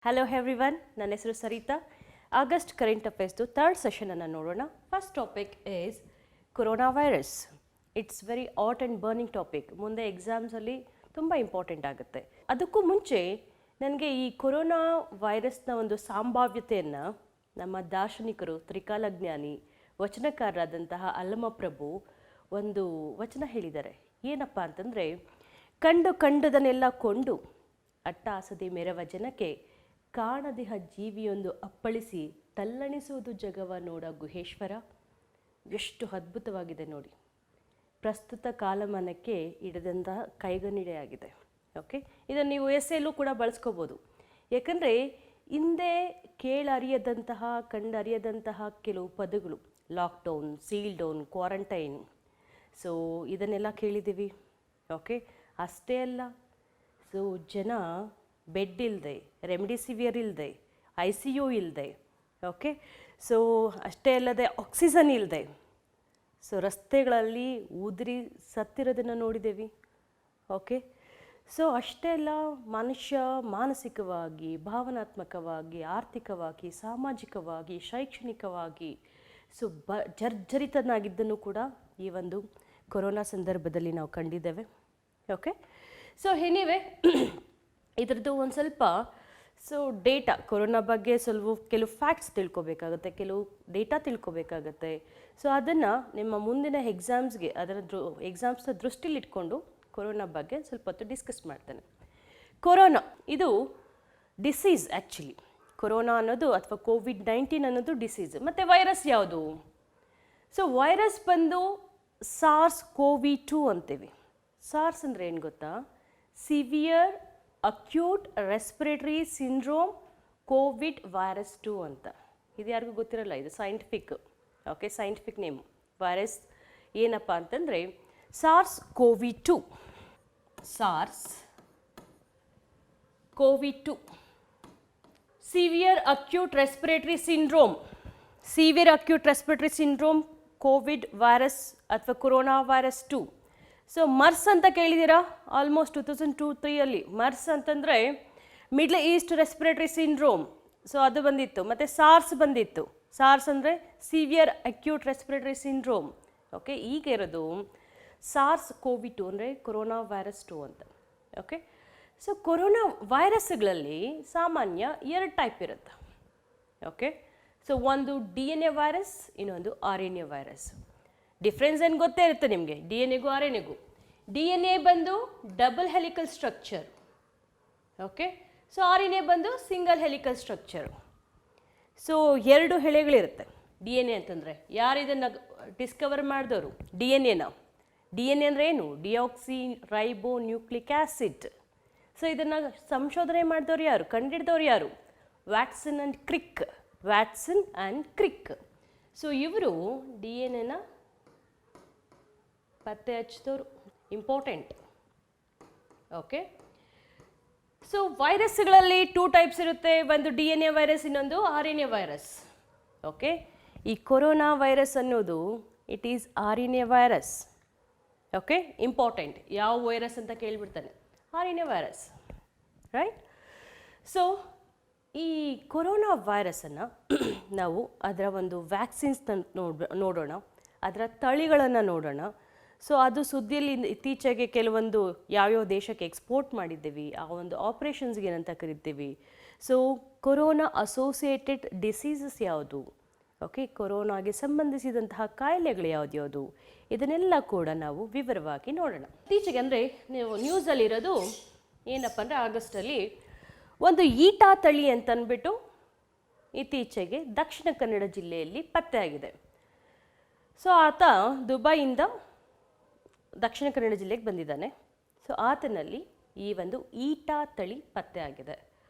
Hello everyone, ನನ್ನ ಹೆಸರು Sarita. August current ಅಫೇರ್ಸ್ದು third ಸೆಷನನ್ನು ನೋಡೋಣ. First topic is corona virus. It's very hot and burning topic. ಮುಂದೆ ಎಕ್ಸಾಮ್ಸಲ್ಲಿ ತುಂಬ important ಆಗುತ್ತೆ. ಅದಕ್ಕೂ ಮುಂಚೆ ನನಗೆ ಈ ಕೊರೋನಾ ವೈರಸ್ನ ಒಂದು ಸಂಭಾವ್ಯತೆಯನ್ನು ನಮ್ಮ ದಾರ್ಶನಿಕರು, ತ್ರಿಕಾಲಜ್ಞಾನಿ, ವಚನಕಾರರಾದಂತಹ ಅಲ್ಲಮಪ್ರಭು ಒಂದು ವಚನ ಹೇಳಿದ್ದಾರೆ. ಏನಪ್ಪ ಅಂತಂದರೆ, ಕಂಡದನ್ನೆಲ್ಲ ಕೊಂಡು ಅಟ್ಟಾಸದೆ ಮೆರವ ಜನಕ್ಕೆ ಕಾಣದಿಹ ಜೀವಿಯೊಂದು ಅಪ್ಪಳಿಸಿ ತಲ್ಲಣಿಸುವುದು ಜಗವ ನೋಡ ಗುಹೇಶ್ವರ. ಎಷ್ಟು ಅದ್ಭುತವಾಗಿದೆ ನೋಡಿ. ಪ್ರಸ್ತುತ ಕಾಲಮಾನಕ್ಕೆ ಹಿಡಿದಂತಹ ಕೈಗನ್ನಡಿಯಾಗಿದೆ. ಓಕೆ, ಇದನ್ನು ನೀವು ಎಸ್ಸೆಲ್ಲೂ ಕೂಡ ಬಳಸ್ಕೋಬೋದು. ಯಾಕಂದರೆ ಹಿಂದೆ ಕೇಳರಿಯದಂತಹ, ಕಂಡರಿಯದಂತಹ ಕೆಲವು ಪದಗಳು, lockdown, seal down, quarantine, so ಇದನ್ನೆಲ್ಲ ಕೇಳಿದ್ದೀವಿ. ಓಕೆ, ಅಷ್ಟೇ ಅಲ್ಲ, ಸೊ ಜನ ಬೆಡ್ ಇಲ್ಲದೆ, ರೆಮಿಡಿಸಿವಿಯರ್ ಇಲ್ಲದೆ, ICU ಇಲ್ಲದೆ, ಓಕೆ, ಸೊ ಅಷ್ಟೇ ಅಲ್ಲದೆ ಆಕ್ಸಿಜನ್ ಇಲ್ಲದೆ, ಸೊ ರಸ್ತೆಗಳಲ್ಲಿ ಉದುರಿ ಸತ್ತಿರೋದನ್ನು ನೋಡಿದ್ದೇವೆ. ಓಕೆ, ಸೊ ಅಷ್ಟೇ ಅಲ್ಲ, ಮನುಷ್ಯ ಮಾನಸಿಕವಾಗಿ, ಭಾವನಾತ್ಮಕವಾಗಿ, ಆರ್ಥಿಕವಾಗಿ, ಸಾಮಾಜಿಕವಾಗಿ, ಶೈಕ್ಷಣಿಕವಾಗಿ ಸೊ ಜರ್ಜರಿತನಾಗಿದ್ದನ್ನು ಕೂಡ ಈ ಒಂದು ಕೊರೋನಾ ಸಂದರ್ಭದಲ್ಲಿ ನಾವು ಕಂಡಿದ್ದೇವೆ. ಓಕೆ, ಸೊ ಎನಿವೆ ಇದ್ರದ್ದು ಒಂದು ಸ್ವಲ್ಪ ಡೇಟಾ, ಕೊರೋನಾ ಬಗ್ಗೆ ಕೆಲವು ಫ್ಯಾಕ್ಟ್ಸ್ ತಿಳ್ಕೊಬೇಕಾಗುತ್ತೆ, ಕೆಲವು ಡೇಟಾ ತಿಳ್ಕೊಬೇಕಾಗತ್ತೆ. ಸೊ ಅದನ್ನು ನಿಮ್ಮ ಮುಂದಿನ ಎಕ್ಸಾಮ್ಸ್ಗೆ, ಎಕ್ಸಾಮ್ಸ್ನ ದೃಷ್ಟಿಲಿಟ್ಕೊಂಡು ಕೊರೋನಾ ಬಗ್ಗೆ ಸ್ವಲ್ಪ ಹೊತ್ತು ಡಿಸ್ಕಸ್ ಮಾಡ್ತೇನೆ. ಕೊರೋನಾ ಇದು ಡಿಸೀಸ್. ಆ್ಯಕ್ಚುಲಿ ಕೊರೋನಾ ಅನ್ನೋದು ಅಥವಾ COVID-19 ಅನ್ನೋದು ಡಿಸೀಸ್. ಮತ್ತು ವೈರಸ್ ಯಾವುದು? ಸೊ ವೈರಸ್ ಬಂದು SARS-CoV-2 ಅಂತೀವಿ. ಸಾರ್ಸ್ ಅಂದರೆ ಏನು ಗೊತ್ತಾ? Severe acute respiratory syndrome Covid virus 2 ಅಂತ. ಇದು ಯಾರಿಗೂ ಗೊತ್ತಿರಲ್ಲ, ಇದು scientific. Okay, scientific name. Virus ಏನಪ್ಪ ಅಂತಂದರೆ SARS-CoV-2. SARS-CoV-2 severe acute respiratory syndrome. Severe acute respiratory syndrome Covid virus ಅಥವಾ ಕೊರೋನಾ ವೈರಸ್ 2. ಸೊ ಮರ್ಸ್ ಅಂತ ಕೇಳಿದ್ದೀರಾ? ಆಲ್ಮೋಸ್ಟ್ 2002-03 ಮರ್ಸ್ ಅಂತಂದರೆ middle East respiratory syndrome, so ಅದು ಬಂದಿತ್ತು. ಮತ್ತು ಸಾರ್ಸ್ ಬಂದಿತ್ತು. ಸಾರ್ಸ್ ಅಂದರೆ severe acute respiratory syndrome. Okay, ಈಗ ಇರೋದು SARS-CoV-2 ಅಂದರೆ ಕೊರೋನಾ ವೈರಸ್ 2 ಅಂತ. ಓಕೆ, ಸೊ ಕೊರೋನಾ ವೈರಸ್ಗಳಲ್ಲಿ ಸಾಮಾನ್ಯ 2 ಟೈಪ್ ಇರುತ್ತೆ. ಓಕೆ, ಸೊ ಒಂದು DNA ವೈರಸ್, ಇನ್ನೊಂದು RNA ವೈರಸ್. ಡಿಫ್ರೆನ್ಸ್ ಏನು ಗೊತ್ತೇ ಇರುತ್ತೆ ನಿಮಗೆ, DNA-ಗೂ RNA-ಗೂ. DNA ಬಂದು double helical structure. Okay, so RNA ಬಂದು ಸಿಂಗಲ್ ಹೆಲಿಕಲ್ ಸ್ಟ್ರಕ್ಚರು. ಸೊ 2 ಎಳೆಗಳಿರುತ್ತೆ DNA ಅಂತಂದರೆ. ಯಾರು ಇದನ್ನು ಡಿಸ್ಕವರ್ ಮಾಡಿದವರು? DNA ಅಂದರೆ ಏನು? Deoxy ribo nucleic acid. So ಇದನ್ನು ಸಂಶೋಧನೆ ಮಾಡಿದವ್ರು ಯಾರು? ಕಂಡುಹಿಡಿದವ್ರು ಯಾರು? Watson and Crick. ಸೊ ಇವರು DNA ಪತ್ತೆ ಹಚ್ಚಿದವರು, ಇಂಪಾರ್ಟೆಂಟ್. ಓಕೆ, ಸೊ ವೈರಸ್ಗಳಲ್ಲಿ 2 ಟೈಪ್ಸ್ ಇರುತ್ತೆ. ಒಂದು DNA ವೈರಸ್, ಇನ್ನೊಂದು RNA ವೈರಸ್. ಓಕೆ, ಈ ಕೊರೋನಾ ವೈರಸ್ ಅನ್ನೋದು it is RNA virus. Okay, important. ಯಾವ ವೈರಸ್ ಅಂತ ಕೇಳಿಬಿಡ್ತಾನೆ, RNA ವೈರಸ್, ರೈಟ್? ಸೊ ಈ ಕೊರೋನಾ ವೈರಸನ್ನು ನಾವು ಅದರ ಒಂದು ವ್ಯಾಕ್ಸಿನ್ಸ್ನ ನೋಡೋಣ, ಅದರ ತಳಿಗಳನ್ನು ನೋಡೋಣ. ಸೊ ಅದು ಸುದ್ದಿಯಲ್ಲಿ ಇತ್ತೀಚೆಗೆ ಕೆಲವೊಂದು ಯಾವ್ಯಾವ ದೇಶಕ್ಕೆ ಎಕ್ಸ್ಪೋರ್ಟ್ ಮಾಡಿದ್ದೀವಿ, ಆ ಒಂದು ಆಪ್ರೇಷನ್ಸ್ಗೆ ಏನಂತ ಕರಿತೀವಿ. ಸೊ ಕೊರೋನಾ ಅಸೋಸಿಯೇಟೆಡ್ ಡಿಸೀಸಸ್ ಯಾವುದು? ಓಕೆ, ಕೊರೋನಾಗೆ ಸಂಬಂಧಿಸಿದಂತಹ ಕಾಯಿಲೆಗಳು ಯಾವ್ದು, ಇದನ್ನೆಲ್ಲ ಕೂಡ ನಾವು ವಿವರವಾಗಿ ನೋಡೋಣ. ಇತ್ತೀಚೆಗೆ ಅಂದರೆ ನೀವು ನ್ಯೂಸಲ್ಲಿರೋದು ಏನಪ್ಪ ಅಂದರೆ, ಆಗಸ್ಟಲ್ಲಿ ಒಂದು ಈಟಾ ತಳಿ ಅಂತಂದ್ಬಿಟ್ಟು ಇತ್ತೀಚೆಗೆ ದಕ್ಷಿಣ ಕನ್ನಡ ಜಿಲ್ಲೆಯಲ್ಲಿ ಪತ್ತೆಯಾಗಿದೆ. ಸೊ ಆತ ದುಬೈಯಿಂದ ದಕ್ಷಿಣ ಕನ್ನಡ ಜಿಲ್ಲೆಗೆ ಬಂದಿದ್ದಾನೆ. ಸೊ ಆತನಲ್ಲಿ ಈ ಒಂದು ಈಟಾ ತಳಿ ಪತ್ತೆ ಆಗಿದೆ.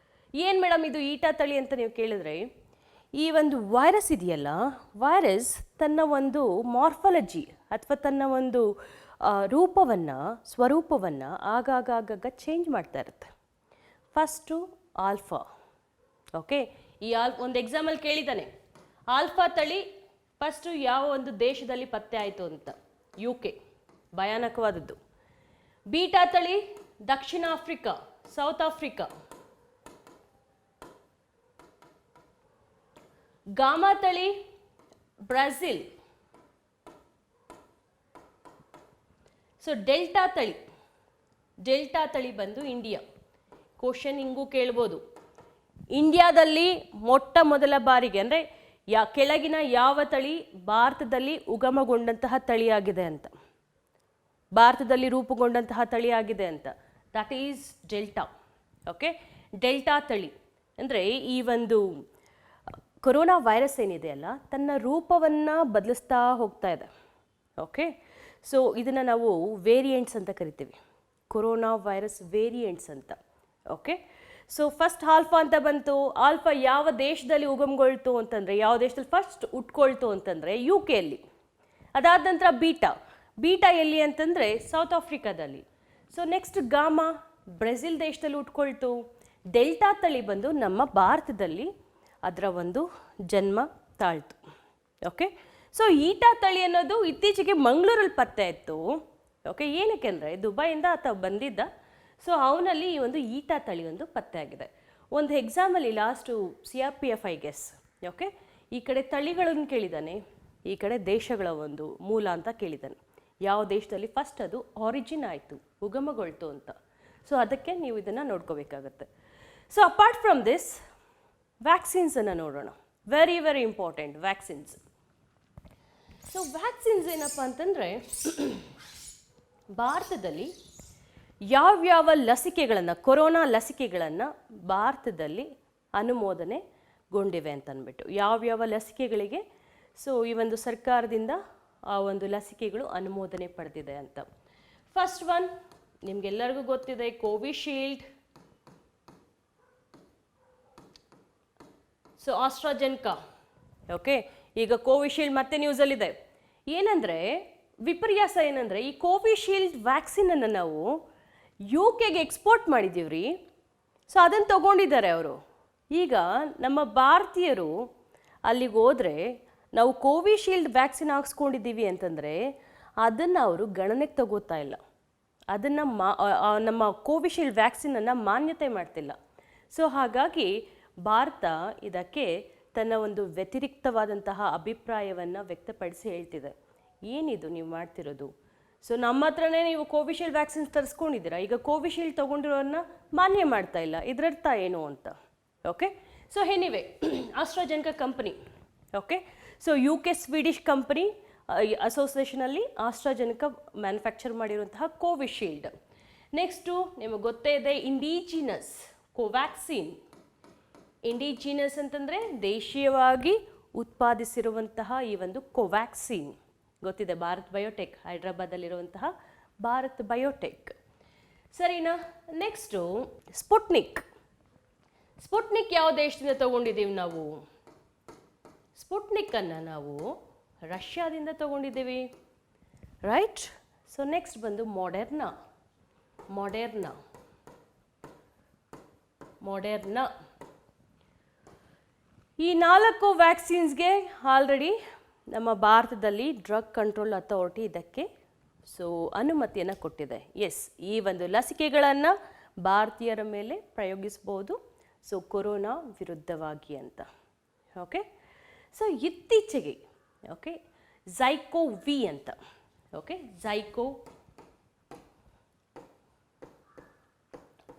ಏನು ಮೇಡಮ್ ಇದು ಈಟಾ ತಳಿ ಅಂತ ನೀವು ಕೇಳಿದ್ರೆ, ಈ ಒಂದು ವೈರಸ್ ಇದೆಯಲ್ಲ, ವೈರಸ್ ತನ್ನ ಒಂದು ಮಾರ್ಫಾಲಜಿ ಅಥವಾ ತನ್ನ ಒಂದು ಸ್ವರೂಪವನ್ನು ಆಗಾಗ ಚೇಂಜ್ ಮಾಡ್ತಾ ಇರುತ್ತೆ. First alpha. ಓಕೆ, ಈ ಒಂದು ಎಕ್ಸಾಮಲ್ಲಿ ಕೇಳಿದ್ದಾನೆ, ಆಲ್ಫಾ ತಳಿ ಫಸ್ಟು ಯಾವ ಒಂದು ದೇಶದಲ್ಲಿ ಪತ್ತೆ ಆಯಿತು ಅಂತ. UK, ಭಯಾನಕವಾದದ್ದು. ಬೀಟಾ ತಳಿ ದಕ್ಷಿಣ ಆಫ್ರಿಕಾ, ಸೌತ್ ಆಫ್ರಿಕಾ. ಗಾಮಾ ತಳಿ ಬ್ರೆಜಿಲ್. ಸೊ ಡೆಲ್ಟಾ ತಳಿ ಬಂದು ಇಂಡಿಯಾ. ಕ್ವಶನ್ ಹಿಂಗೂ ಕೇಳ್ಬೋದು, ಇಂಡಿಯಾದಲ್ಲಿ ಮೊಟ್ಟ ಮೊದಲ ಬಾರಿಗೆ ಅಂದರೆ ಕೆಳಗಿನ ಯಾವ ತಳಿ ಭಾರತದಲ್ಲಿ ಉಗಮಗೊಂಡಂತಹ ತಳಿಯಾಗಿದೆ ಅಂತ, ಭಾರತದಲ್ಲಿ ರೂಪುಗೊಂಡಂತಹ ತಳಿಯಾಗಿದೆ ಅಂತ. That is delta. Okay, delta ತಳಿ ಅಂದರೆ ಈ ಒಂದು ಕೊರೋನಾ ವೈರಸ್ ಏನಿದೆಯಲ್ಲ ತನ್ನ ರೂಪವನ್ನು ಬದಲಿಸ್ತಾ ಹೋಗ್ತಾ ಇದೆ. ಓಕೆ, ಸೊ ಇದನ್ನು ನಾವು ವೇರಿಯಂಟ್ಸ್ ಅಂತ ಕರಿತೀವಿ, ಕೊರೋನಾ ವೈರಸ್ ವೇರಿಯಂಟ್ಸ್ ಅಂತ. ಓಕೆ, ಸೊ ಫಸ್ಟ್ ಆಲ್ಫಾ ಅಂತ ಬಂತು. ಆಲ್ಫಾ ಯಾವ ದೇಶದಲ್ಲಿ ಉಗಮಗೊಳ್ತು ಅಂತಂದರೆ, ಯಾವ ದೇಶದಲ್ಲಿ ಫಸ್ಟ್ ಉಟ್ಕೊಳ್ತು ಅಂತಂದರೆ UK ಅಲ್ಲಿ. ಅದಾದ ನಂತರ ಬೀಟಾ ಎಲ್ಲಿ ಅಂತಂದರೆ ಸೌತ್ ಆಫ್ರಿಕಾದಲ್ಲಿ. ಸೊ ನೆಕ್ಸ್ಟ್ ಗಾಮಾ ಬ್ರೆಜಿಲ್ ದೇಶದಲ್ಲಿ ಉಟ್ಕೊಳ್ತು. ಡೆಲ್ಟಾ ತಳಿ ಬಂದು ನಮ್ಮ ಭಾರತದಲ್ಲಿ ಅದರ ಒಂದು ಜನ್ಮ ತಾಳ್ತು. ಓಕೆ, ಸೊ ಈಟಾ ತಳಿ ಅನ್ನೋದು ಇತ್ತೀಚೆಗೆ ಮಂಗಳೂರಲ್ಲಿ ಪತ್ತೆ ಆಯಿತು. ಓಕೆ, ಏನಕ್ಕೆ ಅಂದರೆ ದುಬೈಯಿಂದ ಆತ ಬಂದಿದ್ದ. ಸೊ ಅವನಲ್ಲಿ ಈ ಒಂದು ಈಟಾ ತಳಿ ಒಂದು ಪತ್ತೆ ಆಗಿದೆ. ಒಂದು ಎಕ್ಸಾಮಲ್ಲಿ last CRPF I guess. Okay, ಈ ಕಡೆ ತಳಿಗಳನ್ನು ಕೇಳಿದ್ದಾನೆ, ಈ ಕಡೆ ದೇಶಗಳ ಒಂದು ಮೂಲ ಅಂತ ಕೇಳಿದ್ದಾನೆ. ಯಾವ ದೇಶದಲ್ಲಿ ಫಸ್ಟ್ ಅದು ಆರಿಜಿನ್ ಆಯಿತು, ಉಗಮಗೊಳ್ತು ಅಂತ. ಸೊ ಅದಕ್ಕೆ ನೀವು ಇದನ್ನು ನೋಡ್ಕೋಬೇಕಾಗತ್ತೆ. ಸೊ ಅಪಾರ್ಟ್ ಫ್ರಮ್ ದಿಸ್ ವ್ಯಾಕ್ಸಿನ್ಸನ್ನು ನೋಡೋಣ. Very very important vaccines. So vaccines ಏನಪ್ಪ ಅಂತಂದರೆ ಭಾರತದಲ್ಲಿ ಯಾವ್ಯಾವ ಲಸಿಕೆಗಳನ್ನು, ಕೊರೋನಾ ಲಸಿಕೆಗಳನ್ನು ಭಾರತದಲ್ಲಿ ಅನುಮೋದನೆಗೊಂಡಿವೆ ಅಂತ ಅಂದ್ಬಿಟ್ಟು, ಯಾವ್ಯಾವ ಲಸಿಕೆಗಳಿಗೆ ಸೊ ಈ ಒಂದು ಸರ್ಕಾರದಿಂದ ಆ ಒಂದು ಲಸಿಕೆಗಳು ಅನುಮೋದನೆ ಪಡೆದಿದೆ ಅಂತ. ಫಸ್ಟ್ ಒನ್ ನಿಮಗೆಲ್ಲರಿಗೂ ಗೊತ್ತಿದೆ, ಕೋವಿಶೀಲ್ಡ್. ಸೊ ಆಸ್ಟ್ರಾಜೆನ್ಕಾ. ಓಕೆ, ಈಗ ಕೋವಿಶೀಲ್ಡ್ ಮತ್ತೆ ನ್ಯೂಸಲ್ಲಿದೆ. ಏನಂದರೆ ವಿಪರ್ಯಾಸ ಏನಂದರೆ ಈ ಕೋವಿಶೀಲ್ಡ್ ವ್ಯಾಕ್ಸಿನನ್ನು ನಾವು UKಗೆ ಎಕ್ಸ್ಪೋರ್ಟ್ ಮಾಡಿದ್ದೀವ್ರಿ. ಸೊ ಅದನ್ನು ತಗೊಂಡಿದ್ದಾರೆ ಅವರು. ಈಗ ನಮ್ಮ ಭಾರತೀಯರು ಅಲ್ಲಿಗೆ ಹೋದರೆ ನಾವು ಕೋವಿಶೀಲ್ಡ್ ವ್ಯಾಕ್ಸಿನ್ ಹಾಕ್ಸ್ಕೊಂಡಿದ್ದೀವಿ ಅಂತಂದರೆ ಅದನ್ನು ಅವರು ಗಣನೆಗೆ ತಗೋತಾ ಇಲ್ಲ, ಅದನ್ನು ನಮ್ಮ ಕೋವಿಶೀಲ್ಡ್ ವ್ಯಾಕ್ಸಿನನ್ನು ಮಾನ್ಯತೆ ಮಾಡ್ತಿಲ್ಲ. ಸೊ ಹಾಗಾಗಿ ಭಾರತ ಇದಕ್ಕೆ ತನ್ನ ಒಂದು ವ್ಯತಿರಿಕ್ತವಾದಂತಹ ಅಭಿಪ್ರಾಯವನ್ನು ವ್ಯಕ್ತಪಡಿಸಿ ಹೇಳ್ತಿದೆ, ಏನಿದು ನೀವು ಮಾಡ್ತಿರೋದು? ಸೊ ನಮ್ಮ ಹತ್ರನೇ ನೀವು ಕೋವಿಶೀಲ್ಡ್ ವ್ಯಾಕ್ಸಿನ್ಸ್ ತರಿಸ್ಕೊಂಡಿದ್ದೀರಾ, ಈಗ ಕೋವಿಶೀಲ್ಡ್ ತೊಗೊಂಡಿರೋರನ್ನ ಮಾನ್ಯ ಮಾಡ್ತಾ ಇಲ್ಲ, ಇದರರ್ಥ ಏನು ಅಂತ. Okay, so anyway AstraZeneca company. Okay, so UK Swedish company ಅಸೋಸಿಯೇಷನಲ್ಲಿ ಆಸ್ಟ್ರಾಜೆನ್ಕಾ ಮ್ಯಾನುಫ್ಯಾಕ್ಚರ್ ಮಾಡಿರುವಂತಹ ಕೋವಿಶೀಲ್ಡ್. ನೆಕ್ಸ್ಟು ನಿಮಗೆ ಗೊತ್ತೇ ಇದೆ ಇಂಡಿಜಿನಸ್ ಕೋವ್ಯಾಕ್ಸಿನ್. ಇಂಡಿಜಿನಸ್ ಅಂತಂದರೆ ದೇಶೀಯವಾಗಿ ಉತ್ಪಾದಿಸಿರುವಂತಹ ಈ ಒಂದು ಕೋವ್ಯಾಕ್ಸಿನ್ ಗೊತ್ತಿದೆ, ಭಾರತ್ ಬಯೋಟೆಕ್, ಹೈದ್ರಾಬಾದಲ್ಲಿರುವಂತಹ ಭಾರತ್ ಬಯೋಟೆಕ್. ಸರಿನಾ? Next Sputnik. ಸ್ಪುಟ್ನಿಕ್ ಯಾವ ದೇಶದಿಂದ ತಗೊಂಡಿದ್ದೀವಿ ನಾವು? ಸ್ಪುಟ್ನಿಕ್ಕನ್ನು ನಾವು ರಷ್ಯಾದಿಂದ ತಗೊಂಡಿದ್ದೀವಿ, ರೈಟ್? ಸೊ ನೆಕ್ಸ್ಟ್ ಬಂದು ಮೊಡೆರ್ನಾ. ಈ 4 ವ್ಯಾಕ್ಸಿನ್ಸ್ಗೆ ಆಲ್ರೆಡಿ ನಮ್ಮ ಭಾರತದಲ್ಲಿ ಡ್ರಗ್ ಕಂಟ್ರೋಲ್ ಅಥಾರಿಟಿ ಇದಕ್ಕೆ ಸೊ ಅನುಮತಿಯನ್ನು ಕೊಟ್ಟಿದೆ. ಎಸ್, ಈ ಒಂದು ಲಸಿಕೆಗಳನ್ನು ಭಾರತೀಯರ ಮೇಲೆ ಪ್ರಯೋಗಿಸ್ಬೋದು, ಸೊ ಕೊರೋನಾ ವಿರುದ್ಧವಾಗಿ ಅಂತ. ಓಕೆ, ಸೊ ಇತ್ತೀಚೆಗೆ ಓಕೆ ಝೈಕೋವಿ ಅಂತ, ಓಕೆ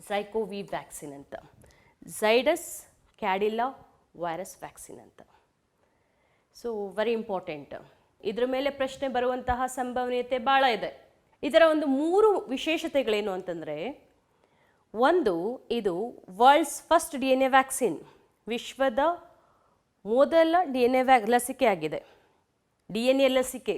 ಝೈಕೋವಿ ವ್ಯಾಕ್ಸಿನ್ ಅಂತ, ಝೈಡಸ್ ಕ್ಯಾಡಿಲಾ ವೈರಸ್ ವ್ಯಾಕ್ಸಿನ್ ಅಂತ. So very important. ಇದರ ಮೇಲೆ ಪ್ರಶ್ನೆ ಬರುವಂತಹ ಸಂಭವನೀಯತೆ ಭಾಳ ಇದೆ. ಇದರ ಒಂದು 3 ವಿಶೇಷತೆಗಳೇನು ಅಂತಂದರೆ, ಒಂದು, ಇದು ವರ್ಲ್ಡ್ಸ್ ಫಸ್ಟ್ DNA ವ್ಯಾಕ್ಸಿನ್, ವಿಶ್ವದ ಮೊದಲ DNA ಲಸಿಕೆ ಆಗಿದೆ, DNA ಲಸಿಕೆ.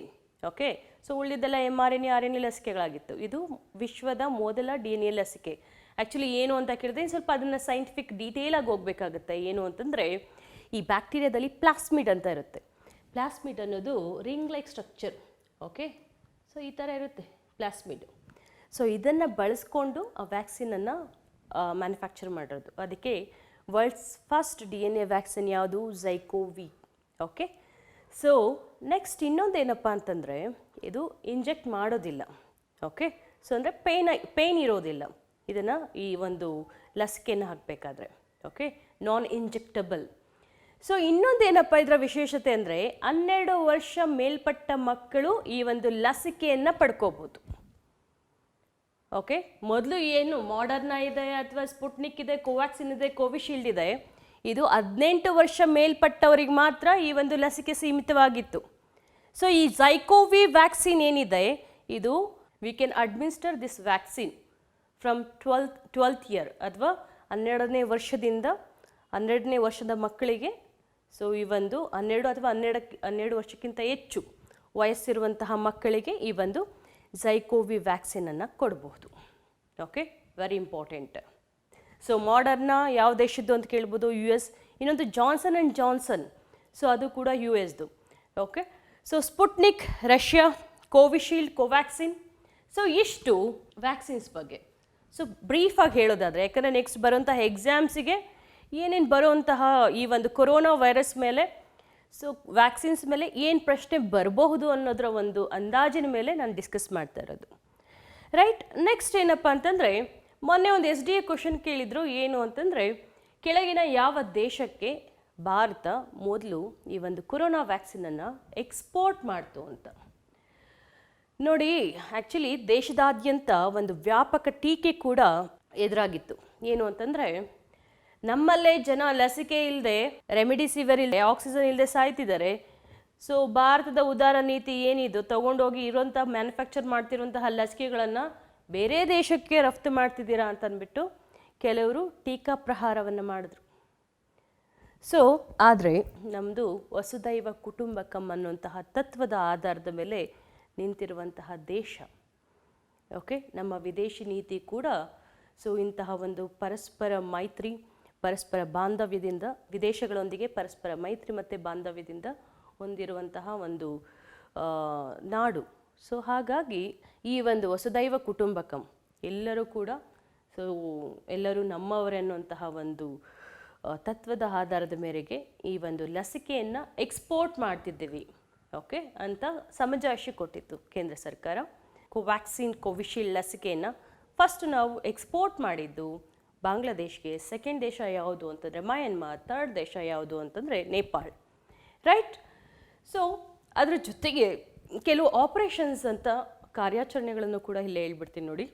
ಓಕೆ, ಸೊ ಉಳಿದೆಲ್ಲ mRNA RNA ಲಸಿಕೆಗಳಾಗಿತ್ತು, ಇದು ವಿಶ್ವದ ಮೊದಲ DNA ಲಸಿಕೆ. ಆ್ಯಕ್ಚುಲಿ ಏನು ಅಂತ ಕೇಳಿದ್ರೆ ಸ್ವಲ್ಪ ಅದನ್ನು ಸೈಂಟಿಫಿಕ್ ಡೀಟೇಲಾಗಿ ಹೋಗಬೇಕಾಗುತ್ತೆ. ಏನು ಅಂತಂದರೆ, ಈ ಬ್ಯಾಕ್ಟೀರಿಯಾದಲ್ಲಿ ಪ್ಲಾಸ್ಮಿಡ್ ಅಂತ ಇರುತ್ತೆ. ಪ್ಲಾಸ್ಮಿಡ್ ಅನ್ನೋದು ring like structure. Okay, so ಈ ಥರ ಇರುತ್ತೆ ಪ್ಲಾಸ್ಮಿಡ್. ಸೊ ಇದನ್ನು ಬಳಸ್ಕೊಂಡು ಆ ವ್ಯಾಕ್ಸಿನನ್ನು ಮ್ಯಾನುಫ್ಯಾಕ್ಚರ್ ಮಾಡಿರೋದು. ಅದಕ್ಕೆ ವರ್ಲ್ಡ್ಸ್ ಫಸ್ಟ್ DNA ವ್ಯಾಕ್ಸಿನ್ ಯಾವುದು? ಝೈಕೋವಿ. ಓಕೆ, ಸೊ ನೆಕ್ಸ್ಟ್ ಇನ್ನೊಂದೇನಪ್ಪ ಅಂತಂದರೆ, ಇದು ಇಂಜೆಕ್ಟ್ ಮಾಡೋದಿಲ್ಲ. ಓಕೆ, ಸೊ ಅಂದರೆ ಪೇಯ್ನ್ ಇರೋದಿಲ್ಲ ಇದನ್ನು, ಈ ಒಂದು ಲಸಿಕೆಯನ್ನು ಹಾಕಬೇಕಾದ್ರೆ. ಓಕೆ, ನಾನ್ ಇಂಜೆಕ್ಟಬಲ್. ಸೊ ಇನ್ನೊಂದೇನಪ್ಪ ಇದರ ವಿಶೇಷತೆ ಅಂದರೆ 12 ವರ್ಷ ಮೇಲ್ಪಟ್ಟ ಮಕ್ಕಳು ಈ ಒಂದು ಲಸಿಕೆಯನ್ನು ಪಡ್ಕೋಬೋದು. ಓಕೆ, ಮೊದಲು ಏನು ಮಾಡರ್ನಾ ಇದೆ ಅಥವಾ ಸ್ಪುಟ್ನಿಕ್ ಇದೆ, ಕೋವ್ಯಾಕ್ಸಿನ್ ಇದೆ, ಕೋವಿಶೀಲ್ಡ್ ಇದೆ, ಇದು 18 ವರ್ಷ ಮೇಲ್ಪಟ್ಟವರಿಗೆ ಮಾತ್ರ ಈ ಒಂದು ಲಸಿಕೆ ಸೀಮಿತವಾಗಿತ್ತು. ಸೊ ಈ ಝೈಕೋವಿ ವ್ಯಾಕ್ಸಿನ್ ಏನಿದೆ, ಇದು we can administer this vaccine from 12th year ಅಥವಾ 12ನೇ ವರ್ಷದಿಂದ 12ನೇ ವರ್ಷದ ಮಕ್ಕಳಿಗೆ. ಸೊ ಈ ಒಂದು 12 ಅಥವಾ 12 ವರ್ಷಕ್ಕಿಂತ ಹೆಚ್ಚು ವಯಸ್ಸಿರುವಂತಹ ಮಕ್ಕಳಿಗೆ ಈ ಒಂದು ಝೈಕೋವಿ ವ್ಯಾಕ್ಸಿನನ್ನು ಕೊಡಬಹುದು. Okay, very important. ಸೊ ಮಾಡರ್ನಾ ಯಾವ ದೇಶದ್ದು ಅಂತ ಕೇಳ್ಬೋದು, US. ಇನ್ನೊಂದು ಜಾನ್ಸನ್ ಆ್ಯಂಡ್ ಜಾನ್ಸನ್, ಸೊ ಅದು ಕೂಡ US ದು. Okay, so Sputnik Russia, Covishield, Covaxin. So ಇಷ್ಟು ವ್ಯಾಕ್ಸಿನ್ಸ್ ಬಗ್ಗೆ. ಸೊ ಬ್ರೀಫಾಗಿ ಹೇಳೋದಾದರೆ, ಯಾಕಂದರೆ ನೆಕ್ಸ್ಟ್ ಬರುವಂತಹ ಎಕ್ಸಾಮ್ಸಿಗೆ ಏನೇನು ಬರುವಂತಹ ಈ ಒಂದು ಕೊರೋನಾ ವೈರಸ್ ಮೇಲೆ, ಸೊ ವ್ಯಾಕ್ಸಿನ್ಸ್ ಮೇಲೆ ಏನು ಪ್ರಶ್ನೆ ಬರಬಹುದು ಅನ್ನೋದರ ಒಂದು ಅಂದಾಜಿನ ಮೇಲೆ ನಾನು ಡಿಸ್ಕಸ್ ಮಾಡ್ತಾ ಇರೋದು. ರೈಟ್, ನೆಕ್ಸ್ಟ್ ಏನಪ್ಪ ಅಂತಂದರೆ, ಮೊನ್ನೆ ಒಂದು SDA ಕ್ವಶನ್ ಕೇಳಿದರು. ಏನು ಅಂತಂದರೆ, ಕೆಳಗಿನ ಯಾವ ದೇಶಕ್ಕೆ ಭಾರತ ಮೊದಲು ಈ ಒಂದು ಕೊರೋನಾ ವ್ಯಾಕ್ಸಿನನ್ನು ಎಕ್ಸ್ಪೋರ್ಟ್ ಮಾಡ್ತು ಅಂತ. ನೋಡಿ, ಆ್ಯಕ್ಚುಲಿ ದೇಶದಾದ್ಯಂತ ಒಂದು ವ್ಯಾಪಕ ಟೀಕೆ ಕೂಡ ಎದುರಾಗಿತ್ತು. ಏನು ಅಂತಂದರೆ, ನಮ್ಮಲ್ಲೇ ಜನ ಲಸಿಕೆ ಇಲ್ಲದೆ, ರೆಮಿಡಿಸಿವಿರ್ ಇಲ್ಲದೆ, ಆಕ್ಸಿಜನ್ ಇಲ್ಲದೆ ಸಾಯ್ತಿದ್ದಾರೆ. ಸೊ ಭಾರತದ ಉದಾರ ನೀತಿ ಏನಿದು, ತೊಗೊಂಡೋಗಿ ಇರೋಂಥ ಮ್ಯಾನುಫ್ಯಾಕ್ಚರ್ ಮಾಡ್ತಿರುವಂತಹ ಲಸಿಕೆಗಳನ್ನು ಬೇರೆ ದೇಶಕ್ಕೆ ರಫ್ತು ಮಾಡ್ತಿದ್ದೀರಾ ಅಂತ ಅಂದ್ಬಿಟ್ಟು ಕೆಲವರು ಟೀಕಾ ಪ್ರಹಾರವನ್ನು ಮಾಡಿದ್ರು. ಸೊ ಆದರೆ ನಮ್ಮದು ವಸುದೈವ ಕುಟುಂಬಕಂ ಅನ್ನುವಂತಹ ತತ್ವದ ಆಧಾರದ ಮೇಲೆ ನಿಂತಿರುವಂತಹ ದೇಶ. ಓಕೆ, ನಮ್ಮ ವಿದೇಶಿ ನೀತಿ ಕೂಡ ಸೊ ಇಂತಹ ಒಂದು ಪರಸ್ಪರ ಮೈತ್ರಿ, ಪರಸ್ಪರ ಬಾಂಧವ್ಯದಿಂದ, ವಿದೇಶಗಳೊಂದಿಗೆ ಪರಸ್ಪರ ಮೈತ್ರಿ ಮತ್ತು ಬಾಂಧವ್ಯದಿಂದ ಹೊಂದಿರುವಂತಹ ಒಂದು ನಾಡು. ಸೊ ಹಾಗಾಗಿ ಈ ಒಂದು ವಸುದೈವ ಕುಟುಂಬಕಂ, ಎಲ್ಲರೂ ಕೂಡ ಸೊ ಎಲ್ಲರೂ ನಮ್ಮವರೇ ಅನ್ನುವಂತಹ ಒಂದು ತತ್ವದ ಆಧಾರದ ಮೇರೆಗೆ ಈ ಒಂದು ಲಸಿಕೆಯನ್ನು ಎಕ್ಸ್ಪೋರ್ಟ್ ಮಾಡ್ತಿದ್ದೀವಿ. ಓಕೆ ಅಂತ ಸಮಜಾಯಿಷಿ ಕೊಟ್ಟಿತ್ತು ಕೇಂದ್ರ ಸರ್ಕಾರ. ಕೋವ್ಯಾಕ್ಸಿನ್, ಕೋವಿಶೀಲ್ಡ್ ಲಸಿಕೆಯನ್ನು ಫಸ್ಟ್ ನಾವು ಎಕ್ಸ್ಪೋರ್ಟ್ ಮಾಡಿದ್ದು ಬಾಂಗ್ಲಾದೇಶ್ಗೆ. ಸೆಕೆಂಡ್ ದೇಶ ಯಾವುದು ಅಂತಂದರೆ ಮಯನ್ಮಾರ್, ಥರ್ಡ್ ದೇಶ ಯಾವುದು ಅಂತಂದರೆ ನೇಪಾಳ್. ರೈಟ್, ಸೊ ಅದ್ರ ಜೊತೆಗೆ ಕೆಲವು ಆಪರೇಷನ್ಸ್ ಅಂತ ಕಾರ್ಯಾಚರಣೆಗಳನ್ನು ಕೂಡ ಇಲ್ಲೇ ಹೇಳ್ಬಿಡ್ತೀನಿ ನೋಡಿ.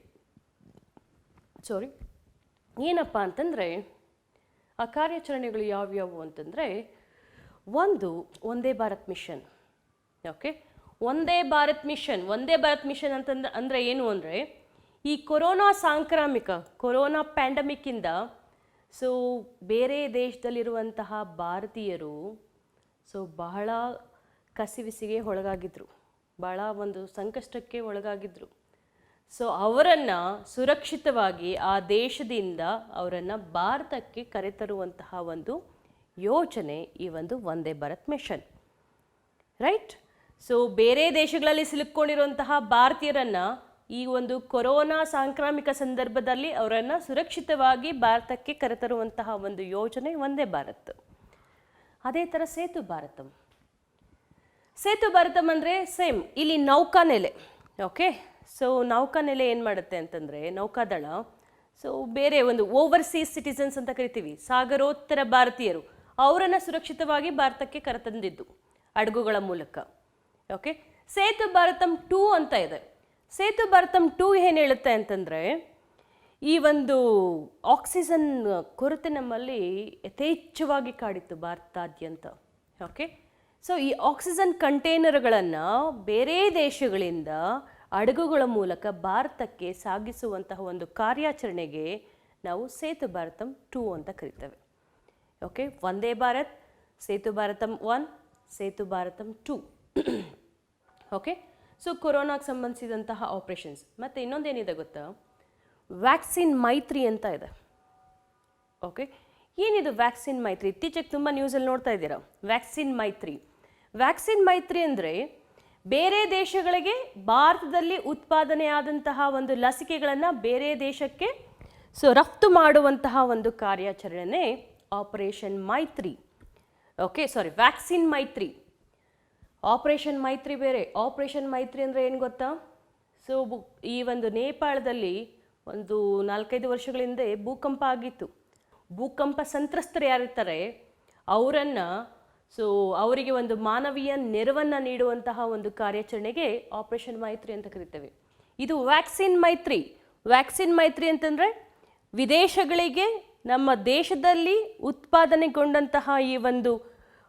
ಏನಪ್ಪ ಅಂತಂದರೆ, ಆ ಕಾರ್ಯಾಚರಣೆಗಳು ಯಾವ್ಯಾವು ಅಂತಂದರೆ, ಒಂದೇ ಭಾರತ್ ಮಿಷನ್. ಓಕೆ, ಒಂದೇ ಭಾರತ್ ಮಿಷನ್ ಅಂತಂದ್ರೆ ಏನು ಅಂದರೆ, ಈ ಕೊರೋನಾ ಸಾಂಕ್ರಾಮಿಕ, ಕೊರೋನಾ ಪ್ಯಾಂಡಮಿಕ್ಕಿಂದ ಸೊ ಬೇರೆ ದೇಶದಲ್ಲಿರುವಂತಹ ಭಾರತೀಯರು ಸೊ ಬಹಳ ಕಸಿವಿಸಿಗೆ ಒಳಗಾಗಿದ್ದರು, ಬಹಳ ಒಂದು ಸಂಕಷ್ಟಕ್ಕೆ ಒಳಗಾಗಿದ್ದರು. ಸೊ ಅವರನ್ನು ಸುರಕ್ಷಿತವಾಗಿ ಆ ದೇಶದಿಂದ ಅವರನ್ನು ಭಾರತಕ್ಕೆ ಕರೆತರುವಂತಹ ಒಂದು ಯೋಜನೆ ಈ ಒಂದು Vande Bharat mission. Right, so ಬೇರೆ ದೇಶಗಳಲ್ಲಿ ಸಿಲುಕೊಂಡಿರುವಂತಹ ಭಾರತೀಯರನ್ನು ಈ ಒಂದು ಕೊರೋನಾ ಸಾಂಕ್ರಾಮಿಕ ಸಂದರ್ಭದಲ್ಲಿ ಅವರನ್ನು ಸುರಕ್ಷಿತವಾಗಿ ಭಾರತಕ್ಕೆ ಕರೆತರುವಂತಹ ಒಂದು ಯೋಜನೆ ವಂದೇ ಭಾರತ್. ಅದೇ ಥರ ಸೇತು ಭಾರತಂ ಅಂದರೆ ಸೇಮ್ ಇಲ್ಲಿ ನೌಕಾನೆಲೆ. ಓಕೆ, ಸೊ ನೌಕಾನೆಲೆ ಏನು ಮಾಡುತ್ತೆ ಅಂತಂದರೆ, ನೌಕಾದಳ ಸೊ ಬೇರೆ ಒಂದು ಓವರ್ಸೀಸ್ ಸಿಟಿಸನ್ಸ್ ಅಂತ ಕರಿತೀವಿ, ಸಾಗರೋತ್ತರ ಭಾರತೀಯರು, ಅವರನ್ನು ಸುರಕ್ಷಿತವಾಗಿ ಭಾರತಕ್ಕೆ ಕರೆತಂದಿದ್ದು ಹಡಗುಗಳ ಮೂಲಕ. ಓಕೆ, ಸೇತು ಭಾರತಂ 2 ಅಂತ ಇದೆ. ಸೇತು ಭಾರತಂ 2 ಏನು ಹೇಳುತ್ತೆ ಅಂತಂದರೆ, ಈ ಒಂದು ಆಕ್ಸಿಜನ್ ಕೊರತೆ ನಮ್ಮಲ್ಲಿ ಯಥೇಚ್ಛವಾಗಿ ಕಾಡಿತ್ತು ಭಾರತಾದ್ಯಂತ. ಓಕೆ, ಸೊ ಈ ಆಕ್ಸಿಜನ್ ಕಂಟೈನರ್ಗಳನ್ನು ಬೇರೆ ದೇಶಗಳಿಂದ ಹಡಗುಗಳ ಮೂಲಕ ಭಾರತಕ್ಕೆ ಸಾಗಿಸುವಂತಹ ಒಂದು ಕಾರ್ಯಾಚರಣೆಗೆ ನಾವು ಸೇತು ಭಾರತಂ 2 ಅಂತ ಕರಿತೇವೆ. Okay, Vande Bharat, Setu Bharatam 1, Setu Bharatam 2. Okay, so ಕೊರೋನಾಗೆ ಸಂಬಂಧಿಸಿದಂತಹ ಆಪ್ರೇಷನ್ಸ್. ಮತ್ತು ಇನ್ನೊಂದೇನಿದೆ ಗೊತ್ತಾ, ವ್ಯಾಕ್ಸಿನ್ ಮೈತ್ರಿ ಅಂತ ಇದೆ. ಓಕೆ, ಏನಿದು ವ್ಯಾಕ್ಸಿನ್ ಮೈತ್ರಿ? ಇತ್ತೀಚೆಗೆ ತುಂಬ ನ್ಯೂಸಲ್ಲಿ ನೋಡ್ತಾ ಇದ್ದೀರಾ ವ್ಯಾಕ್ಸಿನ್ ಮೈತ್ರಿ ಅಂದರೆ ಬೇರೆ ದೇಶಗಳಿಗೆ ಭಾರತದಲ್ಲಿ ಉತ್ಪಾದನೆಯಾದಂತಹ ಒಂದು ಲಸಿಕೆಗಳನ್ನು ಬೇರೆ ದೇಶಕ್ಕೆ ಸೊ ರಫ್ತು ಮಾಡುವಂತಹ ಒಂದು ಕಾರ್ಯಾಚರಣೆ ಆಪರೇಷನ್ ಮೈತ್ರಿ. ಓಕೆ, ವ್ಯಾಕ್ಸಿನ್ ಮೈತ್ರಿ. ಆಪರೇಷನ್ ಮೈತ್ರಿ ಬೇರೆ. ಆಪರೇಷನ್ ಮೈತ್ರಿ ಅಂದರೆ ಏನು ಗೊತ್ತಾ? ಸೊ ಈ ಒಂದು ನೇಪಾಳದಲ್ಲಿ ಒಂದು 4-5 ವರ್ಷಗಳ ಹಿಂದೆ ಭೂಕಂಪ ಆಗಿತ್ತು. ಭೂಕಂಪ ಸಂತ್ರಸ್ತರು ಯಾರಿರ್ತಾರೆ ಅವರನ್ನು ಸೊ ಅವರಿಗೆ ಒಂದು ಮಾನವೀಯ ನೆರವನ್ನು ನೀಡುವಂತಹ ಒಂದು ಕಾರ್ಯಾಚರಣೆಗೆ ಆಪರೇಷನ್ ಮೈತ್ರಿ ಅಂತ ಕರಿತೇವೆ. ಇದು ವ್ಯಾಕ್ಸಿನ್ ಮೈತ್ರಿ. ವ್ಯಾಕ್ಸಿನ್ ಮೈತ್ರಿ ಅಂತಂದರೆ ವಿದೇಶಗಳಿಗೆ ನಮ್ಮ ದೇಶದಲ್ಲಿ ಉತ್ಪಾದನೆಗೊಂಡಂತಹ ಈ ಒಂದು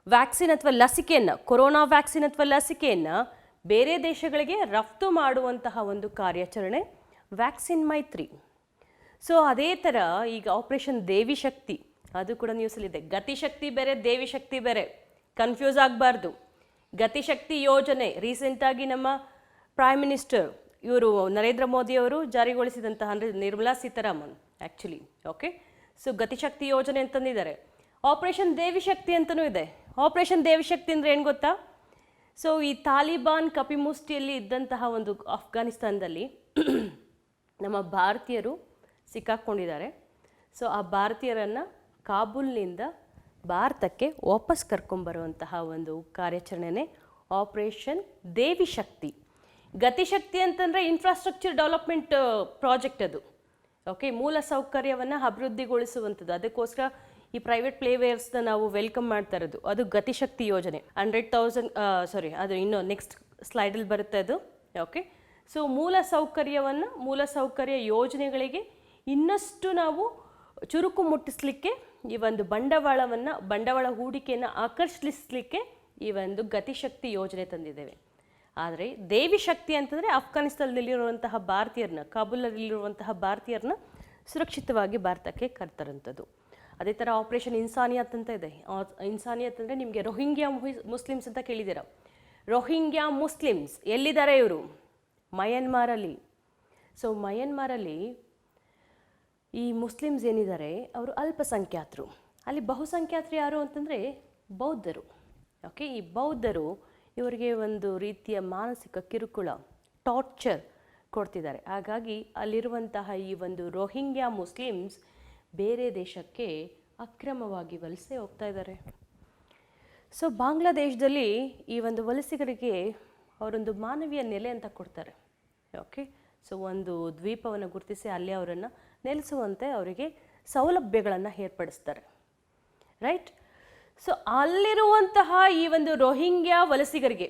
ವ್ಯಾಕ್ಸಿನ್ ಅಥವಾ ಲಸಿಕೆಯನ್ನು, ಕೊರೋನಾ ವ್ಯಾಕ್ಸಿನ್ ಅಥವಾ ಲಸಿಕೆಯನ್ನು ಬೇರೆ ದೇಶಗಳಿಗೆ ರಫ್ತು ಮಾಡುವಂತಹ ಒಂದು ಕಾರ್ಯಾಚರಣೆ ವ್ಯಾಕ್ಸಿನ್ ಮೈತ್ರಿ. ಸೊ ಅದೇ ಥರ ಈಗ ಆಪರೇಷನ್ ದೇವಿ ಶಕ್ತಿ, ಅದು ಕೂಡ ನ್ಯೂಸಲ್ಲಿದೆ. ಗತಿಶಕ್ತಿ ಬೇರೆ, ದೇವಿ ಶಕ್ತಿ ಬೇರೆ, ಕನ್ಫ್ಯೂಸ್ ಆಗಬಾರ್ದು. ಗತಿಶಕ್ತಿ ಯೋಜನೆ ರೀಸೆಂಟಾಗಿ ನಮ್ಮ ಪ್ರೈಮ್ ಮಿನಿಸ್ಟರ್ ಇವರು ನರೇಂದ್ರ ಮೋದಿಯವರು ಜಾರಿಗೊಳಿಸಿದಂತಹ, ಅಂದರೆ Nirmala Sitharaman actually. Okay, so Gati Shakti ಯೋಜನೆ ಅಂತಂದಿದ್ದಾರೆ. ಆಪರೇಷನ್ ದೇವಿ ಶಕ್ತಿ ಅಂತಲೂ ಇದೆ. ಆಪರೇಷನ್ ದೇವಿ ಶಕ್ತಿ ಅಂದರೆ ಏನು ಗೊತ್ತಾ? ಸೊ ಈ ತಾಲಿಬಾನ್ ಕಪಿಮುಷ್ಟಿಯಲ್ಲಿ ಇದ್ದಂತಹ ಒಂದು ಅಫ್ಘಾನಿಸ್ತಾನದಲ್ಲಿ ನಮ್ಮ ಭಾರತೀಯರು ಸಿಕ್ಕಾಕ್ಕೊಂಡಿದ್ದಾರೆ. ಸೊ ಆ ಭಾರತೀಯರನ್ನು ಕಾಬೂಲ್ನಿಂದ ಭಾರತಕ್ಕೆ ವಾಪಸ್ ಕರ್ಕೊಂಬರುವಂತಹ ಒಂದು ಕಾರ್ಯಾಚರಣೆನೇ ಆಪರೇಷನ್ ದೇವಿ ಶಕ್ತಿ. ಗತಿಶಕ್ತಿ ಅಂತಂದರೆ ಇನ್ಫ್ರಾಸ್ಟ್ರಕ್ಚರ್ ಡೆವಲಪ್ಮೆಂಟ್ ಪ್ರಾಜೆಕ್ಟ್ ಅದು. ಓಕೆ, ಮೂಲ ಸೌಕರ್ಯವನ್ನು ಅಭಿವೃದ್ಧಿಗೊಳಿಸುವಂಥದ್ದು. ಅದಕ್ಕೋಸ್ಕರ ಈ ಪ್ರೈವೇಟ್ ಪ್ಲೇವೇರ್ಸ್ನ ನಾವು ವೆಲ್ಕಮ್ ಮಾಡ್ತಾ ಇರೋದು. ಅದು ಗತಿಶಕ್ತಿ ಯೋಜನೆ. 100,000 ಅದು ಇನ್ನೂ ನೆಕ್ಸ್ಟ್ ಸ್ಲೈಡಲ್ಲಿ ಬರುತ್ತೆ ಅದು. ಓಕೆ, ಸೊ ಮೂಲ ಸೌಕರ್ಯ ಯೋಜನೆಗಳಿಗೆ ಇನ್ನಷ್ಟು ನಾವು ಚುರುಕು ಮುಟ್ಟಿಸ್ಲಿಕ್ಕೆ ಈ ಒಂದು ಬಂಡವಾಳ ಹೂಡಿಕೆಯನ್ನು ಆಕರ್ಷಿಸಲಿಕ್ಕೆ ಈ ಒಂದು ಗತಿಶಕ್ತಿ ಯೋಜನೆ ತಂದಿದ್ದೇವೆ. ಆದರೆ ದೇವಿ ಶಕ್ತಿ ಅಂತಂದರೆ ಅಫ್ಘಾನಿಸ್ತಾನದಲ್ಲಿರುವಂತಹ ಭಾರತೀಯರನ್ನ, ಕಾಬೂಲಲ್ಲಿರುವಂತಹ ಭಾರತೀಯರನ್ನ ಸುರಕ್ಷಿತವಾಗಿ ಭಾರತಕ್ಕೆ ಕರ್ತರಂಥದ್ದು. ಅದೇ ಥರ ಆಪರೇಷನ್ ಇನ್ಸಾನಿಯತ್ ಅಂತ ಇದೆ. ಇನ್ಸಾನಿಯತ್ ಅಂದರೆ ನಿಮಗೆ ರೋಹಿಂಗ್ಯಾ ಮುಸ್ಲಿಮ್ಸ್ ಅಂತ ಕೇಳಿದ್ದೀರ. ರೋಹಿಂಗ್ಯಾ ಮುಸ್ಲಿಮ್ಸ್ ಎಲ್ಲಿದ್ದಾರೆ ಇವರು? ಮಯನ್ಮಾರಲ್ಲಿ. ಸೊ ಮಯನ್ಮಾರಲ್ಲಿ ಈ ಮುಸ್ಲಿಮ್ಸ್ ಏನಿದ್ದಾರೆ ಅವರು ಅಲ್ಪಸಂಖ್ಯಾತರು. ಅಲ್ಲಿ ಬಹುಸಂಖ್ಯಾತರು ಯಾರು ಅಂತಂದರೆ ಬೌದ್ಧರು. ಓಕೆ, ಈ ಬೌದ್ಧರು ಇವರಿಗೆ ಒಂದು ರೀತಿಯ ಮಾನಸಿಕ ಕಿರುಕುಳ, ಟಾರ್ಚರ್ ಕೊಡ್ತಿದ್ದಾರೆ. ಹಾಗಾಗಿ ಅಲ್ಲಿರುವಂತಹ ಈ ಒಂದು ರೋಹಿಂಗ್ಯಾ ಮುಸ್ಲಿಮ್ಸ್ ಬೇರೆ ದೇಶಕ್ಕೆ ಅಕ್ರಮವಾಗಿ ವಲಸೆ ಹೋಗ್ತಾ ಇದ್ದಾರೆ. ಸೊ ಬಾಂಗ್ಲಾದೇಶದಲ್ಲಿ ಈ ಒಂದು ವಲಸಿಗರಿಗೆ ಅವರೊಂದು ಮಾನವೀಯ ನೆಲೆ ಅಂತ ಕೊಡ್ತಾರೆ. ಓಕೆ, ಸೊ ಒಂದು ದ್ವೀಪವನ್ನು ಗುರುತಿಸಿ ಅಲ್ಲಿ ಅವರನ್ನು ನೆಲೆಸುವಂತೆ ಅವರಿಗೆ ಸೌಲಭ್ಯಗಳನ್ನು ಏರ್ಪಡಿಸ್ತಾರೆ. ರೈಟ್. ಸೊ ಅಲ್ಲಿರುವಂತಹ ಈ ಒಂದು ರೋಹಿಂಗ್ಯಾ ವಲಸಿಗರಿಗೆ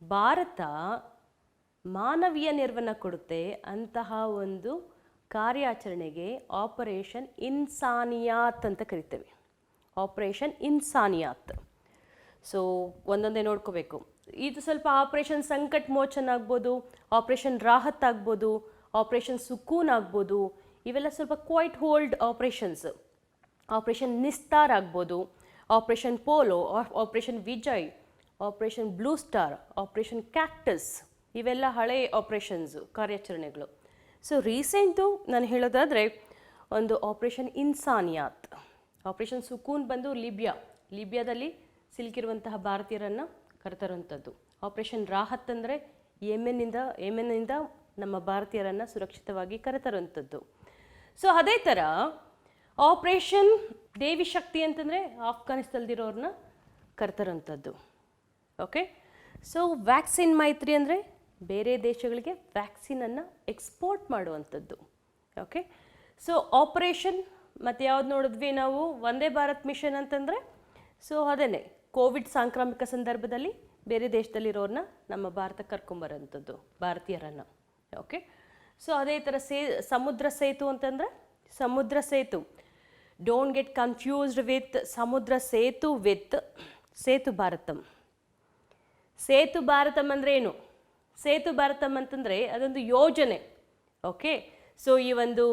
ಭಾರತ ಮಾನವೀಯ ನೆರವನ್ನು ಕೊಡುತ್ತೆ. ಅಂತಹ ಒಂದು ಕಾರ್ಯಾಚರಣೆಗೆ ಆಪರೇಷನ್ ಇನ್ಸಾನಿಯಾತ್ ಅಂತ ಕರಿತೇವೆ. ಆಪರೇಷನ್ ಇನ್ಸಾನಿಯಾತ್. ಸೊ ಒಂದೊಂದೇ ನೋಡ್ಕೋಬೇಕು. ಇದು ಸ್ವಲ್ಪ ಆಪರೇಷನ್ ಸಂಕಟ್ ಮೋಚನ್ ಆಗ್ಬೋದು, ಆಪರೇಷನ್ ರಾಹತ್ ಆಗ್ಬೋದು, ಆಪರೇಷನ್ ಸುಕೂನ್ ಆಗ್ಬೋದು. ಇವೆಲ್ಲ ಸ್ವಲ್ಪ ಕ್ವೈಟ್ ಹೋಲ್ಡ್ ಆಪರೇಷನ್ಸ್. ಆಪರೇಷನ್ ನಿಸ್ತಾರ್ ಆಗ್ಬೋದು, operation polo, operation Vijay, operation blue star, operation cactus, ಇವೆಲ್ಲ ಹಳೆ ಆಪರೇಷನ್ಸು, ಕಾರ್ಯಾಚರಣೆಗಳು. ಸೊ ರೀಸೆಂಟು ನಾನು ಹೇಳೋದಾದರೆ ಒಂದು ಆಪರೇಷನ್ ಇನ್ಸಾನಿಯಾತ್. ಆಪರೇಷನ್ ಸುಕೂನ್ ಬಂದು ಲಿಬಿಯಾದಲ್ಲಿ ಸಿಲುಕಿರುವಂತಹ ಭಾರತೀಯರನ್ನು ಕರೆತರುವಂಥದ್ದು. ಆಪರೇಷನ್ ರಾಹತ್ ಅಂದರೆ ಯೆಮೆನ್ನಿಂದ ನಮ್ಮ ಭಾರತೀಯರನ್ನು ಸುರಕ್ಷಿತವಾಗಿ ಕರೆತರುವಂಥದ್ದು. ಸೊ ಅದೇ ಥರ ಆಪರೇಷನ್ ದೇವಿ ಶಕ್ತಿ ಅಂತಂದರೆ ಆಫ್ಘಾನಿಸ್ತಾನದಲ್ಲಿರೋರನ್ನ ಕರೆತರುವಂಥದ್ದು. ಓಕೆ, ಸೊ ವ್ಯಾಕ್ಸಿನ್ ಮೈತ್ರಿ ಅಂದರೆ ಬೇರೆ ದೇಶಗಳಿಗೆ ವ್ಯಾಕ್ಸಿನನ್ನು ಎಕ್ಸ್ಪೋರ್ಟ್ ಮಾಡುವಂಥದ್ದು. ಓಕೆ, ಸೊ ಆಪರೇಷನ್ ಮತ್ತು ಯಾವ್ದು ನೋಡಿದ್ವಿ ನಾವು, ವಂದೇ ಭಾರತ್ ಮಿಷನ್ ಅಂತಂದರೆ ಸೊ ಅದೇ ಕೋವಿಡ್ ಸಾಂಕ್ರಾಮಿಕ ಸಂದರ್ಭದಲ್ಲಿ ಬೇರೆ ದೇಶದಲ್ಲಿರೋರನ್ನ ನಮ್ಮ ಭಾರತಕ್ಕೆ ಕರ್ಕೊಂಬರೋಂಥದ್ದು, ಭಾರತೀಯರನ್ನು. ಓಕೆ, ಸೊ ಅದೇ ಥರ ಸಮುದ್ರ ಸೇತು ಅಂತಂದರೆ ಸಮುದ್ರ Setu, don't get confused with ಸಮುದ್ರ ಸೇತು ವಿತ್ ಸೇತು ಭಾರತಂ. ಸೇತು ಭಾರತಂ ಅಂದರೆ ಏನು? ಸೇತು ಭಾರತಂ ಅಂತಂದರೆ ಅದೊಂದು ಯೋಜನೆ. ಓಕೆ, ಸೊ ಈ ಒಂದು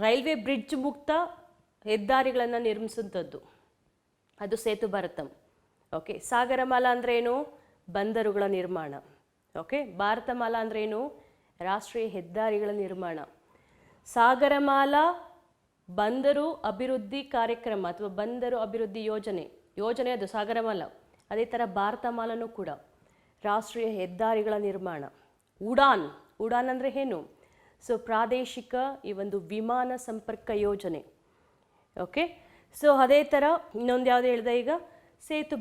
ರೈಲ್ವೆ ಬ್ರಿಡ್ಜ್ ಮುಕ್ತ ಹೆದ್ದಾರಿಗಳನ್ನು ನಿರ್ಮಿಸುವಂಥದ್ದು, ಅದು ಸೇತು ಭಾರತಂ. ಓಕೆ, ಸಾಗರಮಾಲಾ ಅಂದರೆ ಏನು? ಬಂದರುಗಳ ನಿರ್ಮಾಣ. ಓಕೆ, ಭಾರತಮಾಲಾ ಅಂದರೆ ಏನು? ರಾಷ್ಟ್ರೀಯ ಹೆದ್ದಾರಿಗಳ ನಿರ್ಮಾಣ. ಸಾಗರಮಾಲಾ ಬಂದರು ಅಭಿವೃದ್ಧಿ ಕಾರ್ಯಕ್ರಮ ಅಥವಾ ಬಂದರು ಅಭಿವೃದ್ಧಿ ಯೋಜನೆ ಅದು ಸಾಗರಮಾಲಾ. ಅದೇ ಥರ ಭಾರತಮಾಲಾನೂ ಕೂಡ ರಾಷ್ಟ್ರೀಯ ಹೆದ್ದಾರಿಗಳ ನಿರ್ಮಾಣ. ಉಡಾನ್ ಅಂದರೆ ಏನು? ಸೊ ಪ್ರಾದೇಶಿಕ ಈ ಒಂದು ವಿಮಾನ ಸಂಪರ್ಕ ಯೋಜನೆ. ಓಕೆ, ಸೊ ಅದೇ ಥರ ಇನ್ನೊಂದು ಯಾವುದು ಹೇಳಿದೆ ಈಗ, ಸೇತು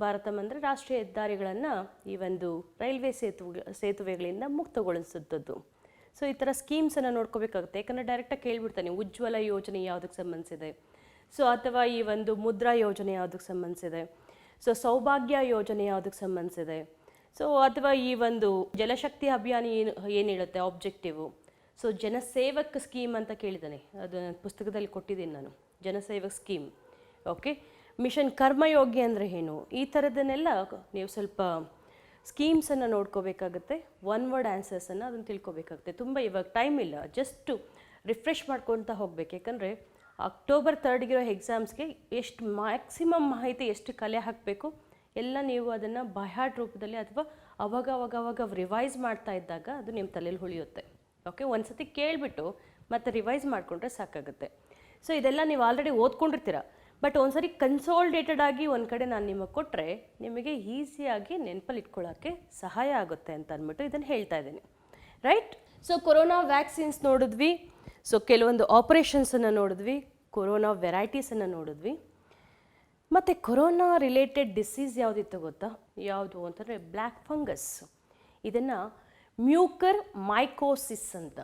ಭಾರತಂ ಅಂದರೆ ರಾಷ್ಟ್ರೀಯ ಹೆದ್ದಾರಿಗಳನ್ನು ಈ ಒಂದು ರೈಲ್ವೆ ಸೇತುವೆಗಳಿಂದ ಮುಕ್ತಗೊಳಿಸುತ್ತದೆ. ಸೊ ಈ ಥರ ಸ್ಕೀಮ್ಸನ್ನು ನೋಡ್ಕೋಬೇಕಾಗುತ್ತೆ. ಯಾಕಂದರೆ ಡೈರೆಕ್ಟಾಗಿ ಕೇಳಿಬಿಡ್ತಾನೆ ಉಜ್ವಲ ಯೋಜನೆ ಯಾವುದಕ್ಕೆ ಸಂಬಂಧಿಸಿದೆ. ಸೊ ಅಥವಾ ಈ ಒಂದು ಮುದ್ರಾ ಯೋಜನೆ ಯಾವುದಕ್ಕೆ ಸಂಬಂಧಿಸಿದೆ, ಸೊ ಸೌಭಾಗ್ಯ ಯೋಜನೆ ಯಾವುದಕ್ಕೆ ಸಂಬಂಧಿಸಿದೆ, ಸೊ ಅಥವಾ ಈ ಒಂದು ಜಲಶಕ್ತಿ ಅಭಿಯಾನ ಏನು ಹೇಳುತ್ತೆ ಆಬ್ಜೆಕ್ಟಿವು, ಸೊ ಜನಸೇವಕ್ ಸ್ಕೀಮ್ ಅಂತ ಕೇಳಿದ್ದಾನೆ, ಅದು ನನ್ನ ಪುಸ್ತಕದಲ್ಲಿ ಕೊಟ್ಟಿದ್ದೀನಿ ನಾನು, ಜನಸೇವಕ್ ಸ್ಕೀಮ್. ಓಕೆ, ಮಿಷನ್ ಕರ್ಮಯೋಗಿ ಅಂದರೆ ಏನು, ಈ ಥರದನ್ನೆಲ್ಲ ನೀವು ಸ್ವಲ್ಪ ಸ್ಕೀಮ್ಸನ್ನು ನೋಡ್ಕೋಬೇಕಾಗುತ್ತೆ. ಒನ್ ವರ್ಡ್ ಆನ್ಸರ್ಸನ್ನು ಅದನ್ನು ತಿಳ್ಕೊಬೇಕಾಗುತ್ತೆ. ತುಂಬ ಇವಾಗ ಟೈಮ್ ಇಲ್ಲ, ಜಸ್ಟು ರಿಫ್ರೆಶ್ ಮಾಡ್ಕೊಳ್ತಾ ಹೋಗ್ಬೇಕು. ಯಾಕಂದರೆ ಅಕ್ಟೋಬರ್ 3 ಎಕ್ಸಾಮ್ಸ್ಗೆ ಎಷ್ಟು ಮ್ಯಾಕ್ಸಿಮಮ್ ಮಾಹಿತಿ ಎಷ್ಟು ಕಲೆ ಹಾಕಬೇಕು ಎಲ್ಲ ನೀವು ಅದನ್ನು ಬೈಹಾರ್ಟ್ ರೂಪದಲ್ಲಿ ಅಥವಾ ಅವಾಗ ರಿವೈಸ್ ಮಾಡ್ತಾ ಇದ್ದಾಗ ಅದು ನಿಮ್ಮ ತಲೆಯಲ್ಲಿ ಉಳಿಯುತ್ತೆ. ಓಕೆ, ಒಂದು ಸತಿ ಕೇಳಿಬಿಟ್ಟು ಮತ್ತೆ ರಿವೈಸ್ ಮಾಡಿಕೊಂಡ್ರೆ ಸಾಕಾಗುತ್ತೆ. ಸೊ ಇದೆಲ್ಲ ನೀವು ಆಲ್ರೆಡಿ ಓದ್ಕೊಂಡಿರ್ತೀರ, ಬಟ್ ಒಂದ್ಸರಿ ಕನ್ಸಾಲಿಡೇಟೆಡ್ ಆಗಿ ಒಂದು ಕಡೆ ನಾನು ನಿಮಗೆ ಕೊಟ್ಟರೆ ನಿಮಗೆ ಈಸಿಯಾಗಿ ನೆನಪಲ್ಲಿ ಇಟ್ಕೊಳ್ಳೋಕ್ಕೆ ಸಹಾಯ ಆಗುತ್ತೆ ಅಂತ ಅಂದ್ಬಿಟ್ಟು ಇದನ್ನು ಹೇಳ್ತಾ ಇದ್ದೀನಿ. ರೈಟ್? ಸೊ ಕೊರೋನಾ ವ್ಯಾಕ್ಸಿನ್ಸ್ ನೋಡಿದ್ವಿ, ಸೊ ಕೆಲವೊಂದು ಆಪರೇಷನ್ಸನ್ನು ನೋಡಿದ್ವಿ, ಕೊರೋನಾ ವೆರೈಟೀಸನ್ನು ನೋಡಿದ್ವಿ. ಮತ್ತು ಕೊರೋನಾ ರಿಲೇಟೆಡ್ ಡಿಸೀಸ್ ಯಾವುದಿತ್ತು ಗೊತ್ತಾ? ಯಾವುದು ಅಂತಂದರೆ ಬ್ಲ್ಯಾಕ್ ಫಂಗಸ್. ಇದನ್ನು ಮ್ಯೂಕರ್ ಮೈಕೋಸಿಸ್ ಅಂತ,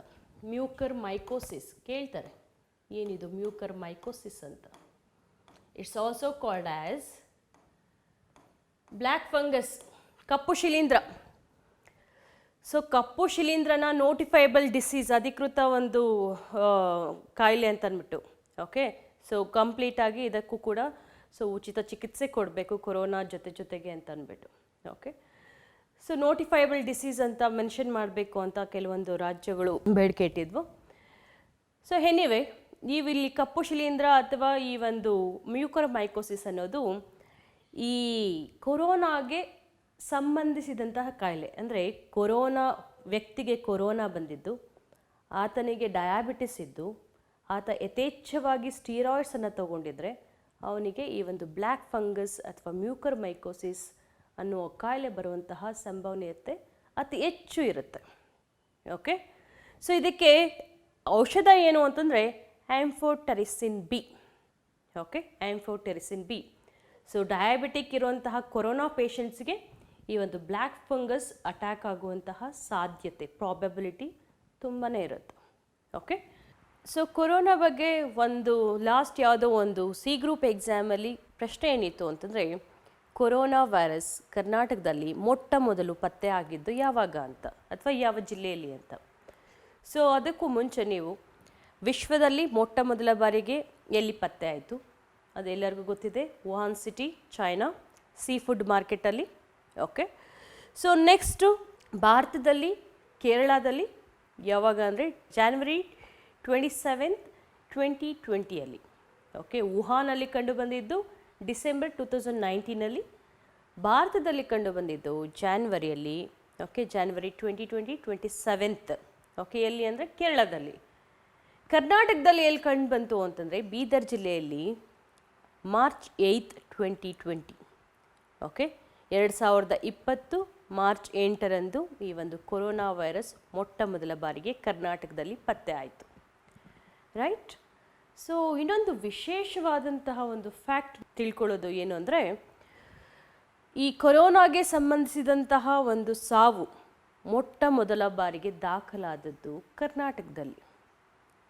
ಮ್ಯೂಕರ್ ಮೈಕೋಸಿಸ್ ಕೇಳ್ತಾರೆ, ಏನಿದು ಮ್ಯೂಕರ್ ಮೈಕೋಸಿಸ್ ಅಂತ. It's also called as black fungus, ಕಪ್ಪು ಶಿಲೀಂಧ್ರ. ಸೊ ಕಪ್ಪು ಶಿಲೀಂಧ್ರನ ನೋಟಿಫೈಬಲ್ ಡಿಸೀಸ್, ಅಧಿಕೃತ ಒಂದು ಕಾಯಿಲೆ ಅಂತ ಅಂದ್ಬಿಟ್ಟು. ಓಕೆ, ಸೊ ಕಂಪ್ಲೀಟಾಗಿ ಇದಕ್ಕೂ ಕೂಡ ಸೊ ಉಚಿತ ಚಿಕಿತ್ಸೆ ಕೊಡಬೇಕು ಕೊರೋನಾ ಜೊತೆಗೆ ಅಂತ ಅಂದ್ಬಿಟ್ಟು. ಓಕೆ, ಸೊ ನೋಟಿಫೈಬಲ್ ಡಿಸೀಸ್ ಅಂತ ಮೆನ್ಷನ್ ಮಾಡಬೇಕು ಅಂತ ಕೆಲವೊಂದು ರಾಜ್ಯಗಳು ಬೇಡಿಕೆ ಇಟ್ಟಿದ್ವು. ಸೊ ಎನಿವೆ, ನೀವು ಇಲ್ಲಿ ಕಪ್ಪು ಶಿಲೀಂಧ್ರ ಅಥವಾ ಈ ಒಂದು ಮ್ಯೂಕರ್ ಮೈಕೋಸಿಸ್ ಅನ್ನೋದು ಈ ಕೊರೋನಾಗೆ ಸಂಬಂಧಿಸಿದಂತಹ ಕಾಯಿಲೆ. ಅಂದರೆ ಕೊರೋನಾ ವ್ಯಕ್ತಿಗೆ ಕೊರೋನಾ ಬಂದಿದ್ದು, ಆತನಿಗೆ ಡಯಾಬಿಟಿಸ್ ಇದ್ದು, ಆತ ಯಥೇಚ್ಛವಾಗಿ ಸ್ಟೀರಾಯ್ಡ್ಸನ್ನು ತಗೊಂಡಿದ್ರೆ ಅವನಿಗೆ ಈ ಒಂದು ಬ್ಲ್ಯಾಕ್ ಫಂಗಸ್ ಅಥವಾ ಮ್ಯೂಕರ್ ಮೈಕೋಸಿಸ್ ಅನ್ನುವ ಕಾಯಿಲೆ ಬರುವಂತಹ ಸಂಭವನೀಯತೆ ಅತಿ ಹೆಚ್ಚು ಇರುತ್ತೆ. ಓಕೆ, ಸೊ ಇದಕ್ಕೆ ಔಷಧ ಏನು ಅಂತಂದರೆ amphotericin B. Okay, amphotericin B. So diabetic ಇರುವಂತಹ ಕೊರೋನಾ ಪೇಷಂಟ್ಸ್ಗೆ ಈ ಒಂದು ಬ್ಲ್ಯಾಕ್ ಫಂಗಸ್ ಅಟ್ಯಾಕ್ ಆಗುವಂತಹ ಸಾಧ್ಯತೆ, ಪ್ರಾಬಬಿಲಿಟಿ ತುಂಬಾ ಇರುತ್ತೆ. ಓಕೆ, ಸೊ ಕೊರೋನಾ ಬಗ್ಗೆ ಒಂದು ಲಾಸ್ಟ್ ಯಾವುದೋ ಒಂದು ಸಿ ಗ್ರೂಪ್ ಎಕ್ಸಾಮಲ್ಲಿ ಪ್ರಶ್ನೆ ಏನಿತ್ತು ಅಂತಂದರೆ, ಕೊರೋನಾ ವೈರಸ್ ಕರ್ನಾಟಕದಲ್ಲಿ ಮೊಟ್ಟ ಮೊದಲು ಪತ್ತೆ ಆಗಿದ್ದು ಯಾವಾಗ ಅಂತ, ಅಥವಾ ಯಾವ ಜಿಲ್ಲೆಯಲ್ಲಿ ಅಂತ. ಸೊ ಅದಕ್ಕೂ ಮುಂಚೆ ನೀವು ವಿಶ್ವದಲ್ಲಿ ಮೊಟ್ಟ ಮೊದಲ ಬಾರಿಗೆ ಎಲ್ಲಿ ಪತ್ತೆ ಆಯಿತು ಅದೆಲ್ಲರಿಗೂ ಗೊತ್ತಿದೆ, Wuhan city, China, sea food ಮಾರ್ಕೆಟಲ್ಲಿ. ಓಕೆ, ಸೊ ನೆಕ್ಸ್ಟು ಭಾರತದಲ್ಲಿ ಕೇರಳದಲ್ಲಿ ಯಾವಾಗ ಅಂದರೆ January 27, 2020. ಓಕೆ, ವುಹಾನಲ್ಲಿ ಕಂಡು ಬಂದಿದ್ದು ಡಿಸೆಂಬರ್ 2019. ಭಾರತದಲ್ಲಿ ಕಂಡು ಬಂದಿದ್ದು ಜಾನ್ವರಿಯಲ್ಲಿ. Okay, January 2020, 27. ಓಕೆ, ಎಲ್ಲಿ ಅಂದರೆ ಕೇರಳದಲ್ಲಿ. ಕರ್ನಾಟಕದಲ್ಲಿ ಎಲ್ಲಿ ಕಂಡು ಬಂತು ಅಂತಂದರೆ ಬೀದರ್ ಜಿಲ್ಲೆಯಲ್ಲಿ March 8, 2020. ಓಕೆ, 2020 ಮಾರ್ಚ್ 8ರಂದು ಈ ಒಂದು ಕೊರೋನಾ ವೈರಸ್ ಮೊಟ್ಟ ಮೊದಲ ಬಾರಿಗೆ ಕರ್ನಾಟಕದಲ್ಲಿ ಪತ್ತೆ ಆಯಿತು. ರೈಟ್? ಸೊ ಇನ್ನೊಂದು ವಿಶೇಷವಾದಂತಹ ಒಂದು ಫ್ಯಾಕ್ಟ್ ತಿಳ್ಕೊಳ್ಳೋದು ಏನು ಅಂದರೆ, ಈ ಕೊರೋನಾಗೆ ಸಂಬಂಧಿಸಿದಂತಹ ಒಂದು ಸಾವು ಮೊಟ್ಟ ಮೊದಲ ಬಾರಿಗೆ ದಾಖಲಾದದ್ದು ಕರ್ನಾಟಕದಲ್ಲಿ,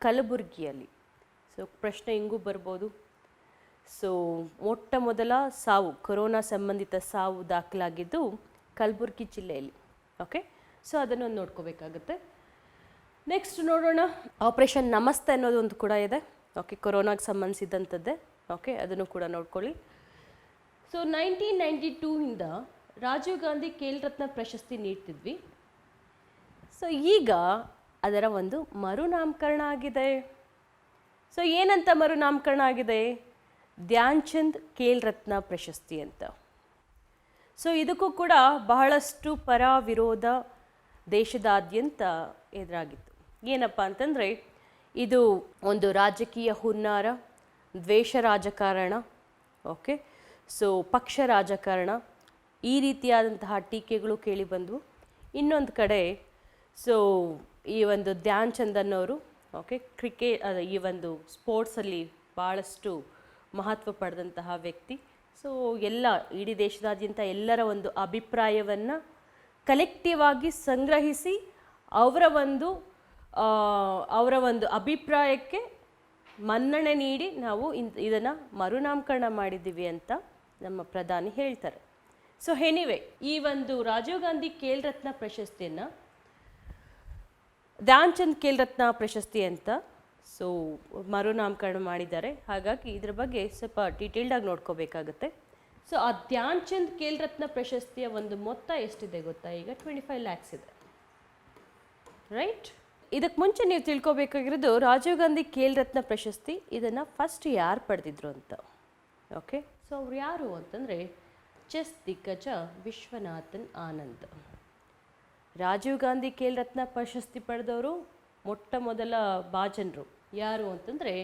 ಕಲಬುರಗಿಯಲ್ಲಿ. ಸೊ ಪ್ರಶ್ನೆ ಹಿಂಗೂ ಬರ್ಬೋದು. ಸೊ ಮೊಟ್ಟ ಮೊದಲ ಸಾವು, ಕೊರೋನಾ ಸಂಬಂಧಿತ ಸಾವು ದಾಖಲಾಗಿದ್ದು ಕಲಬುರಗಿ ಜಿಲ್ಲೆಯಲ್ಲಿ. ಓಕೆ, ಸೊ ಅದನ್ನು ನೋಡ್ಕೋಬೇಕಾಗುತ್ತೆ. ನೆಕ್ಸ್ಟ್ ನೋಡೋಣ, ಆಪರೇಷನ್ ನಮಸ್ತೆ ಅನ್ನೋದೊಂದು ಕೂಡ ಇದೆ. ಓಕೆ, ಕೊರೋನಾಗೆ ಸಂಬಂಧಿಸಿದಂಥದ್ದೇ. ಓಕೆ, ಅದನ್ನು ಕೂಡ ನೋಡ್ಕೊಳ್ಳಿ. ಸೊ 1992ಇಂದ ರಾಜೀವ್ ಗಾಂಧಿ ಖೇಲ್ ರತ್ನ ಪ್ರಶಸ್ತಿ ನೀಡ್ತಿದ್ವಿ. ಸೊ ಈಗ ಅದರ ಒಂದು ಮರುನಾಮಕರಣ ಆಗಿದೆ. ಸೊ ಏನಂತ ಮರುನಾಮಕರಣ ಆಗಿದೆ? ಧ್ಯಾನ್ ಚಂದ್ ಖೇಲ್ ರತ್ನ ಪ್ರಶಸ್ತಿ ಅಂತ. ಸೊ ಇದಕ್ಕೂ ಕೂಡ ಬಹಳಷ್ಟು ಪರ ವಿರೋಧ ದೇಶದಾದ್ಯಂತ ಎದುರಾಗಿತ್ತು. ಏನಪ್ಪ ಅಂತಂದರೆ, ಇದು ಒಂದು ರಾಜಕೀಯ ಹುನ್ನಾರ, ದ್ವೇಷ ರಾಜಕಾರಣ. ಓಕೆ, ಸೊ ಪಕ್ಷ ರಾಜಕಾರಣ, ಈ ರೀತಿಯಾದಂತಹ ಟೀಕೆಗಳು ಕೇಳಿಬಂದವು. ಇನ್ನೊಂದು ಕಡೆ ಸೊ ಈ ಒಂದು ಧ್ಯಾನ್ ಚಂದ್ ಅನ್ನೋರು ಓಕೆ ಈ ಒಂದು ಸ್ಪೋರ್ಟ್ಸಲ್ಲಿ ಭಾಳಷ್ಟು ಮಹತ್ವ ಪಡೆದಂತಹ ವ್ಯಕ್ತಿ. ಸೊ ಎಲ್ಲ ಇಡೀ ದೇಶದಾದ್ಯಂತ ಎಲ್ಲರ ಒಂದು ಅಭಿಪ್ರಾಯವನ್ನು ಕಲೆಕ್ಟಿವ್ ಆಗಿ ಸಂಗ್ರಹಿಸಿ ಅವರ ಒಂದು ಅಭಿಪ್ರಾಯಕ್ಕೆ ಮನ್ನಣೆ ನೀಡಿ ನಾವು ಇದನ್ನು ಮರುನಾಮಕರಣ ಮಾಡಿದ್ದೀವಿ ಅಂತ ನಮ್ಮ ಪ್ರಧಾನಿ ಹೇಳ್ತಾರೆ. ಸೊ ಎನಿವೆ, ಈ ಒಂದು ರಾಜೀವ್ ಗಾಂಧಿ ಖೇಲ್ ರತ್ನ ಪ್ರಶಸ್ತಿಯನ್ನು ಧ್ಯಾನ್ ಚಂದ್ ಖೇಲ್ ರತ್ನ ಪ್ರಶಸ್ತಿ ಅಂತ ಸೊ ಮರುನಾಮಕರಣ ಮಾಡಿದ್ದಾರೆ. ಹಾಗಾಗಿ ಇದ್ರ ಬಗ್ಗೆ ಸ್ವಲ್ಪ ಡೀಟೇಲ್ಡಾಗಿ ನೋಡ್ಕೋಬೇಕಾಗುತ್ತೆ. ಸೊ ಆ ಧ್ಯಾನ್ ಚಂದ್ ಖೇಲ್ ರತ್ನ ಪ್ರಶಸ್ತಿಯ ಒಂದು ಮೊತ್ತ ಎಷ್ಟಿದೆ ಗೊತ್ತಾ? ಈಗ 25 lakhs ಇದೆ, ರೈಟ್? ಇದಕ್ಕೆ ಮುಂಚೆ ನೀವು ತಿಳ್ಕೊಬೇಕಾಗಿರೋದು ರಾಜೀವ್ ಗಾಂಧಿ ಖೇಲ್ ರತ್ನ ಪ್ರಶಸ್ತಿ ಇದನ್ನು ಫಸ್ಟ್ ಯಾರು ಪಡೆದಿದ್ರು ಅಂತ. ಓಕೆ, ಸೊ ಅವ್ರು ಯಾರು ಅಂತಂದರೆ ಚೆಸ್ ದಿಗ್ಗಜ ವಿಶ್ವನಾಥನ್ ಆನಂದ್. ರಾಜೀವ್ ಗಾಂಧಿ ಖೇಲ್ ರತ್ನ ಪ್ರಶಸ್ತಿ ಪಡೆದವರು ಮೊಟ್ಟ ಮೊದಲ ಭಾಜನರು ಯಾರು ಅಂತಂದರೆ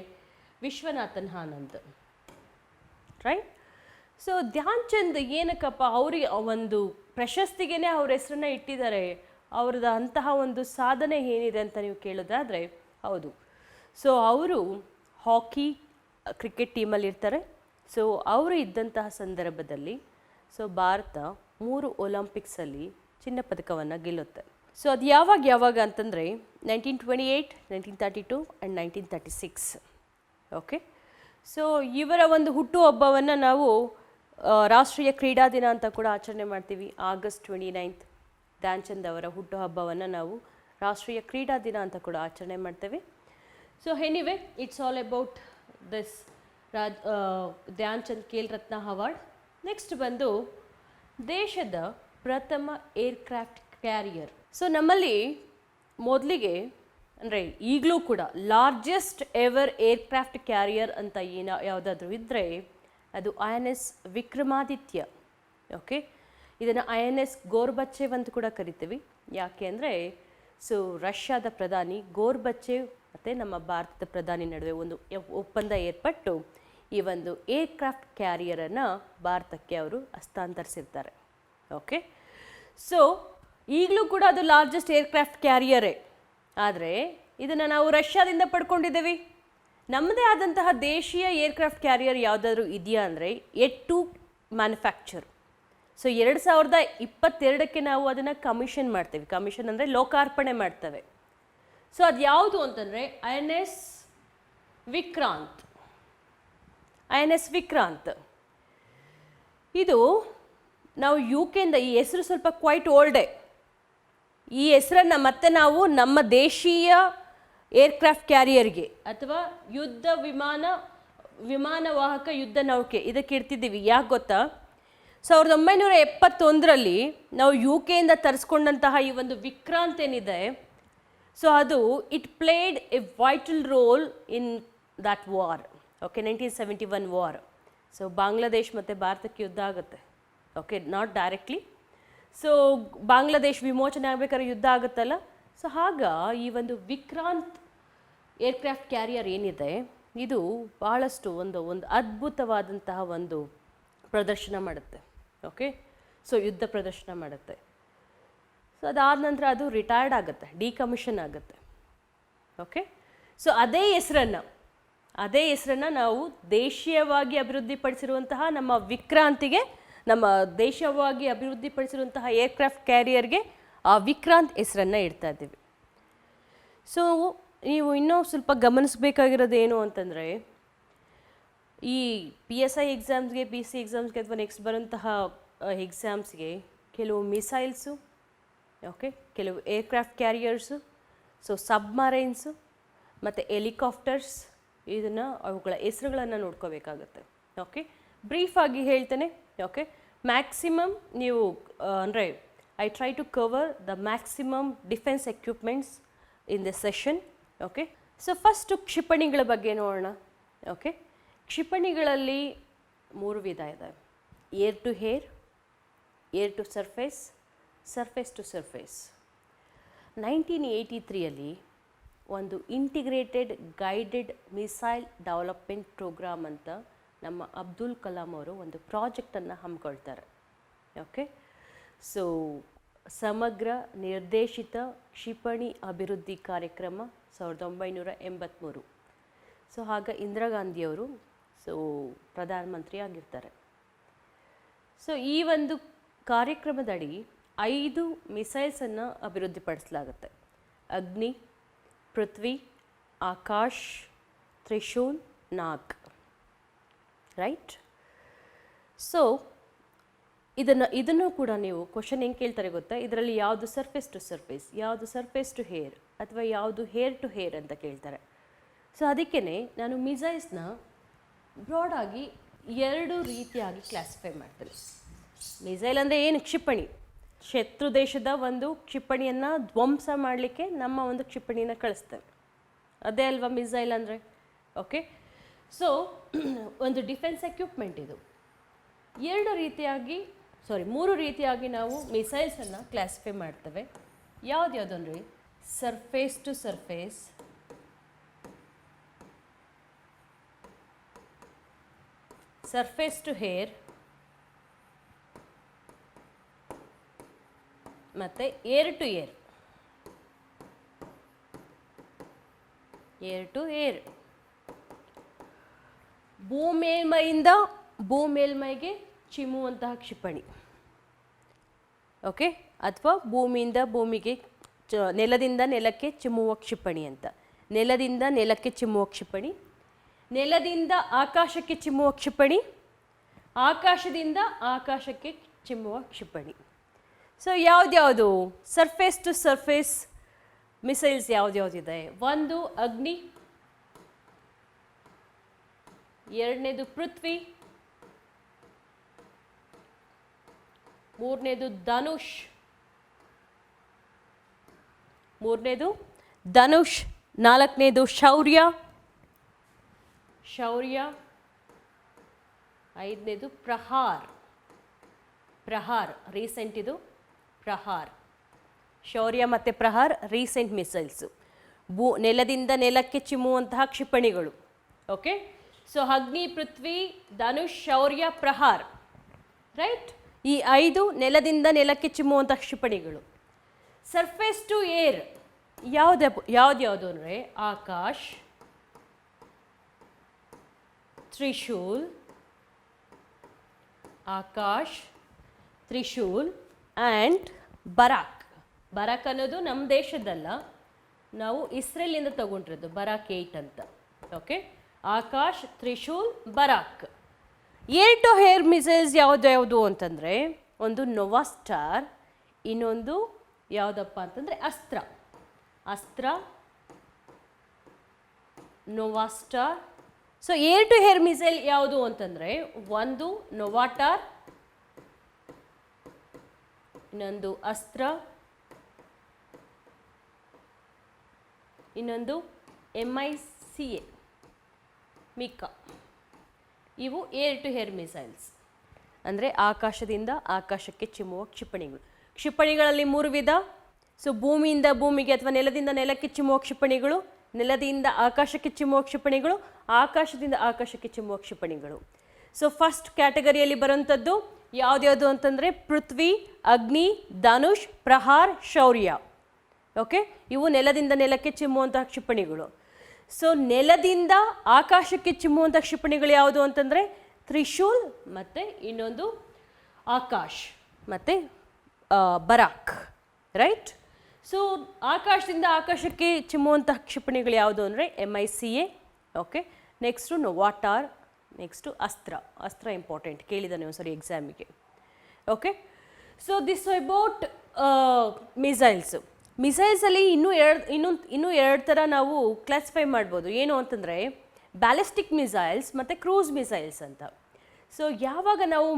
ವಿಶ್ವನಾಥನ್ ಆನಂದ್, ರೈಟ್? ಸೊ ಧ್ಯಾನ್ ಚಂದ್ ಏನಕ್ಕಪ್ಪ ಅವರಿಗೆ ಒಂದು ಪ್ರಶಸ್ತಿಗೇ ಅವ್ರ ಹೆಸರನ್ನ ಇಟ್ಟಿದ್ದಾರೆ, ಅವ್ರದ್ದು ಅಂತಹ ಒಂದು ಸಾಧನೆ ಏನಿದೆ ಅಂತ ನೀವು ಕೇಳೋದಾದರೆ, ಹೌದು, ಸೊ ಅವರು ಹಾಕಿ ಕ್ರಿಕೆಟ್ ಟೀಮಲ್ಲಿ ಇರ್ತಾರೆ. ಸೊ ಅವರು ಇದ್ದಂತಹ ಸಂದರ್ಭದಲ್ಲಿ ಸೊ ಭಾರತ 3 ಒಲಿಂಪಿಕ್ಸಲ್ಲಿ ಚಿನ್ನ ಪದಕವನ್ನು ಗೆಲ್ಲುತ್ತೆ. ಸೊ ಅದು ಯಾವಾಗ ಅಂತಂದರೆ 1928, 1932 ಆ್ಯಂಡ್ 1936. ಓಕೆ, ಸೊ ಇವರ ಒಂದು ಹುಟ್ಟುಹಬ್ಬವನ್ನು ನಾವು ರಾಷ್ಟ್ರೀಯ ಕ್ರೀಡಾ ದಿನ ಅಂತ ಕೂಡ ಆಚರಣೆ ಮಾಡ್ತೀವಿ. August 29 ಧ್ಯಾನ್ ಚಂದ್ ಅವರ ಹುಟ್ಟುಹಬ್ಬವನ್ನು ನಾವು ರಾಷ್ಟ್ರೀಯ ಕ್ರೀಡಾ ದಿನ ಅಂತ ಕೂಡ ಆಚರಣೆ ಮಾಡ್ತೇವೆ. So anyway, it's all about this Dhyan Chand Khel Ratna award. Next ಬಂದು ದೇಶದ ಪ್ರಥಮ ಏರ್ಕ್ರಾಫ್ಟ್ ಕ್ಯಾರಿಯರ್. ಸೊ ನಮ್ಮಲ್ಲಿ ಮೊದಲಿಗೆ ಅಂದರೆ ಈಗಲೂ ಕೂಡ ಲಾರ್ಜೆಸ್ಟ್ ಎವರ್ ಏರ್ಕ್ರಾಫ್ಟ್ ಕ್ಯಾರಿಯರ್ ಅಂತ ಯಾವುದಾದ್ರೂ ಇದ್ದರೆ ಅದು INS ವಿಕ್ರಮಾದಿತ್ಯ. ಓಕೆ, ಇದನ್ನು INS ಗೋರ್ಬಚೇವ್ ಅಂತ ಕೂಡ ಕರಿತೀವಿ. ಯಾಕೆ ಅಂದರೆ ಸೊ ರಷ್ಯಾದ ಪ್ರಧಾನಿ ಗೋರ್ಬಚೇವ್ ಮತ್ತು ನಮ್ಮ ಭಾರತದ ಪ್ರಧಾನಿ ನಡುವೆ ಒಂದು ಒಪ್ಪಂದ ಏರ್ಪಟ್ಟು ಈ ಒಂದು ಏರ್ಕ್ರಾಫ್ಟ್ ಕ್ಯಾರಿಯರನ್ನು ಭಾರತಕ್ಕೆ ಅವರು ಹಸ್ತಾಂತರಿಸಿರ್ತಾರೆ. ಓಕೆ, ಸೊ ಈಗಲೂ ಕೂಡ ಅದು ಲಾರ್ಜೆಸ್ಟ್ ಏರ್ಕ್ರಾಫ್ಟ್ ಕ್ಯಾರಿಯರೇ, ಆದರೆ ಇದನ್ನು ನಾವು ರಷ್ಯಾದಿಂದ ಪಡ್ಕೊಂಡಿದ್ದೀವಿ. ನಮ್ಮದೇ ಆದಂತಹ ದೇಶೀಯ ಏರ್ಕ್ರಾಫ್ಟ್ ಕ್ಯಾರಿಯರ್ ಯಾವುದಾದ್ರೂ ಇದೆಯಾ ಅಂದರೆ ಯೆಟ್ ಟು ಮ್ಯಾನುಫ್ಯಾಕ್ಚರ್. ಸೊ 2022ಕ್ಕೆ ನಾವು ಅದನ್ನು ಕಮಿಷನ್ ಮಾಡ್ತೇವೆ. ಕಮಿಷನ್ ಅಂದರೆ ಲೋಕಾರ್ಪಣೆ ಮಾಡ್ತೇವೆ. ಸೊ ಅದು ಯಾವುದು ಅಂತಂದರೆ INS ವಿಕ್ರಾಂತ್. INS ವಿಕ್ರಾಂತ್ ಇದು ನಾವು UK ಈ ಹೆಸರು ಸ್ವಲ್ಪ ಕ್ವೈಟ್ ಓಲ್ಡೇ. ಈ ಹೆಸರನ್ನು ಮತ್ತೆ ನಾವು ನಮ್ಮ ದೇಶೀಯ ಏರ್ಕ್ರಾಫ್ಟ್ ಕ್ಯಾರಿಯರ್ಗೆ ಅಥವಾ ಯುದ್ಧ ವಿಮಾನವಾಹಕ ಯುದ್ಧ ನೌಕೆ ಇದಕ್ಕೆ ಇಡ್ತಿದ್ದೀವಿ. ಯಾಕೆ ಗೊತ್ತಾ? 1971ರಲ್ಲಿ ನಾವು UK ತರಿಸ್ಕೊಂಡಂತಹ ಈ ಒಂದು ವಿಕ್ರಾಂತ್ ಏನಿದೆ, ಸೊ ಅದು it played a vital role in that war. Okay, 1971 war. So Bangladesh ಮತ್ತು ಭಾರತಕ್ಕೆ ಯುದ್ಧ ಆಗುತ್ತೆ. Okay, not directly. So Bangladesh ವಿಮೋಚನೆ ಆಗಬೇಕಾದ್ರೆ ಯುದ್ಧ ಆಗುತ್ತಲ್ಲ. ಸೊ ಆಗ ಈ ಒಂದು ವಿಕ್ರಾಂತ್ ಏರ್ಕ್ರಾಫ್ಟ್ ಕ್ಯಾರಿಯರ್ ಏನಿದೆ ಇದು ಭಾಳಷ್ಟು ಒಂದು ಅದ್ಭುತವಾದಂತಹ ಒಂದು ಪ್ರದರ್ಶನ ಮಾಡುತ್ತೆ. ಓಕೆ, ಸೊ ಯುದ್ಧ ಪ್ರದರ್ಶನ ಮಾಡುತ್ತೆ. ಸೊ ಅದಾದ ನಂತರ ಅದು ರಿಟೈರ್ಡ್ ಆಗುತ್ತೆ, ಡಿಕಮಿಷನ್ ಆಗುತ್ತೆ. ಓಕೆ, ಸೊ ಅದೇ ಹೆಸರನ್ನು ನಾವು ದೇಶೀಯವಾಗಿ ಅಭಿವೃದ್ಧಿಪಡಿಸಿರುವಂತಹ ನಮ್ಮ ವಿಕ್ರಾಂತಿಗೆ, ನಮ್ಮ ದೇಶವಾಗಿ ಅಭಿವೃದ್ಧಿಪಡಿಸಿರುವಂತಹ ಏರ್ಕ್ರಾಫ್ಟ್ ಕ್ಯಾರಿಯರ್ಗೆ ಆ ವಿಕ್ರಾಂತ್ ಹೆಸರನ್ನು ಇಡ್ತಾ ಇದ್ದೀವಿ. ಸೊ ನೀವು ಇನ್ನೂ ಸ್ವಲ್ಪ ಗಮನಿಸಬೇಕಾಗಿರೋದು ಏನು ಅಂತಂದರೆ, ಈ PSI ಎಕ್ಸಾಮ್ಸ್ಗೆ, PC ಎಕ್ಸಾಮ್ಸ್ಗೆ ಅಥವಾ ನೆಕ್ಸ್ಟ್ ಬರೋಂತಹ ಎಕ್ಸಾಮ್ಸ್ಗೆ ಕೆಲವು ಮಿಸೈಲ್ಸು, ಓಕೆ, ಕೆಲವು ಏರ್ಕ್ರಾಫ್ಟ್ ಕ್ಯಾರಿಯರ್ಸು, ಸೊ ಸಬ್ಮರೈನ್ಸು ಮತ್ತು ಹೆಲಿಕಾಪ್ಟರ್ಸ್, ಅವುಗಳ ಹೆಸರುಗಳನ್ನು ನೋಡ್ಕೋಬೇಕಾಗತ್ತೆ. ಓಕೆ, ಬ್ರೀಫಾಗಿ ಹೇಳ್ತೇನೆ. ಓಕೆ, ಮ್ಯಾಕ್ಸಿಮಮ್ ನೀವು ಅಂದರೆ I try to cover the maximum defence equipments in the session. Okay, so first ಕ್ಷಿಪಣಿಗಳ ಬಗ್ಗೆ ನೋಡೋಣ. ಓಕೆ, ಕ್ಷಿಪಣಿಗಳಲ್ಲಿ 3 ವಿಧ ಇದೆ: air to air, air to surface, surface to surface. 1983ಯಲ್ಲಿ ಒಂದು integrated guided missile development programme ಅಂತ ನಮ್ಮ ಅಬ್ದುಲ್ ಕಲಾಂ ಅವರು ಒಂದು ಪ್ರಾಜೆಕ್ಟನ್ನು ಹಮ್ಮಿಕೊಳ್ತಾರೆ. ಓಕೆ, ಸೊ ಸಮಗ್ರ ನಿರ್ದೇಶಿತ ಕ್ಷಿಪಣಿ ಅಭಿವೃದ್ಧಿ ಕಾರ್ಯಕ್ರಮ 1983. ಸೊ ಆಗ ಇಂದಿರಾ ಗಾಂಧಿಯವರು ಸೊ ಪ್ರಧಾನಮಂತ್ರಿ ಆಗಿರ್ತಾರೆ. ಸೊ ಈ ಒಂದು ಕಾರ್ಯಕ್ರಮದಡಿ 5 ಮಿಸೈಲ್ಸನ್ನು ಅಭಿವೃದ್ಧಿಪಡಿಸಲಾಗುತ್ತೆ: ಅಗ್ನಿ, ಪೃಥ್ವಿ, ಆಕಾಶ್, ತ್ರಿಶೂಲ್, ನಾಗ್. ರೈಟ್? ಸೊ ಇದನ್ನು ಕೂಡ ನೀವು ಕ್ವಶನ್ ಹೆಂಗೆ ಕೇಳ್ತಾರೆ ಗೊತ್ತಾ, ಇದರಲ್ಲಿ ಯಾವುದು ಸರ್ಫೇಸ್ ಟು ಸರ್ಫೇಸ್, ಯಾವುದು ಸರ್ಫೇಸ್ ಟು ಹೇರ್ ಅಥವಾ ಯಾವುದು ಹೇರ್ ಟು ಹೇರ್ ಅಂತ ಕೇಳ್ತಾರೆ. ಸೊ ಅದಕ್ಕೇ ನಾನು ಮಿಸೈಲ್ಸ್ನ ಬ್ರಾಡಾಗಿ 2 ರೀತಿಯಾಗಿ ಕ್ಲಾಸಿಫೈ ಮಾಡ್ತೇನೆ. ಮಿಸೈಲ್ ಅಂದರೆ ಏನು? ಕ್ಷಿಪಣಿ. ಶತ್ರು ದೇಶದ ಒಂದು ಕ್ಷಿಪಣಿಯನ್ನು ಧ್ವಂಸ ಮಾಡಲಿಕ್ಕೆ ನಮ್ಮ ಒಂದು ಕ್ಷಿಪಣಿಯನ್ನು ಕಳಿಸ್ತೇವೆ, ಅದೇ ಅಲ್ವಾ ಮಿಸೈಲ್ ಅಂದರೆ. ಓಕೆ, ಸೊ ಒಂದು ಡಿಫೆನ್ಸ್ ಎಕ್ವಿಪ್ಮೆಂಟ್ ಇದು. 3 ರೀತಿಯಾಗಿ ನಾವು ಮಿಸೈಲ್ಸನ್ನು ಕ್ಲಾಸಿಫೈ ಮಾಡ್ತೇವೆ. ಯಾವ್ದು ಅಂದರೆ surface to surface, surface to air ಮತ್ತು air to air. Air to air, ಭೂಮೇಲ್ಮೈಯಿಂದ ಭೂಮೇಲ್ಮೈಗೆ ಚಿಮ್ಮುವಂತಹ ಕ್ಷಿಪಣಿ. ಓಕೆ, ಅಥವಾ ಭೂಮಿಯಿಂದ ಭೂಮಿಗೆ, ನೆಲದಿಂದ ನೆಲಕ್ಕೆ ಚಿಮ್ಮುವ ಕ್ಷಿಪಣಿ ಅಂತ. ನೆಲದಿಂದ ನೆಲಕ್ಕೆ ಚಿಮ್ಮುವ ಕ್ಷಿಪಣಿ, ನೆಲದಿಂದ ಆಕಾಶಕ್ಕೆ ಚಿಮ್ಮುವ ಕ್ಷಿಪಣಿ, ಆಕಾಶದಿಂದ ಆಕಾಶಕ್ಕೆ ಚಿಮ್ಮುವ ಕ್ಷಿಪಣಿ. ಸೊ ಯಾವ್ದ್ಯಾವುದು ಸರ್ಫೇಸ್ ಟು ಸರ್ಫೇಸ್ ಮಿಸೈಲ್ಸ್ ಯಾವ್ದ್ಯಾವ್ದಿದೆ? ಒಂದು ಅಗ್ನಿ, ಎರಡನೇದು ಪೃಥ್ವಿ, ಮೂರನೇದು ಧನುಷ್, ನಾಲ್ಕನೇದು ಶೌರ್ಯ, ಐದನೇದು ಪ್ರಹಾರ್ ರೀಸೆಂಟ್. ಇದು ಪ್ರಹಾರ್, ಶೌರ್ಯ ಮತ್ತು ಪ್ರಹಾರ್ ರೀಸೆಂಟ್ ಮಿಸೈಲ್ಸು, ನೆಲದಿಂದ ನೆಲಕ್ಕೆ ಚಿಮ್ಮುವಂತಹ ಕ್ಷಿಪಣಿಗಳು. ಓಕೆ, ಸೊ ಅಗ್ನಿ, ಪೃಥ್ವಿ, ಧನುಷ್, ಶೌರ್ಯ, ಪ್ರಹಾರ್. ರೈಟ್? ಈ 5 ನೆಲದಿಂದ ನೆಲಕ್ಕೆ ಚಿಮ್ಮುವಂಥ ಕ್ಷಿಪಣಿಗಳು. ಸರ್ಫೇಸ್ ಟು ಏರ್ ಯಾವ್ದು ಅಂದರೆ Akash, Trishul and Barak. Barak ಅನ್ನೋದು ನಮ್ಮ ದೇಶದಲ್ಲ, ನಾವು ಇಸ್ರೇಲಿಂದ ತಗೊಂಡಿರೋದು, ಬರಾಕ್ 8 ಅಂತ. Okay, Akash, Trishul, Barak. Air to air missiles ಯಾವುದು ಅಂತಂದರೆ ಒಂದು ನೋವಾಸ್ಟಾರ್, ಇನ್ನೊಂದು ಯಾವುದಪ್ಪ ಅಂತಂದರೆ Astra, Novator. So air to air missile ಯಾವುದು ಅಂತಂದರೆ ಒಂದು ನೋವಾಟಾರ್, ಇನ್ನೊಂದು ಅಸ್ತ್ರ, ಇನ್ನೊಂದು MICA ಮಿಕಾ. ಇವು ಏರ್ ಟು ಹೇರ್ ಮಿಸೈಲ್ಸ್ ಅಂದರೆ ಆಕಾಶದಿಂದ ಆಕಾಶಕ್ಕೆ ಚಿಮ್ಮುವ ಕ್ಷಿಪಣಿಗಳು. ಕ್ಷಿಪಣಿಗಳಲ್ಲಿ 3 ವಿಧ. ಸೊ ಭೂಮಿಯಿಂದ ಭೂಮಿಗೆ ಅಥವಾ ನೆಲದಿಂದ ನೆಲಕ್ಕೆ ಚಿಮ್ಮುವ ಕ್ಷಿಪಣಿಗಳು, ನೆಲದಿಂದ ಆಕಾಶಕ್ಕೆ ಚಿಮ್ಮುವ ಕ್ಷಿಪಣಿಗಳು, ಆಕಾಶದಿಂದ ಆಕಾಶಕ್ಕೆ ಚಿಮ್ಮುವ ಕ್ಷಿಪಣಿಗಳು. ಸೊ ಫಸ್ಟ್ ಕ್ಯಾಟಗರಿಯಲ್ಲಿ ಬರುವಂಥದ್ದು ಯಾವ್ದ್ಯಾವುದು ಅಂತಂದರೆ ಪೃಥ್ವಿ, ಅಗ್ನಿ, ಧನುಷ್, ಪ್ರಹಾರ್, ಶೌರ್ಯ. ಓಕೆ, ಇವು ನೆಲದಿಂದ ನೆಲಕ್ಕೆ ಚಿಮ್ಮುವಂತಹ ಕ್ಷಿಪಣಿಗಳು. ಸೊ ನೆಲದಿಂದ ಆಕಾಶಕ್ಕೆ ಚಿಮ್ಮುವಂಥ ಕ್ಷಿಪಣಿಗಳು ಯಾವುದು ಅಂತಂದರೆ ತ್ರಿಶೂಲ್ ಮತ್ತು ಇನ್ನೊಂದು ಆಕಾಶ್ ಮತ್ತು ಬರಾಕ್. ರೈಟ್? ಸೊ ಆಕಾಶದಿಂದ ಆಕಾಶಕ್ಕೆ ಚಿಮ್ಮುವಂತಹ ಕ್ಷಿಪಣಿಗಳು ಯಾವುದು ಅಂದರೆ MICA. Okay, next Novator, next Astra important, ಕೇಳಿದ್ದಾನೆ ಒಂದ್ಸರಿ ಎಕ್ಸಾಮಿಗೆ. Okay, so this about missiles. ಮಿಸೈಲ್ಸಲ್ಲಿ ಇನ್ನೂ ಎರಡು ಥರ ನಾವು ಕ್ಲಾಸಿಫೈ ಮಾಡ್ಬೋದು. ಏನು ಅಂತಂದರೆ ಬ್ಯಾಲಿಸ್ಟಿಕ್ ಮಿಸೈಲ್ಸ್ ಮತ್ತು ಕ್ರೂಸ್ ಮಿಸೈಲ್ಸ್ ಅಂತ. ಸೊ ಯಾವಾಗ ನಾವು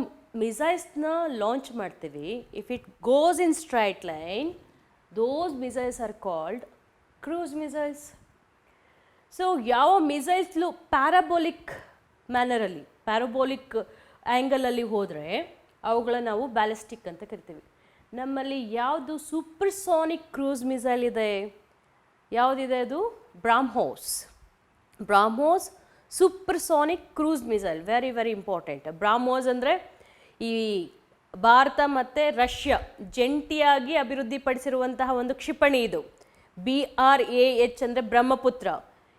ಮಿಸೈಲ್ಸ್ನ ಲಾಂಚ್ ಮಾಡ್ತೀವಿ, if it goes in straight line, those missiles are called cruise missiles. So ಯಾವ ಮಿಸೈಲ್ಸ್ಲು ಪ್ಯಾರಾಬೋಲಿಕ್ ಮ್ಯಾನರಲ್ಲಿ, ಪ್ಯಾರಾಬೋಲಿಕ್ ಆ್ಯಂಗಲಲ್ಲಿ ಹೋದರೆ ಅವುಗಳನ್ನ ನಾವು ಬ್ಯಾಲಿಸ್ಟಿಕ್ ಅಂತ ಕರಿತೀವಿ. ನಮ್ಮಲ್ಲಿ ಯಾವುದು ಸೂಪರ್ಸಾನಿಕ್ ಕ್ರೂಸ್ ಮಿಸೈಲ್ ಇದೆ, ಯಾವುದಿದೆ ಅದು? BrahMos supersonic cruise missile. Very very important. BrahMos ಅಂದರೆ ಈ ಭಾರತ ಮತ್ತು ರಷ್ಯಾ ಜಂಟಿಯಾಗಿ ಅಭಿವೃದ್ಧಿಪಡಿಸಿರುವಂತಹ ಒಂದು ಕ್ಷಿಪಣಿ ಇದು. BRAH ಅಂದರೆ ಬ್ರಹ್ಮಪುತ್ರ,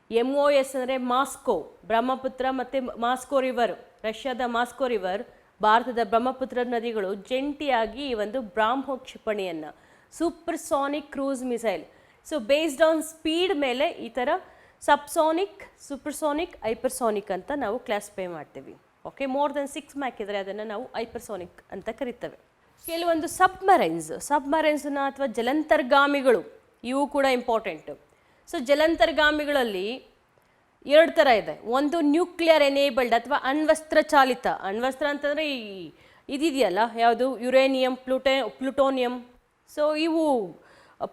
MOS ಅಂದರೆ ಮಾಸ್ಕೋ. ಬ್ರಹ್ಮಪುತ್ರ ಮತ್ತು ಮಾಸ್ಕೋ ರಿವರ್, ರಷ್ಯಾದ ಮಾಸ್ಕೋ ರಿವರ್, ಭಾರತದ ಬ್ರಹ್ಮಪುತ್ರ ನದಿಗಳು ಜಂಟಿಯಾಗಿ ಈ ಒಂದು ಬ್ರಾಹ್ಮೋ ಕ್ಷಿಪಣಿಯನ್ನು, supersonic cruise missile. So based on speed ಮೇಲೆ ಈ ಥರ ಸಬ್ಸಾನಿಕ್, ಸೂಪರ್ಸಾನಿಕ್, ಹೈಪರ್ಸಾನಿಕ್ ಅಂತ ನಾವು ಕ್ಲಾಸಿಫೈ ಮಾಡ್ತೀವಿ. ಓಕೆ, ಮೋರ್ ದೆನ್ 6 ಮ್ಯಾಕ್ ಇದ್ದರೆ ಅದನ್ನು ನಾವು ಹೈಪರ್ಸಾನಿಕ್ ಅಂತ ಕರಿತೇವೆ. ಕೆಲವೊಂದು ಸಬ್ಮರೈನ್ಸ್ನ ಅಥವಾ ಜಲಾಂತರ್ಗಾಮಿಗಳು, ಇವು ಕೂಡ ಇಂಪಾರ್ಟೆಂಟು. ಸೊ ಜಲಾಂತರ್ಗಾಮಿಗಳಲ್ಲಿ 2 ಥರ ಇದೆ. ಒಂದು ನ್ಯೂಕ್ಲಿಯರ್ ಎನೇಬಲ್ಡ್ ಅಥವಾ ಅಣ್ವಸ್ತ್ರ ಚಾಲಿತ. ಅಣ್ವಸ್ತ್ರ ಅಂತಂದರೆ ಇದಿದೆಯಲ್ಲ, ಯಾವುದು ಯುರೇನಿಯಂ, ಪ್ಲುಟೋನಿಯಂ. ಸೊ ಇವು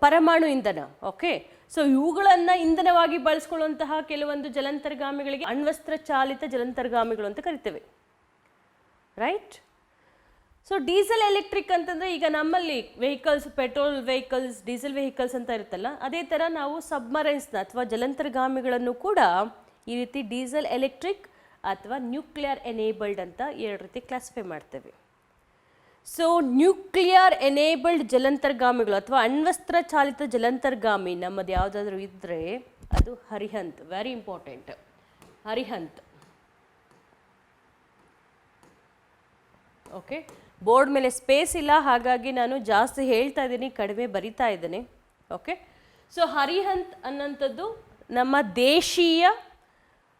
ಪರಮಾಣು ಇಂಧನ. ಓಕೆ, ಸೊ ಇವುಗಳನ್ನು ಇಂಧನವಾಗಿ ಬಳಸ್ಕೊಳ್ಳುವಂತಹ ಕೆಲವೊಂದು ಜಲಾಂತರ್ಗಾಮಿಗಳಿಗೆ ಅಣ್ವಸ್ತ್ರ ಚಾಲಿತ ಜಲಾಂತರ್ಗಾಮಿಗಳು ಅಂತ ಕರಿತೇವೆ. ರೈಟ್. ಸೊ ಡೀಸೆಲ್ ಎಲೆಕ್ಟ್ರಿಕ್ ಅಂತಂದರೆ ಈಗ ನಮ್ಮಲ್ಲಿ vehicles, petrol vehicles, diesel vehicles ಅಂತ ಇರುತ್ತಲ್ಲ, ಅದೇ ಥರ ನಾವು ಸಬ್ಮರೈನ್ಸ್ನ ಅಥವಾ ಜಲಾಂತರ್ಗಾಮಿಗಳನ್ನು ಕೂಡ ಈ ರೀತಿ ಡೀಸೆಲ್ ಎಲೆಕ್ಟ್ರಿಕ್ ಅಥವಾ ನ್ಯೂಕ್ಲಿಯರ್ ಎನೇಬಲ್ಡ್ ಅಂತ 2 ರೀತಿ ಕ್ಲಾಸಿಫೈ ಮಾಡ್ತೇವೆ. ಸೊ ನ್ಯೂಕ್ಲಿಯರ್ ಎನೇಬಲ್ಡ್ ಜಲಾಂತರ್ಗಾಮಿಗಳು ಅಥವಾ ಅಣ್ವಸ್ತ್ರ ಚಾಲಿತ ಜಲಾಂತರ್ಗಾಮಿ ನಮ್ಮದು ಯಾವುದಾದ್ರೂ ಇದ್ದರೆ ಅದು Arihant. Very important, Arihant. Okay, board ಮೇಲೆ ಸ್ಪೇಸ್ ಇಲ್ಲ, ಹಾಗಾಗಿ ನಾನು ಜಾಸ್ತಿ ಹೇಳ್ತಾ ಇದ್ದೀನಿ, ಕಡಿಮೆ ಬರಿತಾ ಇದ್ದೇನೆ. ಓಕೆ, ಸೊ ಅರಿಹಂತ್ ಅನ್ನೋಂಥದ್ದು ನಮ್ಮ ದೇಶೀಯ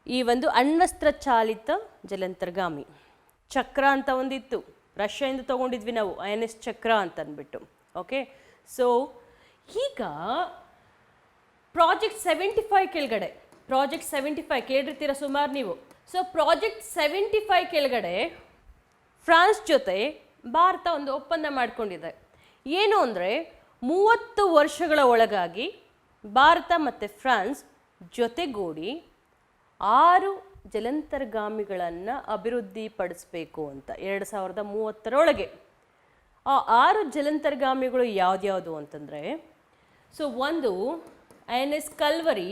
ಈ ಒಂದು ಅಣ್ವಸ್ತ್ರ ಚಾಲಿತ ಜಲಾಂತರ್ಗಾಮಿ. ಚಕ್ರ ಅಂತ ಒಂದಿತ್ತು, ರಷ್ಯಾದಿಂದ ತೊಗೊಂಡಿದ್ವಿ ನಾವು, INS ಚಕ್ರ ಅಂತ ಅಂದ್ಬಿಟ್ಟು. ಓಕೆ, ಸೊ ಈಗ ಪ್ರಾಜೆಕ್ಟ್ 75 ಕೆಳಗಡೆ, ಪ್ರಾಜೆಕ್ಟ್ 75 ಕೇಳಿರ್ತೀರ ಸುಮಾರು ನೀವು. ಸೊ ಪ್ರಾಜೆಕ್ಟ್ 75 ಕೆಳಗಡೆ ಫ್ರಾನ್ಸ್ ಜೊತೆ ಭಾರತ ಒಂದು ಒಪ್ಪಂದ ಮಾಡಿಕೊಂಡಿದೆ. ಏನು ಅಂದರೆ 30 ವರ್ಷಗಳ ಒಳಗಾಗಿ ಭಾರತ ಮತ್ತು ಫ್ರಾನ್ಸ್ ಜೊತೆಗೂಡಿ 6 ಜಲಾಂತರ್ಗಾಮಿಗಳನ್ನು ಅಭಿವೃದ್ಧಿಪಡಿಸಬೇಕು ಅಂತ 2030ರೊಳಗೆ. ಆ 6 ಜಲಾಂತರ್ಗಾಮಿಗಳು ಯಾವ್ದ್ಯಾವುದು ಅಂತಂದರೆ, ಸೊ ಒಂದು INS Kalvari,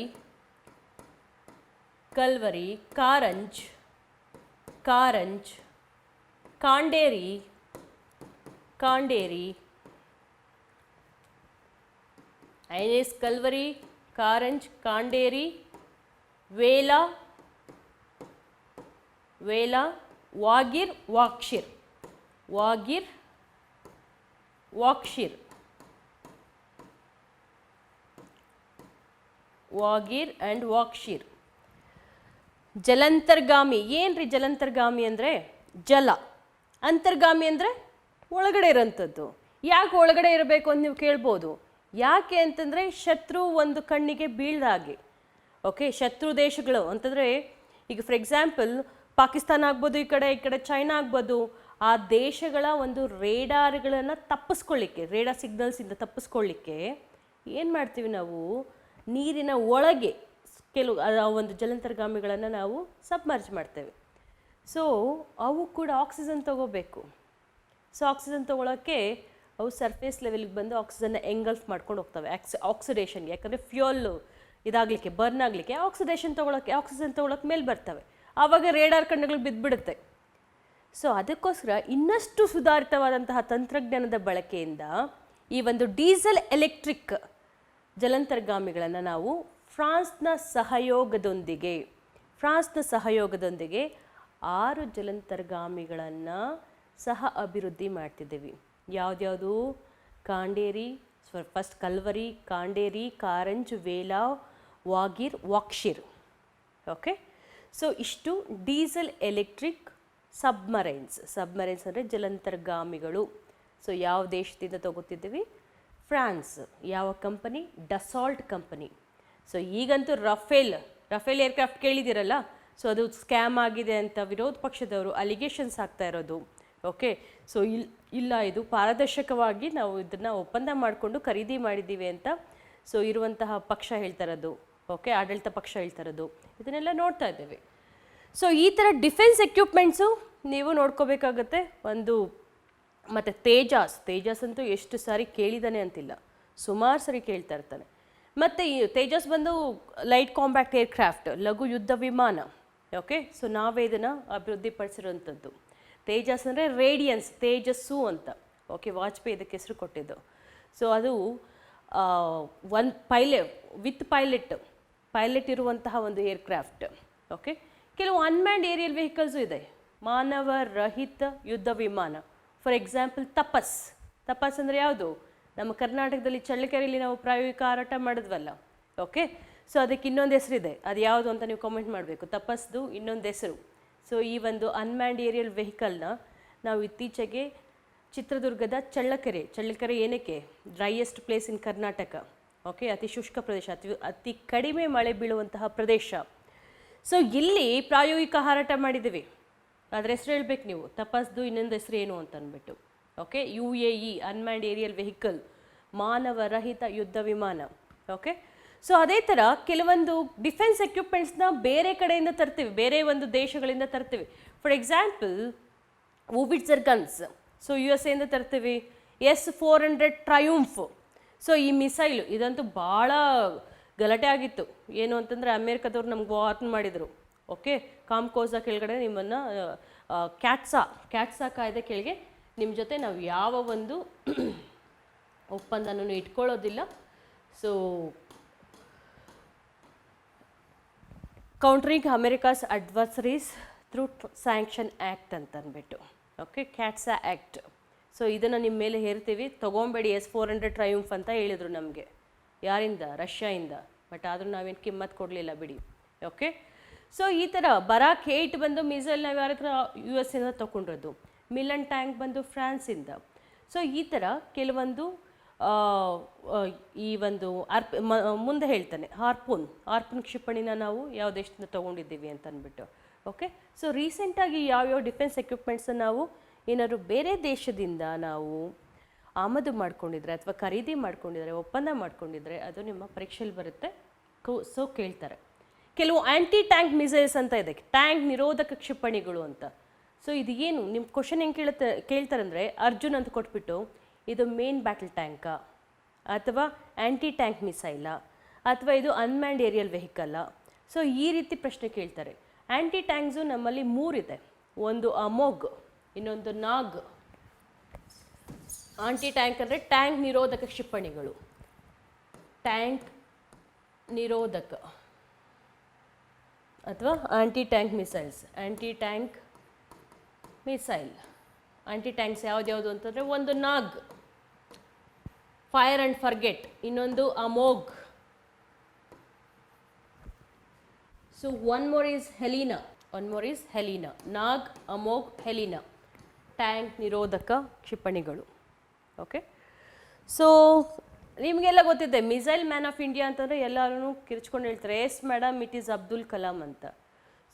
Karanj, Khanderi, INS Kalvari, Karanj, Khanderi, Vela, Vagir, and Vagsheer. ಜಲಾಂತರ್ಗಾಮಿ ಏನ್ರಿ? ಜಲಾಂತರ್ಗಾಮಿ ಅಂದರೆ ಜಲ, ಅಂತರ್ಗಾಮಿ ಅಂದರೆ ಒಳಗಡೆ ಇರೋಂಥದ್ದು. ಯಾಕೆ ಒಳಗಡೆ ಇರಬೇಕು ಅಂತ ನೀವು ಕೇಳ್ಬೋದು. ಯಾಕೆ ಅಂತಂದರೆ ಶತ್ರು ಒಂದು ಕಣ್ಣಿಗೆ ಬೀಳ್ದಾಗೆ. ಓಕೆ, ಶತ್ರು ದೇಶಗಳು ಅಂತಂದರೆ ಈಗ ಫಾರ್ ಎಕ್ಸಾಂಪಲ್ ಪಾಕಿಸ್ತಾನ ಆಗ್ಬೋದು, ಈ ಕಡೆ ಚೈನಾ ಆಗ್ಬೋದು. ಆ ದೇಶಗಳ ಒಂದು ರೇಡಾರ್ಗಳನ್ನು ತಪ್ಪಿಸ್ಕೊಳ್ಳಿಕ್ಕೆ, ರೇಡಾರ್ ಸಿಗ್ನಲ್ಸಿಂದ ತಪ್ಪಿಸ್ಕೊಳ್ಳಿಕ್ಕೆ ಏನು ಮಾಡ್ತೀವಿ ನಾವು, ನೀರಿನ ಒಳಗೆ ಕೆಲವು ಒಂದು ಜಲಾಂತರ್ಗಾಮಿಗಳನ್ನು ನಾವು ಸಬ್ಮರ್ಜ್ ಮಾಡ್ತೇವೆ. ಸೊ ಅವು ಕೂಡ ಆಕ್ಸಿಜನ್ ತಗೋಬೇಕು. ಸೊ ಆಕ್ಸಿಜನ್ ತೊಗೊಳಕ್ಕೆ ಅವು ಸರ್ಫೇಸ್ ಲೆವೆಲ್ಗೆ ಬಂದು ಆಕ್ಸಿಜನ್ನ ಎಂಗಲ್ಫ್ ಮಾಡ್ಕೊಂಡು ಹೋಗ್ತವೆ. ಆಕ್ಸಿಡೇಷನ್ಗೆ, ಯಾಕಂದರೆ ಫ್ಯೂಯಲ್ ಇದಾಗಲಿಕ್ಕೆ, ಬರ್ನ್ ಆಗಲಿಕ್ಕೆ ಆಕ್ಸಿಡೇಷನ್ ತೊಗೊಳಕ್ಕೆ, ಆಕ್ಸಿಜನ್ ತೊಗೊಳಕ್ಕೆ ಮೇಲೆ ಬರ್ತವೆ. ಆವಾಗ ರೇಡಾರ್ ಕಣ್ಣುಗಳು ಬಿದ್ದುಬಿಡುತ್ತೆ. ಸೊ ಅದಕ್ಕೋಸ್ಕರ ಇನ್ನಷ್ಟು ಸುಧಾರಿತವಾದಂತಹ ತಂತ್ರಜ್ಞಾನದ ಬಳಕೆಯಿಂದ ಈ ಒಂದು ಡೀಸೆಲ್ ಎಲೆಕ್ಟ್ರಿಕ್ ಜಲಾಂತರ್ಗಾಮಿಗಳನ್ನು ನಾವು ಫ್ರಾನ್ಸ್ನ ಸಹಯೋಗದೊಂದಿಗೆ 6 ಜಲಾಂತರ್ಗಾಮಿಗಳನ್ನು ಸಹ ಅಭಿವೃದ್ಧಿ ಮಾಡ್ತಿದ್ದೀವಿ. ಯಾವ್ದ್ಯಾವುದು? Khanderi, first Kalvari, Khanderi, Karanj, Vela, Vagir, Vagsheer. Okay, so ಇಷ್ಟು ಡೀಸೆಲ್ ಎಲೆಕ್ಟ್ರಿಕ್ ಸಬ್ಮರೈನ್ಸ್ ಅಂದರೆ ಜಲಾಂತರ್ಗಾಮಿಗಳು. ಸೊ ಯಾವ ದೇಶದಿಂದ ತಗೋತಿದ್ದೀವಿ? ಫ್ರಾನ್ಸ್. ಯಾವ ಕಂಪನಿ? Dassault company. ಸೊ ಈಗಂತೂ ರಫೇಲ್ ಏರ್ಕ್ರಾಫ್ಟ್ ಕೇಳಿದಿರಲ್ಲ. ಸೊ ಅದು ಸ್ಕ್ಯಾಮ್ ಆಗಿದೆ ಅಂತ ವಿರೋಧ ಪಕ್ಷದವರು ಅಲಿಗೇಷನ್ಸ್ ಆಗ್ತಾ ಇರೋದು. ಓಕೆ, ಸೊ ಇಲ್ಲ ಇದು ಪಾರದರ್ಶಕವಾಗಿ ನಾವು ಇದನ್ನು ಒಪ್ಪಂದ ಮಾಡಿಕೊಂಡು ಖರೀದಿ ಮಾಡಿದ್ದೀವಿ ಅಂತ ಸೊ ಇರುವಂತಹ ಪಕ್ಷ ಹೇಳ್ತಾ ಇರೋದು. ಓಕೆ, ಆಡಳಿತ ಪಕ್ಷ ಹೇಳ್ತಾ ಇರೋದು, ಇದನ್ನೆಲ್ಲ ನೋಡ್ತಾ ಇದ್ದೇವೆ. ಸೊ ಈ ಥರ ಡಿಫೆನ್ಸ್ ಎಕ್ವಿಪ್ಮೆಂಟ್ಸು ನೀವು ನೋಡ್ಕೋಬೇಕಾಗತ್ತೆ. ಒಂದು ಮತ್ತು ತೇಜಾಸ್ ಅಂತೂ ಎಷ್ಟು ಸಾರಿ ಕೇಳಿದಾನೆ ಅಂತಿಲ್ಲ, ಸುಮಾರು ಸರಿ ಕೇಳ್ತಾ ಇರ್ತಾನೆ. ಮತ್ತು ಈ ತೇಜಸ್ ಬಂದು ಲೈಟ್ ಕಾಂಬ್ಯಾಕ್ಟ್ ಏರ್ಕ್ರಾಫ್ಟ್, ಲಘು ಯುದ್ಧ ವಿಮಾನ. ಓಕೆ, ಸೊ ನಾವೇ ಇದನ್ನು ಅಭಿವೃದ್ಧಿಪಡಿಸಿರುವಂಥದ್ದು. ತೇಜಸ್ ಅಂದರೆ ರೇಡಿಯನ್ಸ್, ತೇಜಸ್ಸು ಅಂತ. ಓಕೆ, ವಾಜಪೇಯಿ ಇದಕ್ಕೆ ಹೆಸರು ಕೊಟ್ಟಿದ್ದು. ಸೊ ಅದು ವಿತ್ ಪೈಲಟ್ ಇರುವಂತಹ ಒಂದು ಏರ್ಕ್ರಾಫ್ಟ್. ಓಕೆ, ಕೆಲವು ಅನ್ಮ್ಯಾನ್ಡ್ ಏರಿಯಲ್ ವೆಹಿಕಲ್ಸು ಇದೆ, ಮಾನವ ರಹಿತ ಯುದ್ಧ ವಿಮಾನ. ಫಾರ್ ಎಕ್ಸಾಂಪಲ್ ತಪಸ್ ಅಂದರೆ ಯಾವುದು? ನಮ್ಮ ಕರ್ನಾಟಕದಲ್ಲಿ ಚಳ್ಳಕೆರೆಯಲ್ಲಿ ನಾವು ಪ್ರಾಯೋಗಿಕ ಹಾರಾಟ ಮಾಡಿದ್ವಲ್ಲ. ಓಕೆ, ಸೊ ಅದಕ್ಕೆ ಇನ್ನೊಂದು ಹೆಸರಿದೆ, ಅದು ಯಾವುದು ಅಂತ ನೀವು ಕಾಮೆಂಟ್ ಮಾಡಬೇಕು. ತಪಸ್ದು ಇನ್ನೊಂದು ಹೆಸರು. ಸೊ ಈ ಒಂದು ಅನ್ಮ್ಯಾನ್ಡ್ ಏರಿಯಲ್ ವೆಹಿಕಲ್ನ ನಾವು ಇತ್ತೀಚೆಗೆ ಚಿತ್ರದುರ್ಗದ ಚಳ್ಳಕೆರೆ ಏನಕ್ಕೆ driest place in Karnataka, okay, ಅತಿ ಶುಷ್ಕ ಪ್ರದೇಶ, ಅತಿ ಕಡಿಮೆ ಮಳೆ ಬೀಳುವಂತಹ ಪ್ರದೇಶ. ಸೊ ಇಲ್ಲಿ ಪ್ರಾಯೋಗಿಕ ಹಾರಾಟ ಮಾಡಿದ್ದೀವಿ. ಅದ್ರ ಹೆಸರು ಹೇಳ್ಬೇಕು ನೀವು, ತಪಸ್ದು ಇನ್ನೊಂದು ಹೆಸರು ಏನು ಅಂತ ಅಂದ್ಬಿಟ್ಟು. Okay, UAE unmanned aerial vehicle, ಮಾನವರಹಿತ ಯುದ್ಧ ವಿಮಾನ. ಓಕೆ, ಸೊ ಅದೇ ಥರ ಕೆಲವೊಂದು ಡಿಫೆನ್ಸ್ ಎಕ್ವಿಪ್ಮೆಂಟ್ಸ್ನ ಬೇರೆ ಕಡೆಯಿಂದ ತರ್ತೀವಿ, ಬೇರೆ ಒಂದು ದೇಶಗಳಿಂದ ತರ್ತೀವಿ. For example howitzer guns, so USA ಇಂದ ತರ್ತೀವಿ. S-400 ಟ್ರಯೂಂಫ್. ಸೊ ಈ ಮಿಸೈಲು ಇದಂತೂ ಭಾಳ ಗಲಾಟೆ ಆಗಿತ್ತು. ಏನು ಅಂತಂದರೆ ಅಮೇರಿಕಾದವ್ರು ನಮ್ಗೆ ವಾರ್ನ್ ಮಾಡಿದರು. ಓಕೆ, ಕಾಮ್ಕೋಸಾ ಕೆಳಗಡೆ ನಿಮ್ಮನ್ನು ಕ್ಯಾಟ್ಸಾ ಕಾಯ್ದೆ ಕೆಳಗೆ ನಿಮ್ಮ ಜೊತೆ ನಾವು ಯಾವ ಒಂದು ಒಪ್ಪಂದನೂ ಇಟ್ಕೊಳ್ಳೋದಿಲ್ಲ. So countering America's adversaries through sanction act ಅಂತ ಅಂದ್ಬಿಟ್ಟು. Okay, CAATSA act. ಸೊ ಇದನ್ನು ನಿಮ್ಮ ಮೇಲೆ ಹೇರ್ತೀವಿ, ತೊಗೊಬೇಡಿ S-400 ಟ್ರಯೂಂಫ್ ಅಂತ ಹೇಳಿದರು ನಮಗೆ. ಯಾರಿಂದ? ರಷ್ಯಾಯಿಂದ. ಬಟ್ ಆದರೂ ನಾವೇನು ಕಿಮ್ಮತ್ತು ಕೊಡಲಿಲ್ಲ ಬಿಡಿ. ಓಕೆ, ಸೊ ಈ ಥರ ಬರಾಕ್ 8 ಬಂದು ಮಿಸೈಲ್ ನಾವು ಯಾರ ಹತ್ರ US ಇಂದ ತೊಗೊಂಡಿರೋದು. ಮಿಲನ್ ಟ್ಯಾಂಕ್ ಬಂದು ಫ್ರಾನ್ಸಿಂದ. ಸೊ ಈ ಥರ ಕೆಲವೊಂದು ಈ ಒಂದು ಮುಂದೆ ಹೇಳ್ತಾನೆ ಹಾರ್ಪೂನ್ ಕ್ಷಿಪಣಿನ ನಾವು ಯಾವ ದೇಶದಿಂದ ತೊಗೊಂಡಿದ್ದೀವಿ ಅಂತ ಅಂದ್ಬಿಟ್ಟು. ಓಕೆ, ಸೊ ರೀಸೆಂಟಾಗಿ ಯಾವ್ಯಾವ ಡಿಫೆನ್ಸ್ ಎಕ್ವಿಪ್ಮೆಂಟ್ಸನ್ನು ನಾವು ಏನಾದ್ರು ಬೇರೆ ದೇಶದಿಂದ ನಾವು ಆಮದು ಮಾಡ್ಕೊಂಡಿದ್ರೆ ಅಥವಾ ಖರೀದಿ ಮಾಡ್ಕೊಂಡಿದ್ರೆ, ಒಪ್ಪಂದ ಮಾಡ್ಕೊಂಡಿದ್ರೆ ಅದು ನಿಮ್ಮ ಪರೀಕ್ಷೆಯಲ್ಲಿ ಬರುತ್ತೆ. ಸೊ ಕೇಳ್ತಾರೆ. ಕೆಲವು ಆ್ಯಂಟಿ ಟ್ಯಾಂಕ್ ಮಿಸೈಲ್ಸ್ ಅಂತ ಇದೆ, ಟ್ಯಾಂಕ್ ನಿರೋಧಕ ಕ್ಷಿಪಣಿಗಳು ಅಂತ. ಸೊ ಇದು ಏನು ನಿಮ್ಮ ಕ್ವಶನ್ ಹೆಂಗೆ ಕೇಳ್ತಾರೆ ಅಂದರೆ, ಅರ್ಜುನ್ ಅಂತ ಕೊಟ್ಬಿಟ್ಟು ಇದು ಮೇನ್ ಬ್ಯಾಟಲ್ ಟ್ಯಾಂಕಾ ಅಥವಾ ಆ್ಯಂಟಿ ಟ್ಯಾಂಕ್ ಮಿಸೈಲಾ ಅಥವಾ ಇದು ಅನ್ಮ್ಯಾನ್ಡ್ ಏರಿಯಲ್ ವೆಹಿಕಲ್ಲ. ಸೊ ಈ ರೀತಿ ಪ್ರಶ್ನೆ ಕೇಳ್ತಾರೆ. ಆ್ಯಂಟಿ ಟ್ಯಾಂಕ್ಸು ನಮ್ಮಲ್ಲಿ 3 ಇದೆ. ಒಂದು ಅಮೋಗ್, ಇನ್ನೊಂದು ನಾಗ್. ಆಂಟಿ ಟ್ಯಾಂಕ್ ಅಂದರೆ ಟ್ಯಾಂಕ್ ನಿರೋಧಕ ಕ್ಷಿಪಣಿಗಳು, ಟ್ಯಾಂಕ್ ನಿರೋಧಕ ಅಥವಾ anti tank missiles. Anti tank missile, anti tanks ಯಾವ್ದ್ಯಾವುದು ಅಂತಂದರೆ ಒಂದು ನಾಗ್, ಫೈರ್ ಆ್ಯಂಡ್ ಫರ್ಗೆಟ್, ಇನ್ನೊಂದು Amogh. So one more is Helina. Nag, Amogh, Helina tank ನಿರೋಧಕ ಕ್ಷಿಪಣಿಗಳು. ಓಕೆ, ಸೊ ನಿಮಗೆಲ್ಲ ಗೊತ್ತಿದೆ ಮಿಸೈಲ್ ಮ್ಯಾನ್ ಆಫ್ ಇಂಡಿಯಾ ಅಂತಂದರೆ ಎಲ್ಲರೂ ಕಿರ್ಚ್ಕೊಂಡು ಹೇಳ್ತಾರೆ, yes madam it is Abdul Kalam ಅಂತ.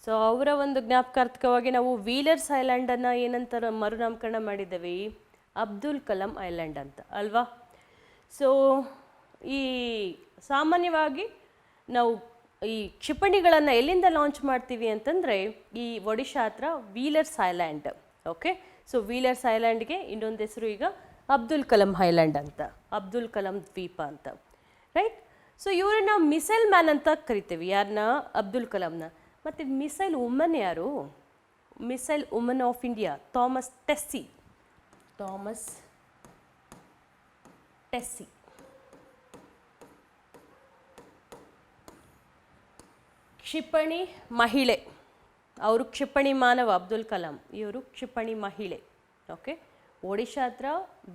ಸೊ ಅವರ ಒಂದು ಜ್ಞಾಪಕಾರ್ಥಕವಾಗಿ ನಾವು ವೀಲರ್ಸ್ ಐಲ್ಯಾಂಡನ್ನು ಏನಂತ ಮರುನಾಮಕರಣ ಮಾಡಿದ್ದೇವೆ, ಅಬ್ದುಲ್ ಕಲಾಂ ಐಲ್ಯಾಂಡ್ ಅಂತ ಅಲ್ವಾ. ಸೊ ಈ ಸಾಮಾನ್ಯವಾಗಿ ನಾವು ಈ ಕ್ಷಿಪಣಿಗಳನ್ನು ಎಲ್ಲಿಂದ ಲಾಂಚ್ ಮಾಡ್ತೀವಿ ಅಂತಂದರೆ ಈ ಒಡಿಶಾ ಹತ್ರ Wheeler's island. Okay, so Wheeler's ಐಲ್ಯಾಂಡ್ಗೆ ಇನ್ನೊಂದು ಹೆಸರು ಈಗ ಅಬ್ದುಲ್ ಕಲಾಂ ಐಲ್ಯಾಂಡ್ ಅಂತ, ಅಬ್ದುಲ್ ಕಲಾಂ ದ್ವೀಪ ಅಂತ, ರೈಟ್. ಸೊ ಇವರನ್ನ ಮಿಸೈಲ್ ಮ್ಯಾನ್ ಅಂತ ಕರಿತೀವಿ, ಯಾರನ್ನ? ಅಬ್ದುಲ್ ಕಲಾಂನ. ಮತ್ತು ಮಿಸೈಲ್ ವುಮನ್ ಯಾರು? Missile woman of India Thomas Tessy. ಕ್ಷಿಪಣಿ ಮಹಿಳೆ, ಅವರು ಕ್ಷಿಪಣಿ ಮಾನವ ಅಬ್ದುಲ್ ಕಲಾಂ, ಇವರು ಕ್ಷಿಪಣಿ ಮಹಿಳೆ. ಓಕೆ, ಒಡಿಶಾ ಹತ್ರ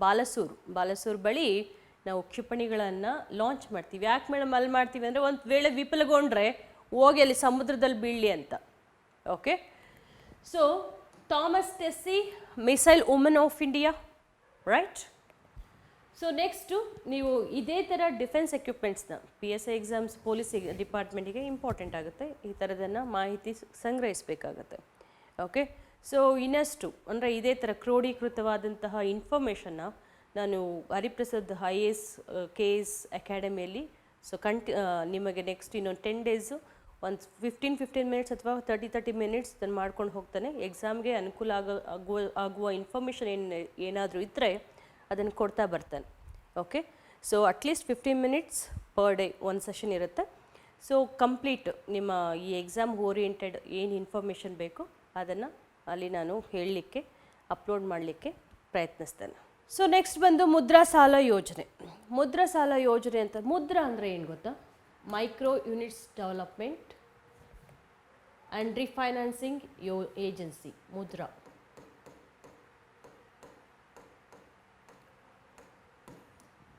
ಬಾಲಸೂರ್ ಬಳಿ ನಾವು ಕ್ಷಿಪಣಿಗಳನ್ನು ಲಾಂಚ್ ಮಾಡ್ತೀವಿ. ಯಾಕೆ ಮೇಡಮ್ ಅಲ್ಲಿ ಮಾಡ್ತೀವಿ ಅಂದರೆ, ಒಂದು ವೇಳೆ ವಿಫಲಗೊಂಡ್ರೆ ಹೋಗಿ ಅಲ್ಲಿ ಸಮುದ್ರದಲ್ಲಿ ಬೀಳಲಿ ಅಂತ. Okay, so Thomas Tessy missile woman of India, right. So next ನೀವು ಇದೇ ಥರ ಡಿಫೆನ್ಸ್ ಎಕ್ವಿಪ್ಮೆಂಟ್ಸ್ನ PSI ಎಕ್ಸಾಮ್ಸ್, ಪೊಲೀಸ್ ಡಿಪಾರ್ಟ್ಮೆಂಟಿಗೆ ಇಂಪಾರ್ಟೆಂಟ್ ಆಗುತ್ತೆ. ಈ ಥರದನ್ನು ಮಾಹಿತಿ ಸಂಗ್ರಹಿಸಬೇಕಾಗತ್ತೆ. ಓಕೆ, ಸೊ ಇನ್ನಷ್ಟು ಅಂದರೆ ಇದೇ ಥರ ಕ್ರೋಢೀಕೃತವಾದಂತಹ ಇನ್ಫಾರ್ಮೇಷನ್ನ ನಾನು ಹರಿಪ್ರಸಾದ್ IAS KS ಅಕಾಡೆಮಿಯಲ್ಲಿ ಸೊ ನಿಮಗೆ ನೆಕ್ಸ್ಟ್ ಇನ್ನೊಂದು 10 ಡೇಸು ಒಂದು 15 ಮಿನಿಟ್ಸ್ ಅಥವಾ 30 ಮಿನಿಟ್ಸ್ ಅದನ್ನು ಮಾಡ್ಕೊಂಡು ಹೋಗ್ತಾನೆ. ಎಕ್ಸಾಮ್ಗೆ ಅನುಕೂಲ ಆಗುವ ಇನ್ಫಾರ್ಮೇಷನ್ ಏನಾದರೂ ಇದ್ದರೆ ಅದನ್ನು ಕೊಡ್ತಾ ಬರ್ತಾನೆ. Okay, so at least 15 minutes per day ಒಂದು ಸೆಷನ್ ಇರುತ್ತೆ. ಸೊ ಕಂಪ್ಲೀಟ್ ನಿಮ್ಮ ಈ ಎಕ್ಸಾಮ್ ಓರಿಯೆಂಟೆಡ್ ಏನು ಇನ್ಫಾರ್ಮೇಷನ್ ಬೇಕು ಅದನ್ನು ಅಲ್ಲಿ ನಾನು ಹೇಳಲಿಕ್ಕೆ ಅಪ್ಲೋಡ್ ಮಾಡಲಿಕ್ಕೆ ಪ್ರಯತ್ನಿಸ್ತೇನೆ. ಸೊ ನೆಕ್ಸ್ಟ್ ಬಂದು ಮುದ್ರಾ ಸಾಲ ಯೋಜನೆ. ಅಂತ ಮುದ್ರಾ ಅಂದರೆ ಏನು ಗೊತ್ತಾ? Micro units development and refinancing agency. Mudra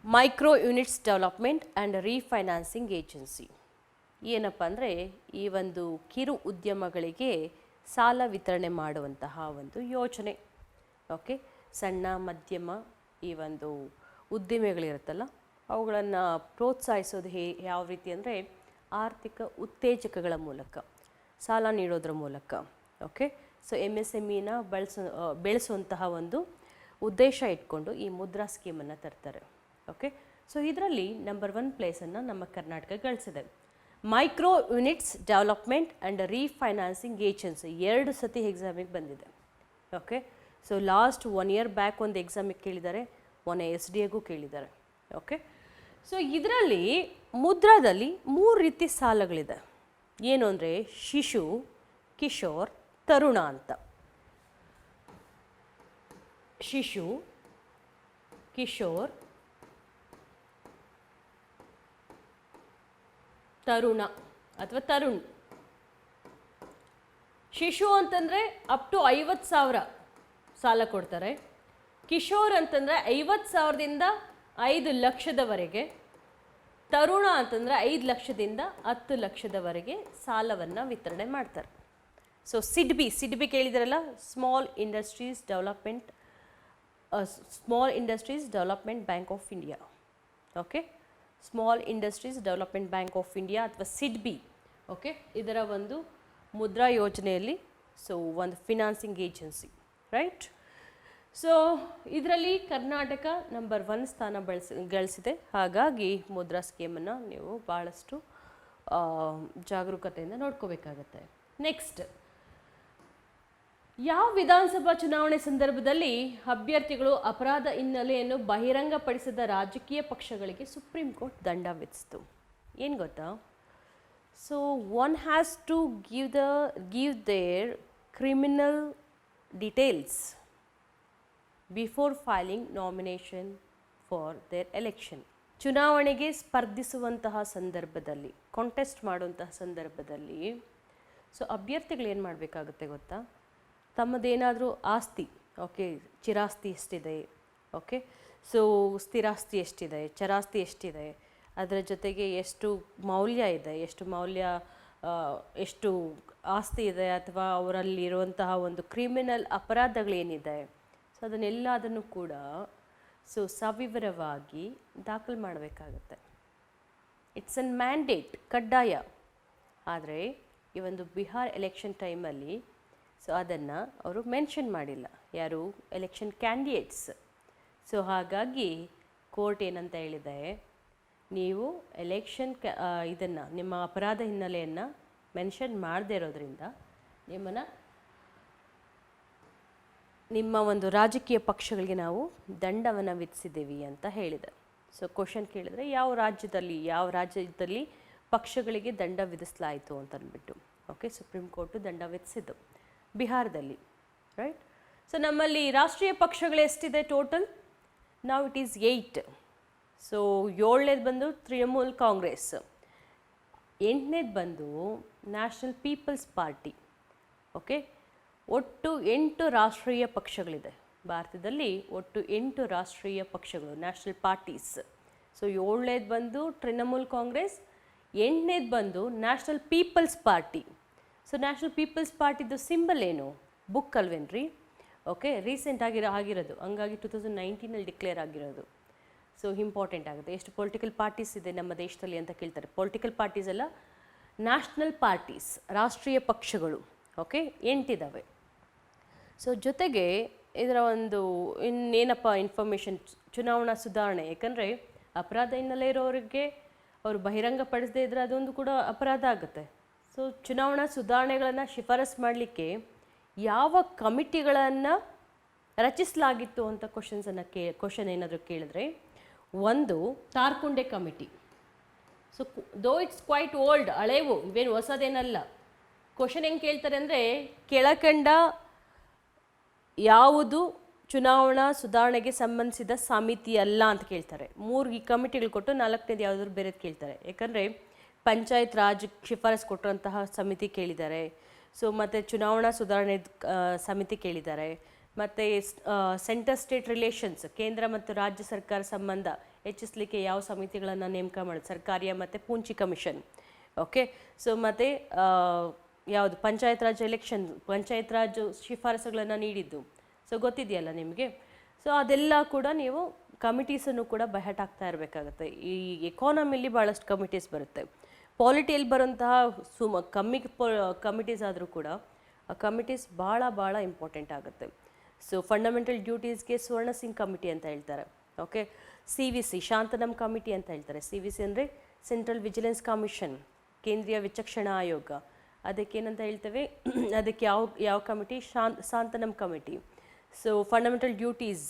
micro units development and refinancing agency. ಏನಪ್ಪ ಅಂದರೆ ಈ ಒಂದು ಕಿರು ಉದ್ಯಮಗಳಿಗೆ ಸಾಲ ವಿತರಣೆ ಮಾಡುವಂತಹ ಒಂದು ಯೋಜನೆ. ಓಕೆ, ಸಣ್ಣ ಮಧ್ಯಮ ಈ ಒಂದು ಉದ್ದಿಮೆಗಳಿರುತ್ತಲ್ಲ ಅವುಗಳನ್ನು ಪ್ರೋತ್ಸಾಹಿಸೋದು ಯಾವ ರೀತಿ ಅಂದರೆ ಆರ್ಥಿಕ ಉತ್ತೇಜಕಗಳ ಮೂಲಕ, ಸಾಲ ನೀಡೋದ್ರ ಮೂಲಕ. ಓಕೆ, ಸೊ MSMEನ ಬೆಳೆಸುವಂತಹ ಒಂದು ಉದ್ದೇಶ ಇಟ್ಕೊಂಡು ಈ ಮುದ್ರಾ ಸ್ಕೀಮನ್ನು ತರ್ತಾರೆ. ಓಕೆ, ಸೊ ಇದರಲ್ಲಿ ನಂಬರ್ 1 ಪ್ಲೇಸನ್ನು ನಮ್ಮ ಕರ್ನಾಟಕ ಗಳಿಸಿದೆ. Micro units development and refinancing agency 2 ಸತಿ ಎಕ್ಸಾಮಿಗೆ ಬಂದಿದೆ. Okay, so last 1 year back ಒಂದು ಎಕ್ಸಾಮಿಗೆ ಕೇಳಿದ್ದಾರೆ, ಮೊನ್ನೆ SDAಗೂ ಕೇಳಿದ್ದಾರೆ. ಓಕೆ, ಸೊ ಇದರಲ್ಲಿ ಮುದ್ರಾದಲ್ಲಿ 3 ರೀತಿ ಸಾಲಗಳಿದೆ. ಏನು ಅಂದರೆ ಶಿಶು, ಕಿಶೋರ್, ತರುಣ ಅಂತ. ಶಿಶು, ಕಿಶೋರ್, ತರುಣ ಅಥವಾ ತರುಣ್. ಶಿಶು ಅಂತಂದರೆ ಅಪ್ ಟು 50,000 ಸಾಲ ಕೊಡ್ತಾರೆ. ಕಿಶೋರ್ ಅಂತಂದರೆ 50,000ದಿಂದ 5 ಲಕ್ಷದವರೆಗೆ. ತರುಣ ಅಂತಂದರೆ 5 ಲಕ್ಷದಿಂದ 10 ಲಕ್ಷದವರೆಗೆ ಸಾಲವನ್ನು ವಿತರಣೆ ಮಾಡ್ತಾರೆ. ಸೊ ಸಿಡ್ಬಿ ಕೇಳಿದಾರಲ್ಲ, small industries development bank of India. Okay, small industries development bank of India ಅಥವಾ ಸಿಡ್ಬಿ. ಓಕೆ, ಇದರ ಒಂದು ಮುದ್ರಾ ಯೋಜನೆಯಲ್ಲಿ ಸೊ ಒಂದು ಫಿನಾನ್ಸಿಂಗ್ ಏಜೆನ್ಸಿ, ರೈಟ್. ಸೊ ಇದರಲ್ಲಿ ಕರ್ನಾಟಕ ನಂಬರ್ 1 ಸ್ಥಾನ ಗಳಿಸಿದೆ. ಹಾಗಾಗಿ ಮುದ್ರಾ ಸ್ಕೀಮನ್ನು ನೀವು ಭಾಳಷ್ಟು ಜಾಗರೂಕತೆಯಿಂದ ನೋಡ್ಕೋಬೇಕಾಗತ್ತೆ. ನೆಕ್ಸ್ಟ್, ಯಾವ ವಿಧಾನಸಭಾ ಚುನಾವಣೆ ಸಂದರ್ಭದಲ್ಲಿ ಅಭ್ಯರ್ಥಿಗಳು ಅಪರಾಧ ಹಿನ್ನೆಲೆಯನ್ನು ಬಹಿರಂಗಪಡಿಸಿದ ರಾಜಕೀಯ ಪಕ್ಷಗಳಿಗೆ ಸುಪ್ರೀಂ ಕೋರ್ಟ್ ದಂಡ ವಿಧಿಸಿತು? ಏನು ಗೊತ್ತಾ? So one has to give their criminal details before filing nomination for their election. ಚುನಾವಣೆಗೆ ಸ್ಪರ್ಧಿಸುವಂತಹ ಸಂದರ್ಭದಲ್ಲಿ, ಕಾಂಟೆಸ್ಟ್ ಮಾಡುವಂತಹ ಸಂದರ್ಭದಲ್ಲಿ ಸೊ ಅಭ್ಯರ್ಥಿಗಳು ಏನು ಮಾಡಬೇಕಾಗುತ್ತೆ ಗೊತ್ತಾ? ತಮ್ಮದೇನಾದರೂ ಆಸ್ತಿ, ಓಕೆ, ಚಿರಾಸ್ತಿ ಎಷ್ಟಿದೆ, ಓಕೆ, ಸೊ ಸ್ಥಿರಾಸ್ತಿ ಎಷ್ಟಿದೆ, ಚರಾಸ್ತಿ ಎಷ್ಟಿದೆ, ಅದರ ಜೊತೆಗೆ ಎಷ್ಟು ಮೌಲ್ಯ ಇದೆ, ಎಷ್ಟು ಆಸ್ತಿ ಇದೆ, ಅಥವಾ ಅವರಲ್ಲಿರುವಂತಹ ಒಂದು ಕ್ರಿಮಿನಲ್ ಅಪರಾಧಗಳೇನಿದೆ, ಸೊ ಅದನ್ನೆಲ್ಲದನ್ನು ಕೂಡ ಸೊ ಸವಿವರವಾಗಿ ದಾಖಲು ಮಾಡಬೇಕಾಗತ್ತೆ. ಇಟ್ಸ್ ಅನ್ ಮ್ಯಾಂಡೇಟ್, ಕಡ್ಡಾಯ. ಆದರೆ ಈ ಒಂದು ಬಿಹಾರ್ ಎಲೆಕ್ಷನ್ ಟೈಮಲ್ಲಿ ಸೊ ಅದನ್ನು ಅವರು ಮೆನ್ಷನ್ ಮಾಡಿಲ್ಲ, ಯಾರು ಎಲೆಕ್ಷನ್ ಕ್ಯಾಂಡಿಡೇಟ್ಸ್. ಸೊ ಹಾಗಾಗಿ ಕೋರ್ಟ್ ಏನಂತ ಹೇಳಿದೆ, ನೀವು ಎಲೆಕ್ಷನ್ ಇದನ್ನು ನಿಮ್ಮ ಅಪರಾಧ ಹಿನ್ನೆಲೆಯನ್ನು ಮೆನ್ಷನ್ ಮಾಡದೇ ಇರೋದ್ರಿಂದ ನಿಮ್ಮ ಒಂದು ರಾಜಕೀಯ ಪಕ್ಷಗಳಿಗೆ ನಾವು ದಂಡವನ್ನು ವಿಧಿಸಿದ್ದೀವಿ ಅಂತ ಹೇಳಿದೆ. ಸೊ ಕ್ವಶನ್ ಕೇಳಿದರೆ ಯಾವ ರಾಜ್ಯದಲ್ಲಿ ಪಕ್ಷಗಳಿಗೆ ದಂಡ ವಿಧಿಸಲಾಯಿತು ಅಂತ ಅಂದ್ಬಿಟ್ಟು. ಓಕೆ, ಸುಪ್ರೀಂ ಕೋರ್ಟು ದಂಡ ವಿಧಿಸಿದ್ದು ಬಿಹಾರದಲ್ಲಿ, ರೈಟ್. ಸೊ ನಮ್ಮಲ್ಲಿ ರಾಷ್ಟ್ರೀಯ ಪಕ್ಷಗಳು ಎಷ್ಟಿದೆ ಟೋಟಲ್? ನಾವು ಇಟ್ ಈಸ್ 8. ಸೊ 7ನೇದು ಬಂದು ತೃಣಮೂಲ್ ಕಾಂಗ್ರೆಸ್, 8ನೇದು ಬಂದು ನ್ಯಾಷನಲ್ ಪೀಪಲ್ಸ್ ಪಾರ್ಟಿ. ಓಕೆ, ಒಟ್ಟು 8 ರಾಷ್ಟ್ರೀಯ ಪಕ್ಷಗಳಿದೆ ಭಾರತದಲ್ಲಿ. ಒಟ್ಟು 8 ರಾಷ್ಟ್ರೀಯ ಪಕ್ಷಗಳು, ನ್ಯಾಷನಲ್ ಪಾರ್ಟೀಸ್. ಸೊ 7ನೇದು ಬಂದು ತೃಣಮೂಲ್ ಕಾಂಗ್ರೆಸ್, 8ನೇದು ಬಂದು National People's Party. So National People's ಪಾರ್ಟಿದು ಸಿಂಬಲ್ ಏನು? ಬುಕ್ ಅಲ್ವೇನ್ರಿ? ಓಕೆ, ರೀಸೆಂಟ್ ಆಗಿರೋದು, ಹಂಗಾಗಿ 2019ನಲ್ಲಿ ಡಿಕ್ಲೇರ್ ಆಗಿರೋದು. ಸೊ ಇಂಪಾರ್ಟೆಂಟ್ ಆಗುತ್ತೆ. ಎಷ್ಟು ಪೊಲಿಟಿಕಲ್ ಪಾರ್ಟೀಸ್ ಇದೆ ನಮ್ಮ ದೇಶದಲ್ಲಿ ಅಂತ ಕೇಳ್ತಾರೆ. ಪೊಲಿಟಿಕಲ್ ಪಾರ್ಟೀಸ್ ಎಲ್ಲ ನ್ಯಾಷನಲ್ ಪಾರ್ಟೀಸ್, ರಾಷ್ಟ್ರೀಯ ಪಕ್ಷಗಳು. ಓಕೆ, 8 ಇದ್ದಾವೆ. ಸೊ ಜೊತೆಗೆ ಇದರ ಒಂದು ಇನ್ನೇನಪ್ಪ ಇನ್ಫಾರ್ಮೇಷನ್, ಚುನಾವಣಾ ಸುಧಾರಣೆ. ಯಾಕಂದರೆ ಅಪರಾಧ ಹಿನ್ನೆಲೆ ಇರೋರಿಗೆ ಅವರು ಬಹಿರಂಗಪಡಿಸದೇ ಇದ್ದರೆ ಅದೊಂದು ಕೂಡ ಅಪರಾಧ ಆಗುತ್ತೆ. ಸೊ ಚುನಾವಣಾ ಸುಧಾರಣೆಗಳನ್ನು ಶಿಫಾರಸು ಮಾಡಲಿಕ್ಕೆ ಯಾವ ಕಮಿಟಿಗಳನ್ನು ರಚಿಸಲಾಗಿತ್ತು ಅಂತ ಕ್ವಶನ್ ಏನಾದರೂ ಕೇಳಿದ್ರೆ, ಒಂದು Tarkunde committee. So though it's quite old, ಹಳೇವು, ಇವೇನು ಹೊಸದೇನಲ್ಲ. ಕ್ವಶನ್ ಹೆಂಗೆ ಕೇಳ್ತಾರೆ ಅಂದರೆ, ಕೆಳಕಂಡ ಯಾವುದು ಚುನಾವಣಾ ಸುಧಾರಣೆಗೆ ಸಂಬಂಧಿಸಿದ ಸಮಿತಿ ಅಲ್ಲ ಅಂತ ಕೇಳ್ತಾರೆ. 3 ಕಮಿಟಿಗಳು ಕೊಟ್ಟು 4ನೇದು ಯಾವುದಾದ್ರು ಬೇರೆದು ಕೇಳ್ತಾರೆ. ಯಾಕಂದರೆ ಪಂಚಾಯತ್ ರಾಜ್ ಶಿಫಾರಸು ಕೊಟ್ಟಿರುವಂತಹ ಸಮಿತಿ ಕೇಳಿದ್ದಾರೆ. ಸೊ ಮತ್ತು ಚುನಾವಣಾ ಸುಧಾರಣೆ ಸಮಿತಿ ಕೇಳಿದ್ದಾರೆ. ಮತ್ತು ಸೆಂಟರ್ ಸ್ಟೇಟ್ ರಿಲೇಷನ್ಸ್, ಕೇಂದ್ರ ಮತ್ತು ರಾಜ್ಯ ಸರ್ಕಾರ ಸಂಬಂಧ ಹೆಚ್ಚಿಸಲಿಕ್ಕೆ ಯಾವ ಸಮಿತಿಗಳನ್ನು ನೇಮಕ ಮಾಡೋದು, ಸರ್ಕಾರಿಯ ಮತ್ತು ಪೂಂಚಿ ಕಮಿಷನ್. ಓಕೆ. ಸೊ ಮತ್ತು ಯಾವುದು ಪಂಚಾಯತ್ ರಾಜ್ ಎಲೆಕ್ಷನ್, ಪಂಚಾಯತ್ ರಾಜ್ ಶಿಫಾರಸುಗಳನ್ನು ನೀಡಿದ್ದು, ಸೊ ಗೊತ್ತಿದೆಯಲ್ಲ ನಿಮಗೆ. ಸೊ ಅದೆಲ್ಲ ಕೂಡ ನೀವು ಕಮಿಟೀಸನ್ನು ಕೂಡ ಬೈಹಟ್ ಆಗ್ತಾ ಇರಬೇಕಾಗುತ್ತೆ. ಈ ಎಕಾನಮಿಲಿ ಭಾಳಷ್ಟು ಕಮಿಟೀಸ್ ಬರುತ್ತೆ. ಪಾಲಿಟಿಯಲ್ಲಿ ಬರೋಂತಹ ಕಮ್ಮಿ ಕಮಿಟೀಸ್ ಆದರೂ ಕೂಡ ಆ ಕಮಿಟೀಸ್ ಭಾಳ ಇಂಪಾರ್ಟೆಂಟ್ ಆಗುತ್ತೆ. ಸೊ ಫಂಡಮೆಂಟಲ್ ಡ್ಯೂಟೀಸ್ಗೆ ಸ್ವರ್ಣ ಸಿಂಗ್ ಕಮಿಟಿ ಅಂತ ಹೇಳ್ತಾರೆ. ಓಕೆ. CVC ಶಾಂತನಂ ಕಮಿಟಿ ಅಂತ ಹೇಳ್ತಾರೆ. CVC ಅಂದರೆ ಸೆಂಟ್ರಲ್ ವಿಜಿಲೆನ್ಸ್ ಕಮಿಷನ್, ಕೇಂದ್ರೀಯ ವಿಚಕ್ಷಣಾ ಆಯೋಗ. ಅದಕ್ಕೇನಂತ ಹೇಳ್ತೇವೆ, ಅದಕ್ಕೆ ಯಾವ committee, Santhanam committee. So fundamental duties,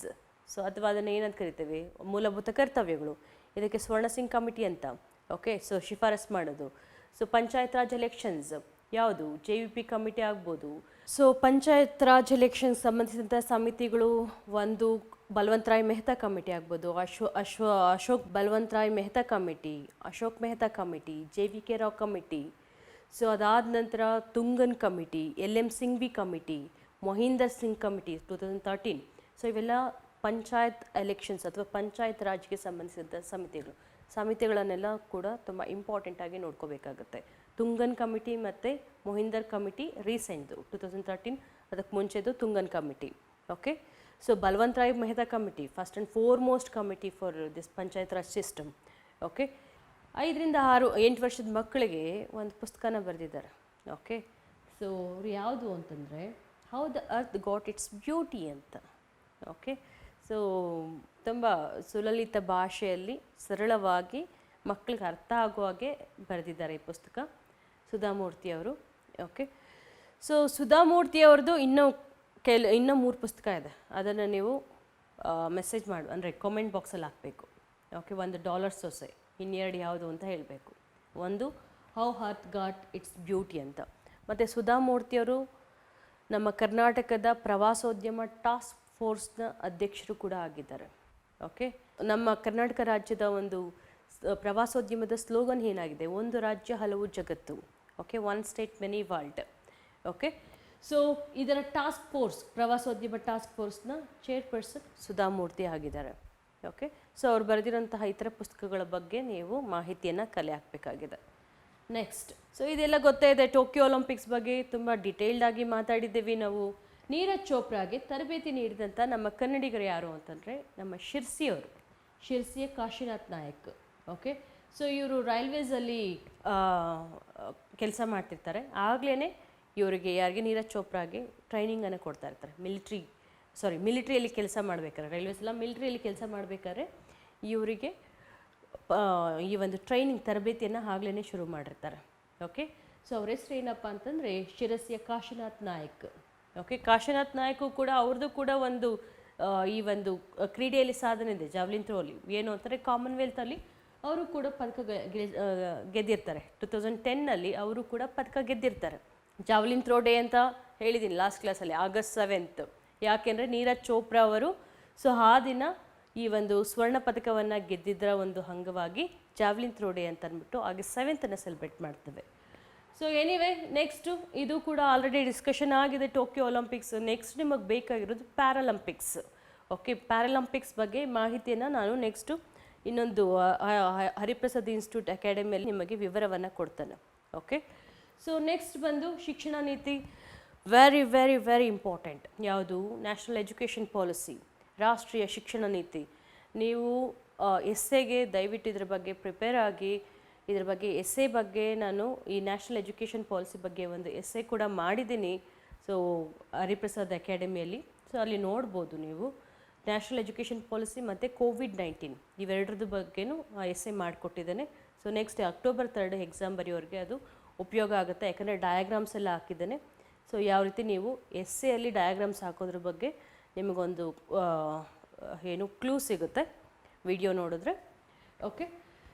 so ಅಥವಾ ಅದನ್ನು ಏನಂತ ಕರಿತೇವೆ, ಮೂಲಭೂತ ಕರ್ತವ್ಯಗಳು, ಇದಕ್ಕೆ ಸ್ವರ್ಣ ಸಿಂಗ್ ಕಮಿಟಿ ಅಂತ. ಓಕೆ. ಸೊ ಶಿಫಾರಸ್ ಮಾಡೋದು. ಸೊ ಪಂಚಾಯತ್ ರಾಜ್ ಎಲೆಕ್ಷನ್ಸ್ ಯಾವುದು, JVP ಕಮಿಟಿ ಆಗ್ಬೋದು. ಸೊ ಪಂಚಾಯತ್ ರಾಜ್ ಎಲೆಕ್ಷನ್ಸ್ ಸಂಬಂಧಿಸಿದಂಥ ಸಮಿತಿಗಳು, ಒಂದು ಬಲವಂತ್ ರಾಯ್ ಮೆಹ್ತಾ ಕಮಿಟಿ ಆಗ್ಬೋದು, Ashok Balwant Rai Mehta committee, Ashok Mehta committee, JVK Rao committee. So ಅದಾದ ನಂತರ Thungon committee, LM Singhvi committee, Mohinder Singh committee 2013. So ಇವೆಲ್ಲ ಪಂಚಾಯತ್ ಎಲೆಕ್ಷನ್ಸ್ ಅಥವಾ ಪಂಚಾಯತ್ ರಾಜ್ಗೆ ಸಂಬಂಧಿಸಿದಂಥ ಸಮಿತಿಗಳನ್ನೆಲ್ಲ ಕೂಡ ತುಂಬ ಇಂಪಾರ್ಟೆಂಟಾಗಿ ನೋಡ್ಕೋಬೇಕಾಗುತ್ತೆ. ತುಂಗನ್ ಕಮಿಟಿ ಮತ್ತು ಮೊಹಿಂದರ್ ಕಮಿಟಿ ರೀಸೆಂಟ್ದು 2013, ಅದಕ್ಕೆ ಮುಂಚೆದು Thungon committee. Okay. So Balwant Rai Mehta committee first and foremost committee for this panchayat raj system. Okay. 5 ರಿಂದ 8 ವರ್ಷದ ಮಕ್ಕಳಿಗೆ ಒಂದು ಪುಸ್ತಕನ ಬರೆದಿದ್ದಾರೆ. ಓಕೆ. ಸೊ ಅವ್ರು ಯಾವುದು ಅಂತಂದರೆ how the earth got it's beauty ಅಂತ. ಓಕೆ. ಸೊ ತುಂಬ ಸುಲಲಿತ ಭಾಷೆಯಲ್ಲಿ ಸರಳವಾಗಿ ಮಕ್ಕಳಿಗೆ ಅರ್ಥ ಆಗೋ ಹಾಗೆ ಬರೆದಿದ್ದಾರೆ ಈ ಪುಸ್ತಕ, ಸುಧಾಮೂರ್ತಿಯವರು. ಓಕೆ. ಸೊ ಸುಧಾಮೂರ್ತಿಯವ್ರದ್ದು ಇನ್ನೂ 3 ಪುಸ್ತಕ ಇದೆ. ಅದನ್ನು ನೀವು ಮೆಸೇಜ್ ಅಂದರೆ ಕಾಮೆಂಟ್ ಬಾಕ್ಸಲ್ಲಿ ಹಾಕಬೇಕು. ಓಕೆ. ಒಂದು $1 ಸೊಸೆ, ಇನ್ನೆರಡು ಯಾವುದು ಅಂತ ಹೇಳಬೇಕು. ಒಂದು how earth got it's beauty ಅಂತ. ಮತ್ತು ಸುಧಾಮೂರ್ತಿಯವರು ನಮ್ಮ ಕರ್ನಾಟಕದ ಪ್ರವಾಸೋದ್ಯಮ ಟಾಸ್ಕ್ ಫೋರ್ಸ್ನ ಅಧ್ಯಕ್ಷರು ಕೂಡ ಆಗಿದ್ದಾರೆ. ಓಕೆ. ನಮ್ಮ ಕರ್ನಾಟಕ ರಾಜ್ಯದ ಒಂದು ಪ್ರವಾಸೋದ್ಯಮದ ಸ್ಲೋಗನ್ ಏನಾಗಿದೆ, ಒಂದು ರಾಜ್ಯ ಹಲವು ಜಗತ್ತು. Okay. One state many world. Okay. So ಇದರ ಟಾಸ್ಕ್ ಫೋರ್ಸ್, ಪ್ರವಾಸೋದ್ಯಮ ಟಾಸ್ಕ್ ಫೋರ್ಸ್ನ ಚೇರ್ಪರ್ಸನ್ ಸುಧಾಮೂರ್ತಿ ಆಗಿದ್ದಾರೆ. ಓಕೆ. ಸೊ ಅವ್ರು ಬರೆದಿರೋಂತಹ ಇತರ ಪುಸ್ತಕಗಳ ಬಗ್ಗೆ ನೀವು ಮಾಹಿತಿಯನ್ನು ಕಲೆ ಹಾಕಬೇಕಾಗಿದೆ. ನೆಕ್ಸ್ಟ್, ಸೊ ಇದೆಲ್ಲ ಗೊತ್ತೇ ಇದೆ. ಟೋಕಿಯೋ ಒಲಿಂಪಿಕ್ಸ್ ಬಗ್ಗೆ ತುಂಬ ಡಿಟೇಲ್ಡಾಗಿ ಮಾತಾಡಿದ್ದೇವೆ ನಾವು. ನೀರಜ್ ಚೋಪ್ರಾಗೆ ತರಬೇತಿ ನೀಡಿದಂಥ ನಮ್ಮ ಕನ್ನಡಿಗರು ಯಾರು ಅಂತಂದರೆ ನಮ್ಮ ಶಿರ್ಸಿಯವರು, ಶಿರ್ಸಿಯ ಕಾಶಿನಾಥ್ ನಾಯಕ್. ಓಕೆ. ಸೊ ಇವರು ರೈಲ್ವೇಸಲ್ಲಿ ಕೆಲಸ ಮಾಡ್ತಿರ್ತಾರೆ. ಆಗಲೇ ಇವರಿಗೆ ಯಾರಿಗೆ ನೀರಜ್ ಚೋಪ್ರಾಗೆ ಟ್ರೈನಿಂಗನ್ನು ಕೊಡ್ತಾ ಇರ್ತಾರೆ. ಮಿಲಿಟ್ರಿಯಲ್ಲಿ ಕೆಲಸ ಮಾಡಬೇಕಾದ್ರೆ, ರೈಲ್ವೇಸ್ ಎಲ್ಲ ಮಿಲಿಟ್ರಿಯಲ್ಲಿ ಕೆಲಸ ಮಾಡಬೇಕಾದ್ರೆ ಇವರಿಗೆ ಈ ಒಂದು ಟ್ರೈನಿಂಗ್ ತರಬೇತಿಯನ್ನು ಆಗಲೇ ಶುರು ಮಾಡಿರ್ತಾರೆ. ಓಕೆ. ಸೊ ಅವ್ರ ಹೆಸರು ಏನಪ್ಪ ಅಂತಂದರೆ ಶಿರಸಿಯ ಕಾಶಿನಾಥ್ ನಾಯಕ್. ಓಕೆ. ಕಾಶಿನಾಥ್ ನಾಯಕು ಕೂಡ ಅವ್ರದ್ದು ಕೂಡ ಒಂದು ಈ ಒಂದು ಕ್ರೀಡೆಯಲ್ಲಿ ಸಾಧನೆ ಇದೆ, ಜಾವ್ಲಿನ್ ಥ್ರೋಲಿ. ಏನು ಅಂತಾರೆ, ಕಾಮನ್ವೆಲ್ತಲ್ಲಿ ಅವರು ಕೂಡ ಪದಕ ಗೆದ್ದಿರ್ತಾರೆ. 2010ನಲ್ಲಿ ಅವರು ಕೂಡ ಪದಕ ಗೆದ್ದಿರ್ತಾರೆ. ಜಾವ್ಲಿನ್ ಥ್ರೋ ಡೇ ಅಂತ ಹೇಳಿದ್ದೀನಿ ಲಾಸ್ಟ್ ಕ್ಲಾಸಲ್ಲಿ, August 7th. ಯಾಕೆಂದರೆ ನೀರಜ್ ಚೋಪ್ರಾ ಅವರು ಸೊ ಆ ದಿನ ಈ ಒಂದು ಸ್ವರ್ಣ ಪದಕವನ್ನು ಗೆದ್ದಿದ್ದರ ಒಂದು ಅಂಗವಾಗಿ ಜಾವ್ಲಿನ್ ಥ್ರೋ ಡೇ ಅಂತ ಅಂದ್ಬಿಟ್ಟು August 7th ಸೆಲೆಬ್ರೇಟ್ ಮಾಡ್ತೇವೆ. ಸೊ ಎನಿವೆ, ನೆಕ್ಸ್ಟು ಇದು ಕೂಡ ಆಲ್ರೆಡಿ ಡಿಸ್ಕಷನ್ ಆಗಿದೆ, ಟೋಕಿಯೋ ಒಲಿಂಪಿಕ್ಸ್. ನೆಕ್ಸ್ಟ್ ನಿಮಗೆ ಬೇಕಾಗಿರೋದು ಪ್ಯಾರಾಲಂಪಿಕ್ಸ್. ಓಕೆ. ಪ್ಯಾರಾಲಂಪಿಕ್ಸ್ ಬಗ್ಗೆ ಮಾಹಿತಿಯನ್ನು ನಾನು ನೆಕ್ಸ್ಟು ಇನ್ನೊಂದು ಹರಿಪ್ರಸಾದ್ ಇನ್ಸ್ಟಿಟ್ಯೂಟ್ ಅಕಾಡೆಮಿಯಲ್ಲಿ ನಿಮಗೆ ವಿವರವನ್ನು ಕೊಡ್ತೇನೆ. ಓಕೆ. ಸೊ ನೆಕ್ಸ್ಟ್ ಬಂದು ಶಿಕ್ಷಣ ನೀತಿ, ವೆರಿ ವೆರಿ ವೆರಿ ಇಂಪಾರ್ಟೆಂಟ್. ಯಾವುದು, ನ್ಯಾಷನಲ್ ಎಜುಕೇಷನ್ ಪಾಲಿಸಿ, ರಾಷ್ಟ್ರೀಯ ಶಿಕ್ಷಣ ನೀತಿ. ನೀವು ಎಸ್ಸೆಗೆ ದಯವಿಟ್ಟು ಇದ್ರ ಬಗ್ಗೆ ಪ್ರಿಪೇರ್ ಆಗಿ. ಇದ್ರ ಬಗ್ಗೆ ಎಸ್ಸೆ ಬಗ್ಗೆ ನಾನು ಈ ನ್ಯಾಷನಲ್ ಎಜುಕೇಷನ್ ಪಾಲಿಸಿ ಬಗ್ಗೆ ಒಂದು ಎಸ್ಸೆ ಕೂಡ ಮಾಡಿದ್ದೀನಿ. ಸೊ ಹರಿಪ್ರಸಾದ್ ಅಕಾಡೆಮಿಯಲ್ಲಿ, ಸೊ ಅಲ್ಲಿ ನೋಡ್ಬೋದು ನೀವು. ನ್ಯಾಷನಲ್ ಎಜುಕೇಷನ್ ಪಾಲಿಸಿ ಮತ್ತು COVID-19 ಇವೆರಡರದ್ದು ಬಗ್ಗೆನೂ ಆ ಎಸ್ಸೆ ಮಾಡಿಕೊಟ್ಟಿದ್ದೇನೆ. ಸೊ ನೆಕ್ಸ್ಟ್ October 3 ಎಕ್ಸಾಮ್ ಬರೆಯೋರಿಗೆ ಅದು ಉಪಯೋಗ ಆಗುತ್ತೆ, ಯಾಕಂದರೆ ಡಯಾಗ್ರಾಮ್ಸ್ ಎಲ್ಲ ಹಾಕಿದ್ದೇನೆ. ಸೊ ಯಾವ ರೀತಿ ನೀವು ಎಸ್ಸೆಯಲ್ಲಿ ಡಯಾಗ್ರಾಮ್ಸ್ ಹಾಕೋದ್ರ ಬಗ್ಗೆ ನಿಮಗೊಂದು ಕ್ಲೂ ಸಿಗುತ್ತೆ ವಿಡಿಯೋ ನೋಡಿದ್ರೆ. Okay.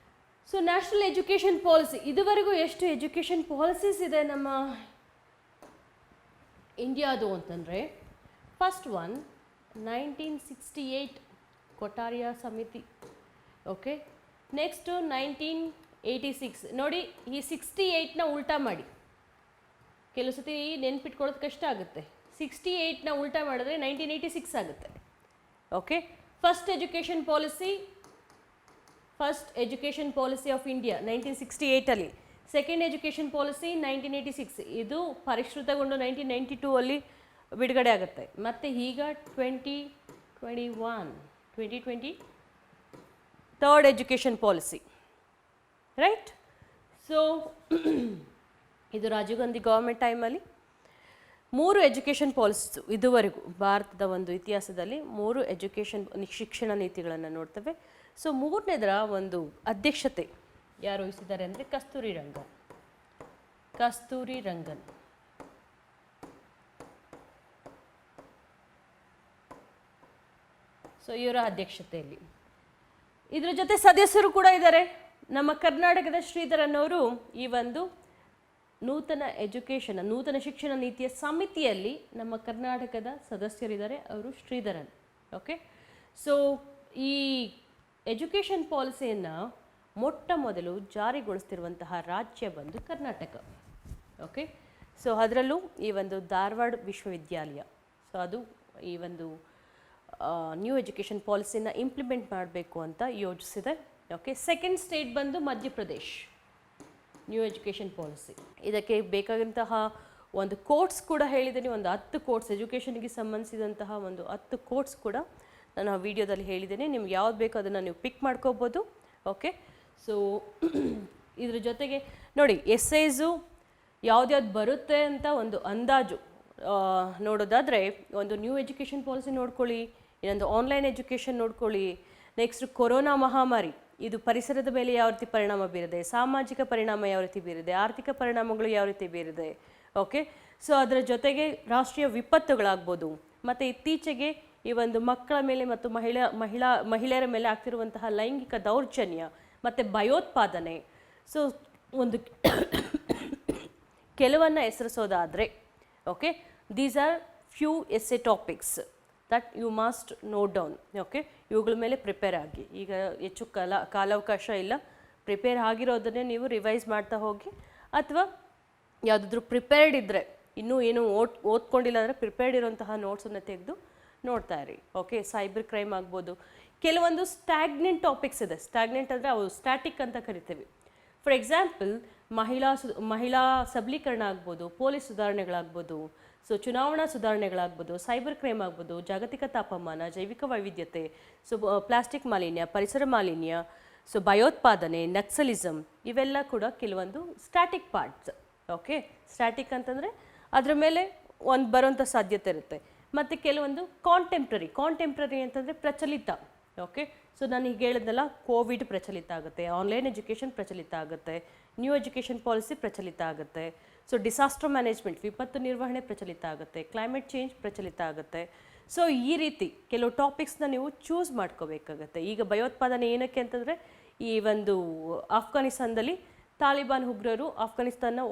So national education policy, ಇದುವರೆಗೂ ಎಷ್ಟು ಎಜುಕೇಷನ್ ಪಾಲಿಸೀಸ್ ಇದೆ ನಮ್ಮ ಇಂಡಿಯಾದು ಅಂತಂದರೆ, ಫಸ್ಟ್ ಒನ್ 1968 ಕೊಠಾರಿಯಾ ಸಮಿತಿ. ಓಕೆ. ನೆಕ್ಸ್ಟು 1986. ನೋಡಿ, ಈ 68ನ ಉಲ್ಟಾ ಮಾಡಿ, ಕೆಲವು ಸತಿ ನೆನ್ಪಿಟ್ಕೊಳ್ಳೋದು ಕಷ್ಟ ಆಗುತ್ತೆ. 68ನ ಉಲ್ಟಾ ಮಾಡಿದ್ರೆ 1986 ಆಗುತ್ತೆ. Okay. First education policy of India 1968ಅಲ್ಲಿ. ಸೆಕೆಂಡ್ ಎಜುಕೇಷನ್ ಪಾಲಿಸಿ 1986, ಇದು ಪರಿಷ್ಕೃತಗೊಂಡು 1992 ಅಲ್ಲಿ ಬಿಡುಗಡೆ ಆಗುತ್ತೆ. ಮತ್ತು ಈಗ 2020 third education policy, right. So ಇದು ರಾಜೀವ್ ಗಾಂಧಿ ಗೌರ್ಮೆಂಟ್ ಟೈಮಲ್ಲಿ 3 ಎಜುಕೇಷನ್ ಪಾಲಿಸೀಸು ಇದುವರೆಗೂ ಭಾರತದ ಒಂದು ಇತಿಹಾಸದಲ್ಲಿ 3 ಎಜುಕೇಷನ್ ಶಿಕ್ಷಣ ನೀತಿಗಳನ್ನು ನೋಡ್ತೇವೆ. ಸೊ ಮೂರನೇದರ ಒಂದು ಅಧ್ಯಕ್ಷತೆ ಯಾರು ವಹಿಸಿದ್ದಾರೆ ಅಂದರೆ ಕಸ್ತೂರಿ ರಂಗನ್. ಸೊ ಇವರ ಅಧ್ಯಕ್ಷತೆಯಲ್ಲಿ, ಇದರ ಜೊತೆ ಸದಸ್ಯರು ಕೂಡ ಇದ್ದಾರೆ. ನಮ್ಮ ಕರ್ನಾಟಕದ ಶ್ರೀಧರನ್ ಅವರು ಈ ಒಂದು ನೂತನ ಶಿಕ್ಷಣ ನೀತಿಯ ಸಮಿತಿಯಲ್ಲಿ ನಮ್ಮ ಕರ್ನಾಟಕದ ಸದಸ್ಯರಿದ್ದಾರೆ, ಅವರು ಶ್ರೀಧರನ್. ಓಕೆ, ಸೊ ಈ ಎಜುಕೇಷನ್ ಪಾಲಿಸಿಯನ್ನು ಮೊಟ್ಟ ಮೊದಲು ಜಾರಿಗೊಳಿಸ್ತಿರುವಂತಹ ರಾಜ್ಯ ಬಂದು ಕರ್ನಾಟಕ. ಓಕೆ, ಸೊ ಅದರಲ್ಲೂ ಈ ಒಂದು ಧಾರವಾಡ ವಿಶ್ವವಿದ್ಯಾಲಯ, ಸೊ ಅದು ಈ ಒಂದು ನ್ಯೂ ಎಜುಕೇಷನ್ ಪಾಲಿಸಿನ ಇಂಪ್ಲಿಮೆಂಟ್ ಮಾಡಬೇಕು ಅಂತ ಯೋಜಿಸಿದೆ. ಓಕೆ, ಸೆಕೆಂಡ್ ಸ್ಟೇಟ್ ಬಂದು ಮಧ್ಯಪ್ರದೇಶ್, ನ್ಯೂ ಎಜುಕೇಷನ್ ಪಾಲಿಸಿ. ಇದಕ್ಕೆ ಬೇಕಾದಂತಹ ಒಂದು ಕೋರ್ಸ್ ಕೂಡ ಹೇಳಿದ್ದೀನಿ, ಒಂದು 10 ಕೋರ್ಸ್ ಎಜುಕೇಷನ್ಗೆ ಸಂಬಂಧಿಸಿದಂತಹ ಒಂದು 10 ಕೋರ್ಸ್ ಕೂಡ ನಾನು ಆ ವಿಡಿಯೋದಲ್ಲಿ ಹೇಳಿದ್ದೀನಿ. ನಿಮ್ಗೆ ಯಾವ್ದು ಬೇಕೋ ಅದನ್ನು ನೀವು ಪಿಕ್ ಮಾಡ್ಕೋಬೋದು. ಓಕೆ, ಸೊ ಇದ್ರ ಜೊತೆಗೆ ನೋಡಿ ಎಸ್ಸೈಸು ಯಾವ್ದ್ಯಾವ್ದು ಬರುತ್ತೆ ಅಂತ ಒಂದು ಅಂದಾಜು ನೋಡೋದಾದರೆ, ಒಂದು ನ್ಯೂ ಎಜುಕೇಷನ್ ಪಾಲಿಸಿ ನೋಡ್ಕೊಳ್ಳಿ, ಇನ್ನೊಂದು ಆನ್ಲೈನ್ ಎಜುಕೇಷನ್ ನೋಡ್ಕೊಳ್ಳಿ, ನೆಕ್ಸ್ಟ್ ಕೊರೋನಾ ಮಹಾಮಾರಿ, ಇದು ಪರಿಸರದ ಮೇಲೆ ಯಾವ ರೀತಿ ಪರಿಣಾಮ ಬೀರಿದೆ, ಸಾಮಾಜಿಕ ಪರಿಣಾಮ ಯಾವ ರೀತಿ ಬೀರಿದೆ, ಆರ್ಥಿಕ ಪರಿಣಾಮಗಳು ಯಾವ ರೀತಿ ಬೀರಿದೆ. ಓಕೆ, ಸೊ ಅದರ ಜೊತೆಗೆ ರಾಷ್ಟ್ರೀಯ ವಿಪತ್ತುಗಳಾಗ್ಬೋದು, ಮತ್ತು ಇತ್ತೀಚೆಗೆ ಈ ಒಂದು ಮಕ್ಕಳ ಮೇಲೆ ಮತ್ತು ಮಹಿಳೆಯರ ಮೇಲೆ ಆಗ್ತಿರುವಂತಹ ಲೈಂಗಿಕ ದೌರ್ಜನ್ಯ ಮತ್ತು ಭಯೋತ್ಪಾದನೆ. ಸೊ ಒಂದು ಕೆಲವನ್ನು ಹೆಸರಿಸೋದಾದರೆ, okay, these are few essay topics that you must note down. Okay, ಇವುಗಳ ಮೇಲೆ ಪ್ರಿಪೇರ್ ಆಗಿ. ಈಗ ಹೆಚ್ಚು ಕಾಲಾವಕಾಶ ಇಲ್ಲ, ಪ್ರಿಪೇರ್ ಆಗಿರೋದನ್ನೇ ನೀವು ರಿವೈಸ್ ಮಾಡ್ತಾ ಹೋಗಿ, ಅಥವಾ ಯಾವುದಾದ್ರೂ ಪ್ರಿಪೇರ್ಡ್ ಇದ್ದರೆ, ಇನ್ನೂ ಏನು ಓದ್ಕೊಂಡಿಲ್ಲ ಅಂದರೆ ಪ್ರಿಪೇರ್ಡ್ ಇರೋಂತಹ ನೋಟ್ಸನ್ನು ತೆಗೆದು ನೋಡ್ತಾ ಇರಿ. ಓಕೆ, ಸೈಬರ್ ಕ್ರೈಮ್ ಆಗ್ಬೋದು, ಕೆಲವೊಂದು ಸ್ಟ್ಯಾಗ್ನೆಂಟ್ ಟಾಪಿಕ್ಸ್ ಇದೆ. ಸ್ಟ್ಯಾಗ್ನೆಂಟ್ ಅಂದರೆ ಅವು ಸ್ಟ್ಯಾಟಿಕ್ ಅಂತ ಕರಿತೀವಿ. ಫಾರ್ ಎಕ್ಸಾಂಪಲ್ ಮಹಿಳಾ ಸಬಲೀಕರಣ ಆಗ್ಬೋದು, ಪೊಲೀಸ್ ಸುಧಾರಣೆಗಳಾಗ್ಬೋದು, ಸೊ ಚುನಾವಣಾ ಸುಧಾರಣೆಗಳಾಗ್ಬೋದು, ಸೈಬರ್ ಕ್ರೈಮ್ ಆಗ್ಬೋದು, ಜಾಗತಿಕ ತಾಪಮಾನ, ಜೈವಿಕ ವೈವಿಧ್ಯತೆ, ಸೊ ಪ್ಲಾಸ್ಟಿಕ್ ಮಾಲಿನ್ಯ, ಪರಿಸರ ಮಾಲಿನ್ಯ, ಸೊ ಭಯೋತ್ಪಾದನೆ, ನಕ್ಸಲಿಸಮ್, ಇವೆಲ್ಲ ಕೂಡ ಕೆಲವೊಂದು ಸ್ಟ್ಯಾಟಿಕ್ ಪಾರ್ಟ್ಸ್. ಓಕೆ, ಸ್ಟ್ಯಾಟಿಕ್ ಅಂತಂದರೆ ಅದರ ಮೇಲೆ ಒಂದು ಬರೋಂಥ ಸಾಧ್ಯತೆ ಇರುತ್ತೆ. ಮತ್ತು ಕೆಲವೊಂದು ಕಾಂಟೆಂಪ್ರರಿ ಅಂತಂದರೆ ಪ್ರಚಲಿತ. ಓಕೆ, ಸೊ ನಾನು ಈಗ ಹೇಳಿದ್ನಲ್ಲ, ಕೋವಿಡ್ ಪ್ರಚಲಿತ ಆಗುತ್ತೆ, ಆನ್ಲೈನ್ ಎಜುಕೇಷನ್ ಪ್ರಚಲಿತ ಆಗುತ್ತೆ, ನ್ಯೂ ಎಜುಕೇಷನ್ ಪಾಲಿಸಿ ಪ್ರಚಲಿತ ಆಗುತ್ತೆ, ಸೊ ಡಿಸಾಸ್ಟರ್ ಮ್ಯಾನೇಜ್ಮೆಂಟ್, ವಿಪತ್ತು ನಿರ್ವಹಣೆ ಪ್ರಚಲಿತ ಆಗುತ್ತೆ, ಕ್ಲೈಮೇಟ್ ಚೇಂಜ್ ಪ್ರಚಲಿತ ಆಗುತ್ತೆ. ಸೊ ಈ ರೀತಿ ಕೆಲವು ಟಾಪಿಕ್ಸ್ನ ನೀವು ಚೂಸ್ ಮಾಡ್ಕೋಬೇಕಾಗತ್ತೆ. ಈಗ ಭಯೋತ್ಪಾದನೆ ಏನಕ್ಕೆ ಅಂತಂದರೆ, ಈ ಒಂದು ಆಫ್ಘಾನಿಸ್ತಾನದಲ್ಲಿ ತಾಲಿಬಾನ್ ಉಗ್ರರು ಆಫ್ಘಾನಿಸ್ತಾನ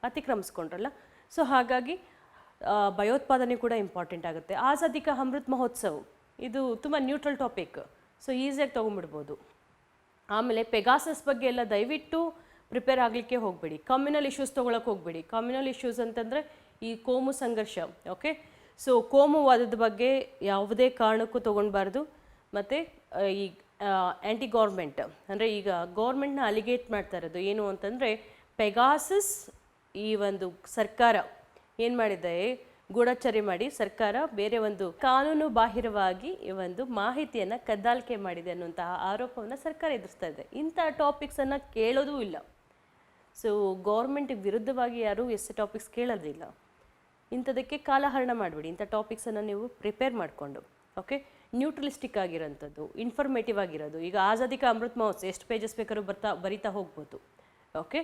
ಅತಿಕ್ರಮಿಸ್ಕೊಂಡ್ರಲ್ಲ, ಸೊ ಹಾಗಾಗಿ ಭಯೋತ್ಪಾದನೆ ಕೂಡ ಇಂಪಾರ್ಟೆಂಟ್ ಆಗುತ್ತೆ. ಆಜಾದಿ ಕಾ ಅಮೃತ್ ಮಹೋತ್ಸವ್, ಇದು ತುಂಬ ನ್ಯೂಟ್ರಲ್ ಟಾಪಿಕ್, ಸೊ ಈಸಿಯಾಗಿ ತೊಗೊಂಡ್ಬಿಡ್ಬೋದು. ಆಮೇಲೆ ಪೆಗಾಸಸ್ ಬಗ್ಗೆ ಎಲ್ಲ ದಯವಿಟ್ಟು ಪ್ರಿಪೇರ್ ಆಗಲಿಕ್ಕೆ ಹೋಗಬೇಡಿ. ಕಮ್ಯುನಲ್ ಇಶ್ಯೂಸ್ ತೊಗೊಳಕ್ಕೆ ಹೋಗಬೇಡಿ. ಕಮ್ಯುನಲ್ ಇಶ್ಯೂಸ್ ಅಂತಂದರೆ ಈ ಕೋಮು ಸಂಘರ್ಷ. ಓಕೆ, ಸೊ ಕೋಮುವಾದದ ಬಗ್ಗೆ ಯಾವುದೇ ಕಾರಣಕ್ಕೂ ತೊಗೊಳ್ಬಾರ್ದು. ಮತ್ತು ಈ ಆ್ಯಂಟಿ ಗೌರ್ಮೆಂಟ್ ಅಂದರೆ ಈಗ ಗೌರ್ಮೆಂಟ್ನ ಅಲಿಗೇಟ್ ಮಾಡ್ತಾ ಇರೋದು ಏನು ಅಂತಂದರೆ, ಪೆಗಾಸಸ್ ಈ ಒಂದು ಸರ್ಕಾರ ಏನು ಮಾಡಿದೆ, ಗೂಢಚರ್ಯೆ ಮಾಡಿ ಸರ್ಕಾರ ಬೇರೆ ಒಂದು ಕಾನೂನು ಬಾಹಿರವಾಗಿ ಈ ಒಂದು ಮಾಹಿತಿಯನ್ನು ಕದ್ದಾಲಿಕೆ ಮಾಡಿದೆ ಅನ್ನುವಂತಹ ಆರೋಪವನ್ನು ಸರ್ಕಾರ ಎದುರಿಸ್ತಾ ಇದೆ. ಇಂಥ ಟಾಪಿಕ್ಸನ್ನು ಕೇಳೋದೂ ಇಲ್ಲ. ಸೊ ಗೌರ್ಮೆಂಟಿಗೆ ವಿರುದ್ಧವಾಗಿ ಯಾರೂ ಎಸ್ಸೆ ಟಾಪಿಕ್ಸ್ ಕೇಳೋದಿಲ್ಲ. ಇಂಥದಕ್ಕೆ ಕಾಲಹರಣ ಮಾಡಬೇಡಿ. ಇಂಥ ಟಾಪಿಕ್ಸನ್ನು ನೀವು ಪ್ರಿಪೇರ್ ಮಾಡಿಕೊಂಡು, ಓಕೆ, ನ್ಯೂಟ್ರಲಿಸ್ಟಿಕ್ ಆಗಿರೋಂಥದ್ದು, ಇನ್ಫಾರ್ಮೇಟಿವ್ ಆಗಿರೋದು. ಈಗ ಆಜಾದಿ ಕಾ ಅಮೃತ್ ಮಹೋತ್ಸವ ಎಷ್ಟು ಪೇಜಸ್ ಬೇಕಾದ್ರೂ ಬರಿತಾ ಹೋಗ್ಬೋದು. ಓಕೆ,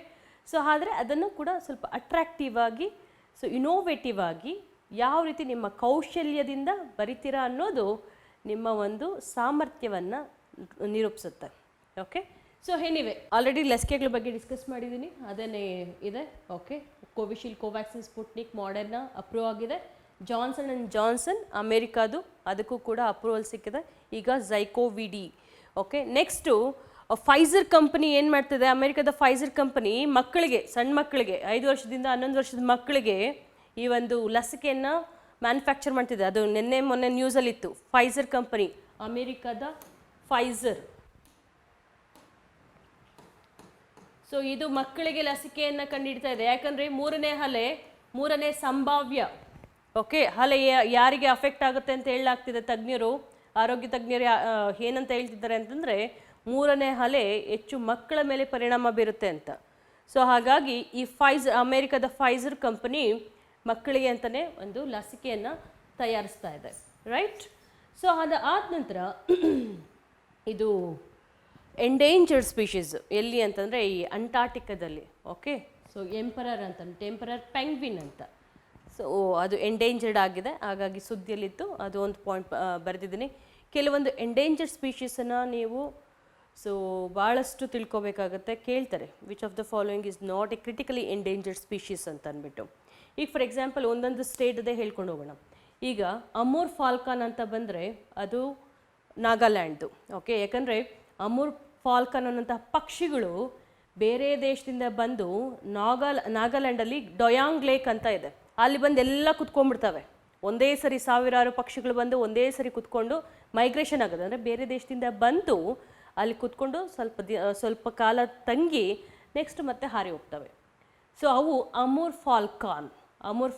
ಸೊ ಆದರೆ ಅದನ್ನು ಕೂಡ ಸ್ವಲ್ಪ ಅಟ್ರಾಕ್ಟಿವ್ ಆಗಿ, ಸೊ ಇನೋವೇಟಿವ್ ಆಗಿ, ಯಾವ ರೀತಿ ನಿಮ್ಮ ಕೌಶಲ್ಯದಿಂದ ಬರಿತೀರಾ ಅನ್ನೋದು ನಿಮ್ಮ ಒಂದು ಸಾಮರ್ಥ್ಯವನ್ನು ನಿರೂಪಿಸುತ್ತೆ. ಓಕೆ, ಸೊ ಎನಿವೆ ಆಲ್ರೆಡಿ ಲಸಿಕೆಗಳ ಬಗ್ಗೆ ಡಿಸ್ಕಸ್ ಮಾಡಿದ್ದೀನಿ, ಅದನ್ನೇ ಇದೆ. Okay, Covishield, Covaxin, Sputnik, Moderna approve ಆಗಿದೆ. ಜಾನ್ಸನ್ ಆ್ಯಂಡ್ ಜಾನ್ಸನ್ ಅಮೇರಿಕಾದು, ಅದಕ್ಕೂ ಕೂಡ ಅಪ್ರೂವಲ್ ಸಿಕ್ಕಿದೆ. ಈಗ ZyCoV-D. Okay, next Pfizer company ಏನು ಮಾಡ್ತಿದೆ, ಅಮೇರಿಕಾದ ಫೈಸರ್ ಕಂಪನಿ ಮಕ್ಕಳಿಗೆ, ಸಣ್ಣ ಮಕ್ಕಳಿಗೆ 5 ವರ್ಷದಿಂದ 11 ವರ್ಷದ ಮಕ್ಕಳಿಗೆ ಈ ಒಂದು ಲಸಿಕೆಯನ್ನು ಮ್ಯಾನುಫ್ಯಾಕ್ಚರ್ ಮಾಡ್ತಿದೆ. ಅದು ಮೊನ್ನೆ ನ್ಯೂಸಲ್ಲಿತ್ತು. ಫೈಸರ್ ಕಂಪನಿ, ಅಮೇರಿಕಾದ ಫೈಸರ್. ಸೊ ಇದು ಮಕ್ಕಳಿಗೆ ಲಸಿಕೆಯನ್ನು ಕಂಡುಹಿಡ್ತಾ ಇದೆ. ಯಾಕಂದರೆ ಮೂರನೇ ಸಂಭಾವ್ಯ ಓಕೆ ಅಲೆ ಯಾರಿಗೆ ಅಫೆಕ್ಟ್ ಆಗುತ್ತೆ ಅಂತ ಹೇಳಲಾಗ್ತಿದೆ. ತಜ್ಞರು, ಆರೋಗ್ಯ ತಜ್ಞರು ಏನಂತ ಹೇಳ್ತಿದ್ದಾರೆ ಅಂತಂದರೆ ಮೂರನೇ ಅಲೆ ಹೆಚ್ಚು ಮಕ್ಕಳ ಮೇಲೆ ಪರಿಣಾಮ ಬೀರುತ್ತೆ ಅಂತ. ಸೊ ಹಾಗಾಗಿ ಈ ಅಮೇರಿಕಾದ ಫೈಸರ್ ಕಂಪನಿ ಮಕ್ಕಳಿಗೆ ಅಂತಲೇ ಒಂದು ಲಸಿಕೆಯನ್ನು ತಯಾರಿಸ್ತಾ ಇದೆ, ರೈಟ್. ಸೊ ಆದ ನಂತರ ಇದು ಎಂಡೇಂಜರ್ಡ್ ಸ್ಪೀಷೀಸ್ ಎಲ್ಲಿ ಅಂತಂದರೆ ಈ ಅಂಟಾರ್ಟಿಕಾದಲ್ಲಿ. ಓಕೆ, ಸೊ ಟೆಂಪರರ್ ಪೆಂಗ್ವಿನ್ ಅಂತ. ಸೊ ಅದು ಎಂಡೇಂಜರ್ಡ್ ಆಗಿದೆ, ಹಾಗಾಗಿ ಸುದ್ದಿಯಲ್ಲಿತ್ತು. ಅದು ಒಂದು ಪಾಯಿಂಟ್ ಬರೆದಿದ್ದೀನಿ. ಕೆಲವೊಂದು ಎಂಡೇಂಜರ್ಡ್ ಸ್ಪೀಷೀಸನ್ನು ನೀವು ಭಾಳಷ್ಟು ತಿಳ್ಕೊಬೇಕಾಗತ್ತೆ. ಕೇಳ್ತಾರೆ which of the following is not A critically endangered species ಅಂತ ಅಂದ್ಬಿಟ್ಟು. ಈಗ ಫಾರ್ ಎಕ್ಸಾಂಪಲ್ ಒಂದೊಂದು ಸ್ಟೇಟ್ದೇ ಹೇಳ್ಕೊಂಡು ಹೋಗೋಣ. ಈಗ ಅಮೂರ್ ಫಾಲ್ಕಾನ್ ಅಂತ ಬಂದರೆ ಅದು ನಾಗಾಲ್ಯಾಂಡ್ದು. ಓಕೆ, ಯಾಕಂದರೆ ಅಮೂರ್ ಫಾಲ್ಕನ್ ಅನ್ನೋಂತಹ ಪಕ್ಷಿಗಳು ಬೇರೆ ದೇಶದಿಂದ ಬಂದು ನಾಗಾಲ್ಯಾಂಡಲ್ಲಿ ಡೊಯಾಂಗ್ ಲೇಕ್ ಅಂತ ಇದೆ, ಅಲ್ಲಿ ಬಂದು ಎಲ್ಲ ಕುತ್ಕೊಂಡ್ಬಿಡ್ತವೆ. ಒಂದೇ ಸರಿ ಸಾವಿರಾರು ಪಕ್ಷಿಗಳು ಬಂದು ಒಂದೇ ಸರಿ ಕುತ್ಕೊಂಡು ಮೈಗ್ರೇಷನ್ ಆಗೋದು. ಅಂದರೆ ಬೇರೆ ದೇಶದಿಂದ ಬಂದು ಅಲ್ಲಿ ಕುತ್ಕೊಂಡು ಸ್ವಲ್ಪ ಕಾಲ ತಂಗಿ ನೆಕ್ಸ್ಟ್ ಮತ್ತೆ ಹಾರಿ ಹೋಗ್ತವೆ. ಸೊ ಅವು ಅಮೂರ್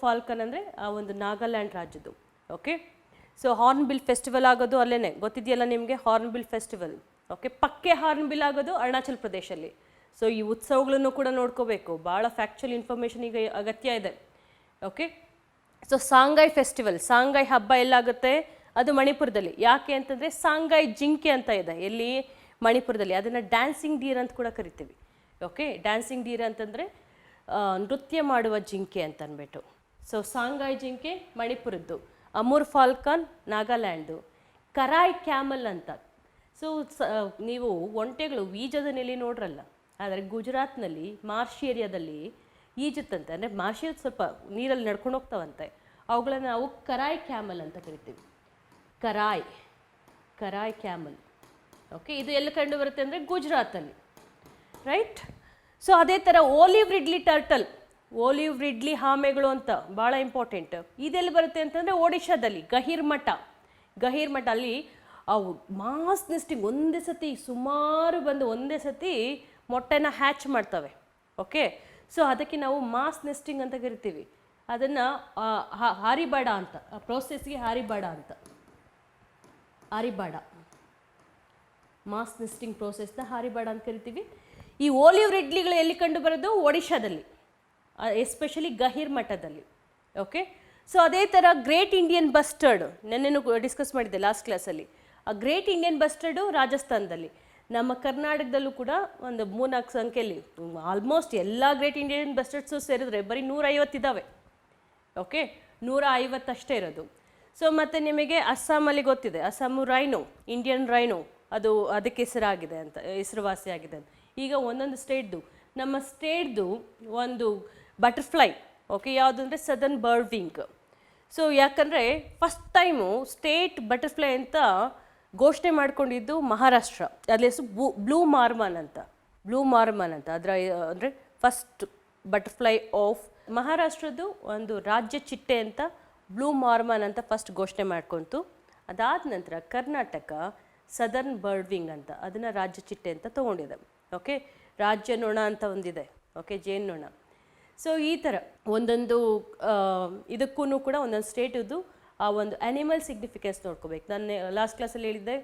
ಫಾಲ್ಕನ್ ಅಂದರೆ ಆ ಒಂದು ನಾಗಾಲ್ಯಾಂಡ್ ರಾಜ್ಯದ್ದು. ಓಕೆ, ಸೊ ಹಾರ್ನ್ಬಿಲ್ ಫೆಸ್ಟಿವಲ್ ಆಗೋದು ಅಲ್ಲೇ ಗೊತ್ತಿದೆಯಲ್ಲ ನಿಮಗೆ, ಹಾರ್ನ್ಬಿಲ್ ಫೆಸ್ಟಿವಲ್. ಓಕೆ, ಪಕ್ಕೆ ಹಾರ್ನ್ಬಿಲ್ ಆಗೋದು ಅರುಣಾಚಲ್ ಪ್ರದೇಶಲ್ಲಿ. ಸೊ ಈ ಉತ್ಸವಗಳನ್ನು ಕೂಡ ನೋಡ್ಕೋಬೇಕು, ಭಾಳ ಫ್ಯಾಕ್ಚುಯಲ್ ಇನ್ಫಾರ್ಮೇಷನ್ ಈಗ ಅಗತ್ಯ ಇದೆ. ಓಕೆ, ಸೊ ಸಾಂಗಾಯ್ ಹಬ್ಬ ಎಲ್ಲಾಗುತ್ತೆ, ಅದು ಮಣಿಪುರದಲ್ಲಿ. ಯಾಕೆ ಅಂತಂದರೆ ಸಾಂಗಾಯ್ ಜಿಂಕೆ ಅಂತ ಇದೆ ಎಲ್ಲಿ, ಮಣಿಪುರದಲ್ಲಿ. ಅದನ್ನು ಡ್ಯಾನ್ಸಿಂಗ್ ಡೀರ್ ಅಂತ ಕೂಡ ಕರಿತೀವಿ. ಓಕೆ, ಡ್ಯಾನ್ಸಿಂಗ್ ಡೀರ್ ಅಂತಂದರೆ ನೃತ್ಯ ಮಾಡುವ ಜಿಂಕೆ ಅಂತ ಅಂದ್ಬಿಟ್ಟು. ಸೊ ಸಾಂಗಾಯ್ ಜಿಂಕೆ ಮಣಿಪುರದ್ದು, ಅಮೂರ್ ಫಾಲ್ಕಾನ್ ನಾಗಾಲ್ಯಾಂಡ್ದು, ಕರಾಯ್ ಕ್ಯಾಮಲ್ ಅಂತ. ಸೊ ನೀವು ಒಂಟೆಗಳು ಈಜದ ನೆಲೆ ನೋಡ್ರಲ್ಲ, ಆದರೆ ಗುಜರಾತ್ನಲ್ಲಿ ಮಾರ್ಷಿ ಏರಿಯಾದಲ್ಲಿ ಈಜುತ್ತಂತೆ. ಅಂದರೆ ಮಾರ್ಷಿ ಸ್ವಲ್ಪ ನೀರಲ್ಲಿ ನಡ್ಕೊಂಡು ಹೋಗ್ತಾವಂತೆ. ಅವುಗಳನ್ನು ನಾವು ಕರಾಯ್ ಕ್ಯಾಮಲ್ ಅಂತ ಕರಿತೀವಿ. ಕರಾಯ್ ಕ್ಯಾಮಲ್. ಓಕೆ, ಇದು ಎಲ್ಲಿ ಕಂಡು ಬರುತ್ತೆ ಅಂದರೆ ಗುಜರಾತಲ್ಲಿ, ರೈಟ್. ಸೊ ಅದೇ ಥರ ಓಲಿವ್ ರಿಡ್ಲಿ ಆಮೆಗಳು ಅಂತ ಭಾಳ ಇಂಪಾರ್ಟೆಂಟ್. ಇದೆಲ್ಲಿ ಬರುತ್ತೆ ಅಂತಂದರೆ ಒಡಿಶಾದಲ್ಲಿ ಗಹೀರ್ ಮಠ ಅಲ್ಲಿ ಅವು ಮಾಸ್ ನೆಸ್ಟಿಂಗ್ ಸುಮಾರು ಬಂದು ಒಂದೇ ಸತಿ ಮೊಟ್ಟೆನ ಹ್ಯಾಚ್ ಮಾಡ್ತವೆ. ಓಕೆ, ಸೊ ಅದಕ್ಕೆ ನಾವು ಮಾಸ್ ನೆಸ್ಟಿಂಗ್ ಅಂತ ಕರಿತೀವಿ. ಅದನ್ನು ಹಾರಿಬಾಡ ಅಂತ, ಆ ಪ್ರೋಸೆಸ್ಗೆ ಹಾರಿಬಾಡ ಮಾಸ್ ನೆಸ್ಟಿಂಗ್ ಪ್ರೋಸೆಸ್ನ ಹಾರಿಬಾಡ ಅಂತ ಕರಿತೀವಿ. ಈ ಓಲಿವ್ ರಿಡ್ಲಿಗಳು ಎಲ್ಲಿ ಕಂಡು ಬರೋದು? ಒಡಿಶಾದಲ್ಲಿ, ಎಸ್ಪೆಷಲಿ ಗಹೀರ್ ಮಠದಲ್ಲಿ. ಓಕೆ, ಸೊ ಅದೇ ಥರ ಗ್ರೇಟ್ ಇಂಡಿಯನ್ ಬಸ್ಟರ್ಡ್ ನೆನ್ನೆನೂ ಡಿಸ್ಕಸ್ ಮಾಡಿದ್ದೆ ಲಾಸ್ಟ್ ಕ್ಲಾಸಲ್ಲಿ. ಆ ಗ್ರೇಟ್ ಇಂಡಿಯನ್ ಬಸ್ಟರ್ಡು ರಾಜಸ್ಥಾನದಲ್ಲಿ. ನಮ್ಮ ಕರ್ನಾಟಕದಲ್ಲೂ ಕೂಡ ಒಂದು 3-4 ಸಂಖ್ಯೆಯಲ್ಲಿ ಆಲ್ಮೋಸ್ಟ್ ಎಲ್ಲ ಗ್ರೇಟ್ ಇಂಡಿಯನ್ ಬಸ್ಟರ್ಡ್ಸು ಸೇರಿದ್ರೆ ಬರೀ 150 ಇದ್ದಾವೆ. ಓಕೆ, 150 ಅಷ್ಟೇ ಇರೋದು. ಸೊ ಮತ್ತು ನಿಮಗೆ ಅಸ್ಸಾಮಲ್ಲಿ ಗೊತ್ತಿದೆ, ಅಸ್ಸಾಮು ಇಂಡಿಯನ್ ರೈನೋ ಅದು ಅದಕ್ಕೆ ಹೆಸರುವಾಸಿಯಾಗಿದೆ ಅಂತ. ಈಗ ಒಂದೊಂದು ಸ್ಟೇಟ್ದು, ನಮ್ಮ ಸ್ಟೇಟ್ದು ಒಂದು ಬಟರ್ಫ್ಲೈ. ಓಕೆ, ಯಾವುದು ಅಂದರೆ ಸದರ್ನ್ ಬರ್ಡ್ ವಿಂಗ್. ಸೊ ಯಾಕಂದರೆ ಫಸ್ಟ್ ಟೈಮು ಸ್ಟೇಟ್ ಬಟರ್ಫ್ಲೈ ಅಂತ ಘೋಷಣೆ ಮಾಡ್ಕೊಂಡಿದ್ದು ಮಹಾರಾಷ್ಟ್ರ. ಅದ್ರ ಹೆಸರು ಬ್ಲೂ ಮಾರ್ಮನ್ ಅಂತ. ಅದರ ಅಂದರೆ ಫಸ್ಟ್ ಬಟರ್ಫ್ಲೈ ಆಫ್ ಮಹಾರಾಷ್ಟ್ರದ್ದು ಒಂದು ರಾಜ್ಯ ಚಿಟ್ಟೆ ಅಂತ ಬ್ಲೂ ಮಾರ್ಮನ್ ಅಂತ ಫಸ್ಟ್ ಘೋಷಣೆ ಮಾಡ್ಕೊಂತು. ಅದಾದ ನಂತರ ಕರ್ನಾಟಕ ಸದರ್ನ್ ಬರ್ಡ್ ವಿಂಗ್ ಅಂತ ಅದನ್ನು ರಾಜ್ಯ ಚಿಟ್ಟೆ ಅಂತ ತೊಗೊಂಡಿದೆ. ಓಕೆ, ರಾಜ್ಯ ನೊಣ ಅಂತ ಒಂದಿದೆ. ಓಕೆ, ಜೇನು ನೊಣ. ಸೊ ಈ ಥರ ಒಂದೊಂದು ಇದಕ್ಕೂ ಕೂಡ ಒಂದೊಂದು ಸ್ಟೇಟದ್ದು ಆ ಒಂದು ಆ್ಯನಿಮಲ್ ಸಿಗ್ನಿಫಿಕೆನ್ಸ್ ನೋಡ್ಕೋಬೇಕು. ನಾನು ಲಾಸ್ಟ್ ಕ್ಲಾಸಲ್ಲಿ ಹೇಳಿದ್ದೆ,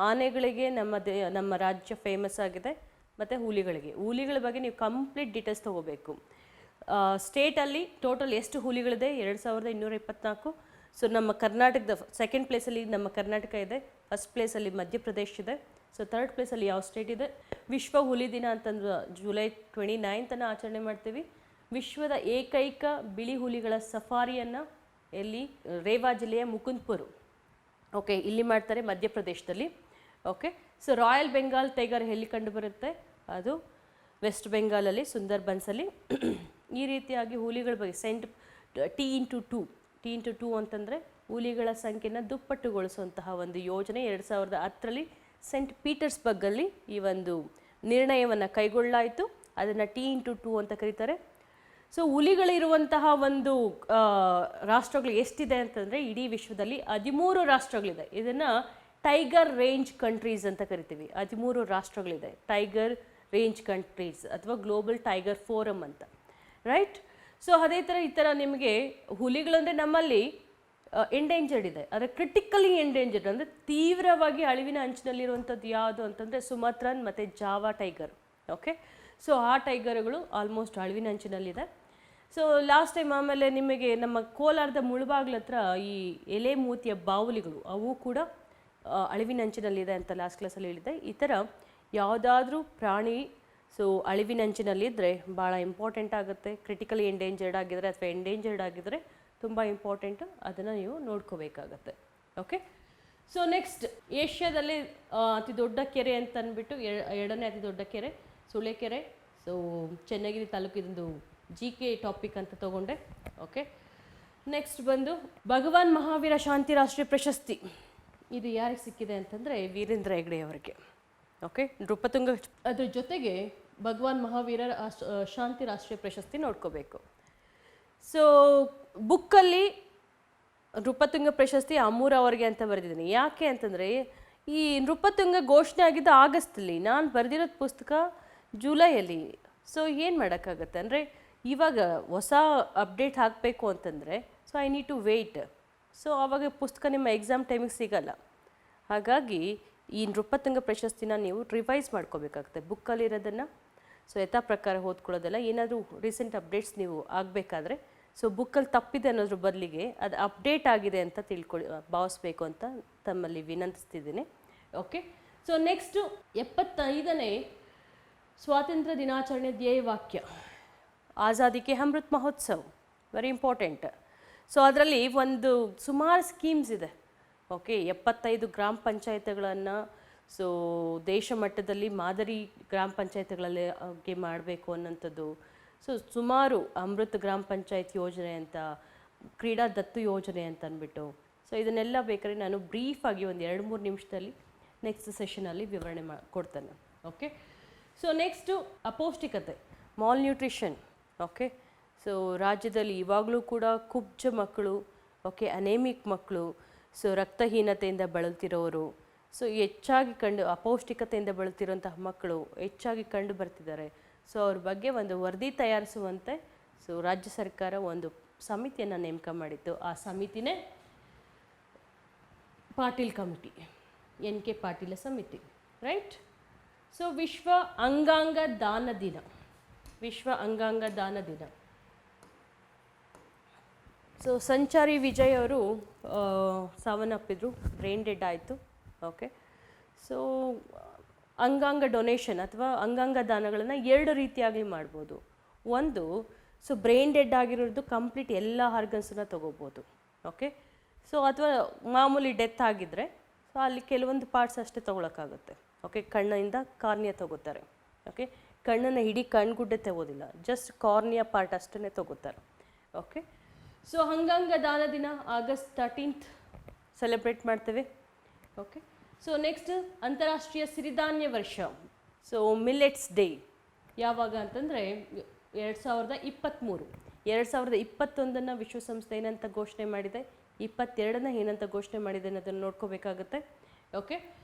ಆನೆಗಳಿಗೆ ನಮ್ಮ ರಾಜ್ಯ ಫೇಮಸ್ ಆಗಿದೆ, ಮತ್ತು ಹುಲಿಗಳ ಬಗ್ಗೆ ನೀವು ಕಂಪ್ಲೀಟ್ ಡೀಟೇಲ್ಸ್ ತೊಗೋಬೇಕು. ಸ್ಟೇಟಲ್ಲಿ ಟೋಟಲ್ ಎಷ್ಟು ಹುಲಿಗಳಿದೆ? 2224. ಸೊ ನಮ್ಮ ಕರ್ನಾಟಕದ ಸೆಕೆಂಡ್ ಪ್ಲೇಸಲ್ಲಿ ನಮ್ಮ ಕರ್ನಾಟಕ ಇದೆ, ಫಸ್ಟ್ ಪ್ಲೇಸಲ್ಲಿ ಮಧ್ಯಪ್ರದೇಶ ಇದೆ. ಸೊ ಥರ್ಡ್ ಪ್ಲೇಸಲ್ಲಿ ಯಾವ ಸ್ಟೇಟ್ ಇದೆ? ವಿಶ್ವ ಹುಲಿ ದಿನ ಅಂತಂದು ಜುಲೈ 29 ಆಚರಣೆ ಮಾಡ್ತೀವಿ. ವಿಶ್ವದ ಏಕೈಕ ಬಿಳಿ ಹುಲಿಗಳ ಸಫಾರಿಯನ್ನು ಎಲ್ಲಿ? ರೇವಾ ಜಿಲ್ಲೆಯ ಮುಕುಂದ್ಪುರ್. ಓಕೆ, ಇಲ್ಲಿ ಮಾಡ್ತಾರೆ ಮಧ್ಯಪ್ರದೇಶದಲ್ಲಿ. Okay, so royal Bengal tiger ಎಲ್ಲಿ ಕಂಡು ಬರುತ್ತೆ? ಅದು ವೆಸ್ಟ್ ಬೆಂಗಾಲಲ್ಲಿ ಸುಂದರ್ಬನ್ಸಲ್ಲಿ. ಈ ರೀತಿಯಾಗಿ ಹುಲಿಗಳ ಬಗ್ಗೆ T*2 ಅಂತಂದರೆ ಹುಲಿಗಳ ಸಂಖ್ಯೆನ ದುಪ್ಪಟ್ಟುಗೊಳಿಸುವಂತಹ ಒಂದು ಯೋಜನೆ 2010ರಲ್ಲಿ ಸೆಂಟ್ ಪೀಟರ್ಸ್ಬರ್ಗಲ್ಲಿ ಈ ಒಂದು ನಿರ್ಣಯವನ್ನು ಕೈಗೊಳ್ಳಲಾಯಿತು. ಅದನ್ನು T*2 ಅಂತ ಕರೀತಾರೆ. ಸೊ ಹುಲಿಗಳಿರುವಂತಹ ಒಂದು ರಾಷ್ಟ್ರಗಳು ಎಷ್ಟಿದೆ ಅಂತಂದರೆ ಇಡೀ ವಿಶ್ವದಲ್ಲಿ 13 ರಾಷ್ಟ್ರಗಳಿದೆ. ಇದನ್ನು ಟೈಗರ್ ರೇಂಜ್ ಕಂಟ್ರೀಸ್ ಅಂತ ಕರಿತೀವಿ. 13 ರಾಷ್ಟ್ರಗಳಿದೆ ಟೈಗರ್ ರೇಂಜ್ ಕಂಟ್ರೀಸ್ ಅಥವಾ ಗ್ಲೋಬಲ್ ಟೈಗರ್ ಫೋರಮ್ ಅಂತ, ರೈಟ್. ಸೊ ಅದೇ ಥರ ಈ ಥರ ನಿಮಗೆ ಹುಲಿಗಳಂದರೆ ನಮ್ಮಲ್ಲಿ ಎಂಡೇಂಜರ್ಡ್ ಇದೆ, ಆದರೆ ಕ್ರಿಟಿಕಲಿ ಎಂಡೇಂಜರ್ಡ್ ಅಂದರೆ ತೀವ್ರವಾಗಿ ಅಳಿವಿನ ಅಂಚಿನಲ್ಲಿರುವಂಥದ್ದು ಯಾವುದು ಅಂತಂದರೆ ಸುಮತ್ರನ್ ಮತ್ತು ಜಾವಾ ಟೈಗರ್. ಓಕೆ, ಸೊ ಆ ಟೈಗರ್ಗಳು ಆಲ್ಮೋಸ್ಟ್ ಅಳಿವಿನ ಅಂಚಿನಲ್ಲಿದೆ. ಸೊ ಲಾಸ್ಟ್ ಟೈಮ್ ಆಮೇಲೆ ನಿಮಗೆ ನಮ್ಮ ಕೋಲಾರದ ಮುಳುಬಾಗ್ಲ ಹತ್ರ ಈ ಎಲೆ ಮೂತಿಯ ಬಾವುಲಿಗಳು ಅವು ಕೂಡ ಅಳಿವಿನಂಚಿನಲ್ಲಿದೆ ಅಂತ ಲಾಸ್ಟ್ ಕ್ಲಾಸಲ್ಲಿ ಹೇಳಿದ್ದೆ. ಈ ಥರ ಯಾವುದಾದ್ರೂ ಪ್ರಾಣಿ ಸೊ ಅಳಿವಿನಂಚಿನಲ್ಲಿದ್ದರೆ ಭಾಳ ಇಂಪಾರ್ಟೆಂಟ್ ಆಗುತ್ತೆ. ಕ್ರಿಟಿಕಲಿ ಎಂಡೇಂಜರ್ಡ್ ಆಗಿದ್ರೆ ಅಥವಾ ಎಂಡೇಂಜರ್ಡ್ ಆಗಿದ್ರೆ ತುಂಬ ಇಂಪಾರ್ಟೆಂಟು, ಅದನ್ನು ನೀವು ನೋಡ್ಕೋಬೇಕಾಗತ್ತೆ. ಓಕೆ, ಸೊ ನೆಕ್ಸ್ಟ್ ಏಷ್ಯಾದಲ್ಲಿ ಅತಿ ದೊಡ್ಡ ಕೆರೆ ಅಂತ ಅಂದ್ಬಿಟ್ಟು ಎರಡನೇ ಅತಿ ದೊಡ್ಡ ಕೆರೆ ಸುಳೆಕೆರೆ. ಸೊ ಚನ್ನಗಿರಿ ತಾಲೂಕಿದಂದು GK ಟಾಪಿಕ್ ಅಂತ ತಗೊಂಡೆ. ಓಕೆ, ನೆಕ್ಸ್ಟ್ ಬಂದು ಭಗವಾನ್ ಮಹಾವೀರ ಶಾಂತಿ ರಾಷ್ಟ್ರೀಯ ಪ್ರಶಸ್ತಿ. ಇದು ಯಾರಿಗೆ ಸಿಕ್ಕಿದೆ ಅಂತಂದರೆ ವೀರೇಂದ್ರ ಹೆಗ್ಗಡೆ ಅವರಿಗೆ. ಓಕೆ, ನೃಪತುಂಗ ಅದ್ರ ಜೊತೆಗೆ ಭಗವಾನ್ ಮಹಾವೀರ ಶಾಂತಿ ರಾಷ್ಟ್ರೀಯ ಪ್ರಶಸ್ತಿ ನೋಡ್ಕೋಬೇಕು. ಸೊ ಬುಕ್ಕಲ್ಲಿ ನೃಪತುಂಗ ಪ್ರಶಸ್ತಿ ಅಮೂರ್ ಅವರಿಗೆ ಅಂತ ಬರೆದಿದ್ದೀನಿ. ಯಾಕೆ ಅಂತಂದರೆ ಈ ನೃಪತುಂಗ ಘೋಷಣೆ ಆಗಿದ್ದು ಆಗಸ್ಟಲ್ಲಿ, ನಾನು ಬರೆದಿರೋದು ಪುಸ್ತಕ ಜುಲೈಯಲ್ಲಿ. ಸೊ ಏನು ಮಾಡೋಕ್ಕಾಗತ್ತೆ ಅಂದರೆ ಇವಾಗ ಹೊಸ ಅಪ್ಡೇಟ್ ಹಾಕಬೇಕು ಅಂತಂದರೆ so I need to wait. So ಆವಾಗ ಪುಸ್ತಕ ನಿಮ್ಮ ಎಕ್ಸಾಮ್ ಟೈಮಿಗೆ ಸಿಗಲ್ಲ. ಹಾಗಾಗಿ ಈ ನೃಪತುಂಗ ಪ್ರಶಸ್ತಿನ ನೀವು ರಿವೈಸ್ ಮಾಡ್ಕೋಬೇಕಾಗುತ್ತೆ ಬುಕ್ಕಲ್ಲಿರೋದನ್ನು. ಸೊ ಯಥಾ ಪ್ರಕಾರ ಓದ್ಕೊಳ್ಳೋದಲ್ಲ, ಏನಾದರೂ ರೀಸೆಂಟ್ ಅಪ್ಡೇಟ್ಸ್ ನೀವು ಆಗಬೇಕಾದ್ರೆ ಸೊ ಬುಕ್ಕಲ್ಲಿ ತಪ್ಪಿದೆ ಅನ್ನೋದ್ರ ಬದಲಿಗೆ ಅದು ಅಪ್ಡೇಟ್ ಆಗಿದೆ ಅಂತ ಭಾವಿಸ್ಬೇಕು ಅಂತ ತಮ್ಮಲ್ಲಿ ವಿನಂತಿಸ್ತಿದ್ದೀನಿ. ಓಕೆ, ಸೊ ನೆಕ್ಸ್ಟು 75ನೇ ಸ್ವಾತಂತ್ರ್ಯ ದಿನಾಚರಣೆ ಧ್ಯೇಯವಾಕ್ಯ Azadi ke Amrit Mahotsav, very important. So ಅದರಲ್ಲಿ ಒಂದು ಸುಮಾರು ಸ್ಕೀಮ್ಸ್ ಇದೆ. ಓಕೆ, 75 ಗ್ರಾಮ ಪಂಚಾಯತ್ಗಳನ್ನು ಸೊ ದೇಶ ಮಟ್ಟದಲ್ಲಿ ಮಾದರಿ ಗ್ರಾಮ ಪಂಚಾಯತ್ಗಳಲ್ಲಿ ಮಾಡಬೇಕು ಅನ್ನೋಂಥದ್ದು. ಸೊ ಸುಮಾರು ಅಮೃತ್ ಗ್ರಾಮ ಪಂಚಾಯತ್ ಯೋಜನೆ ಅಂತ, ಕ್ರೀಡಾ ದತ್ತು ಯೋಜನೆ ಅಂತ ಅಂದ್ಬಿಟ್ಟು. ಸೊ ಇದನ್ನೆಲ್ಲ ಬೇಕಾದ್ರೆ ನಾನು ಬ್ರೀಫಾಗಿ ಒಂದು 2-3 ನಿಮಿಷದಲ್ಲಿ ನೆಕ್ಸ್ಟ್ ಸೆಷನಲ್ಲಿ ವಿವರಣೆ ಕೊಡ್ತೇನೆ. ಓಕೆ, ಸೊ ನೆಕ್ಸ್ಟು ಅಪೌಷ್ಟಿಕತೆ, ಮಾಲ್ ನ್ಯೂಟ್ರಿಷನ್. ಓಕೆ, ಸೊ ರಾಜ್ಯದಲ್ಲಿ ಇವಾಗಲೂ ಕೂಡ ಕುಬ್ಜ ಮಕ್ಕಳು, ಓಕೆ, ಅನೇಮಿಕ್ ಮಕ್ಕಳು, ಸೊ ರಕ್ತಹೀನತೆಯಿಂದ ಬಳಲ್ತಿರೋರು, ಸೊ ಹೆಚ್ಚಾಗಿ ಅಪೌಷ್ಟಿಕತೆಯಿಂದ ಬಳಲ್ತಿರೋಂತಹ ಮಕ್ಕಳು ಹೆಚ್ಚಾಗಿ ಕಂಡು ಬರ್ತಿದ್ದಾರೆ. ಸೊ ಅವ್ರ ಬಗ್ಗೆ ಒಂದು ವರದಿ ತಯಾರಿಸುವಂತೆ ಸೊ ರಾಜ್ಯ ಸರ್ಕಾರ ಒಂದು ಸಮಿತಿಯನ್ನು ನೇಮಕ ಮಾಡಿತ್ತು. ಆ ಸಮಿತಿನೇ ಪಾಟೀಲ್ ಕಮಿಟಿ, NK ಪಾಟೀಲ ಸಮಿತಿ, ರೈಟ್. ಸೊ ವಿಶ್ವ ಅಂಗಾಂಗ ದಾನ ದಿನ, ವಿಶ್ವ ಅಂಗಾಂಗ ದಾನ ದಿನ. ಸೊ ಸಂಚಾರಿ ವಿಜಯ್ ಅವರು ಸಾವನ್ನಪ್ಪಿದ್ರು, ಬ್ರೈನ್ ಡೆಡ್ ಆಯಿತು. ಓಕೆ, ಸೊ ಅಂಗಾಂಗ ಡೊನೇಷನ್ ಅಥವಾ ಅಂಗಾಂಗ ದಾನಗಳನ್ನು 2 ರೀತಿಯಾಗಿ ಮಾಡ್ಬೋದು. ಒಂದು, ಸೊ ಬ್ರೈನ್ ಡೆಡ್ ಆಗಿರೋದು ಕಂಪ್ಲೀಟ್ ಎಲ್ಲ ಆರ್ಗನ್ಸನ್ನು ತೊಗೋಬೋದು. ಓಕೆ, ಸೊ ಅಥವಾ ಮಾಮೂಲಿ ಡೆತ್ ಆಗಿದ್ದರೆ ಸೊ ಅಲ್ಲಿ ಕೆಲವೊಂದು ಪಾರ್ಟ್ಸ್ ಅಷ್ಟೇ ತೊಗೊಳಕ್ಕಾಗುತ್ತೆ. ಓಕೆ, ಕಣ್ಣಿಂದ ಕಾರ್ನಿಯಾ ತೊಗೋತಾರೆ. ಓಕೆ, ಕಣ್ಣನ್ನು ಇಡೀ ಕಣ್ಗುಡ್ಡೆ ತಗೋದಿಲ್ಲ, ಜಸ್ಟ್ ಕಾರ್ನಿಯಾ ಪಾರ್ಟ್ ಅಷ್ಟೇ ತೊಗೋತಾರೆ. ಓಕೆ, ಸೊ ಅಂಗಾಂಗ ದಾನ ದಿನ ಆಗಸ್ಟ್ 13th ಸೆಲೆಬ್ರೇಟ್ ಮಾಡ್ತೇವೆ. ಓಕೆ, ಸೊ ನೆಕ್ಸ್ಟ್ ಅಂತಾರಾಷ್ಟ್ರೀಯ ಸಿರಿಧಾನ್ಯ ವರ್ಷ, ಸೊ ಮಿಲ್ಲೆಟ್ಸ್ ಡೇ ಯಾವಾಗ ಅಂತಂದರೆ 2023. 2021 ವಿಶ್ವಸಂಸ್ಥೆ ಏನಂತ ಘೋಷಣೆ ಮಾಡಿದೆ, 22 ಏನಂತ ಘೋಷಣೆ ಮಾಡಿದೆ ಅನ್ನೋದನ್ನು ನೋಡ್ಕೋಬೇಕಾಗುತ್ತೆ. ಓಕೆ,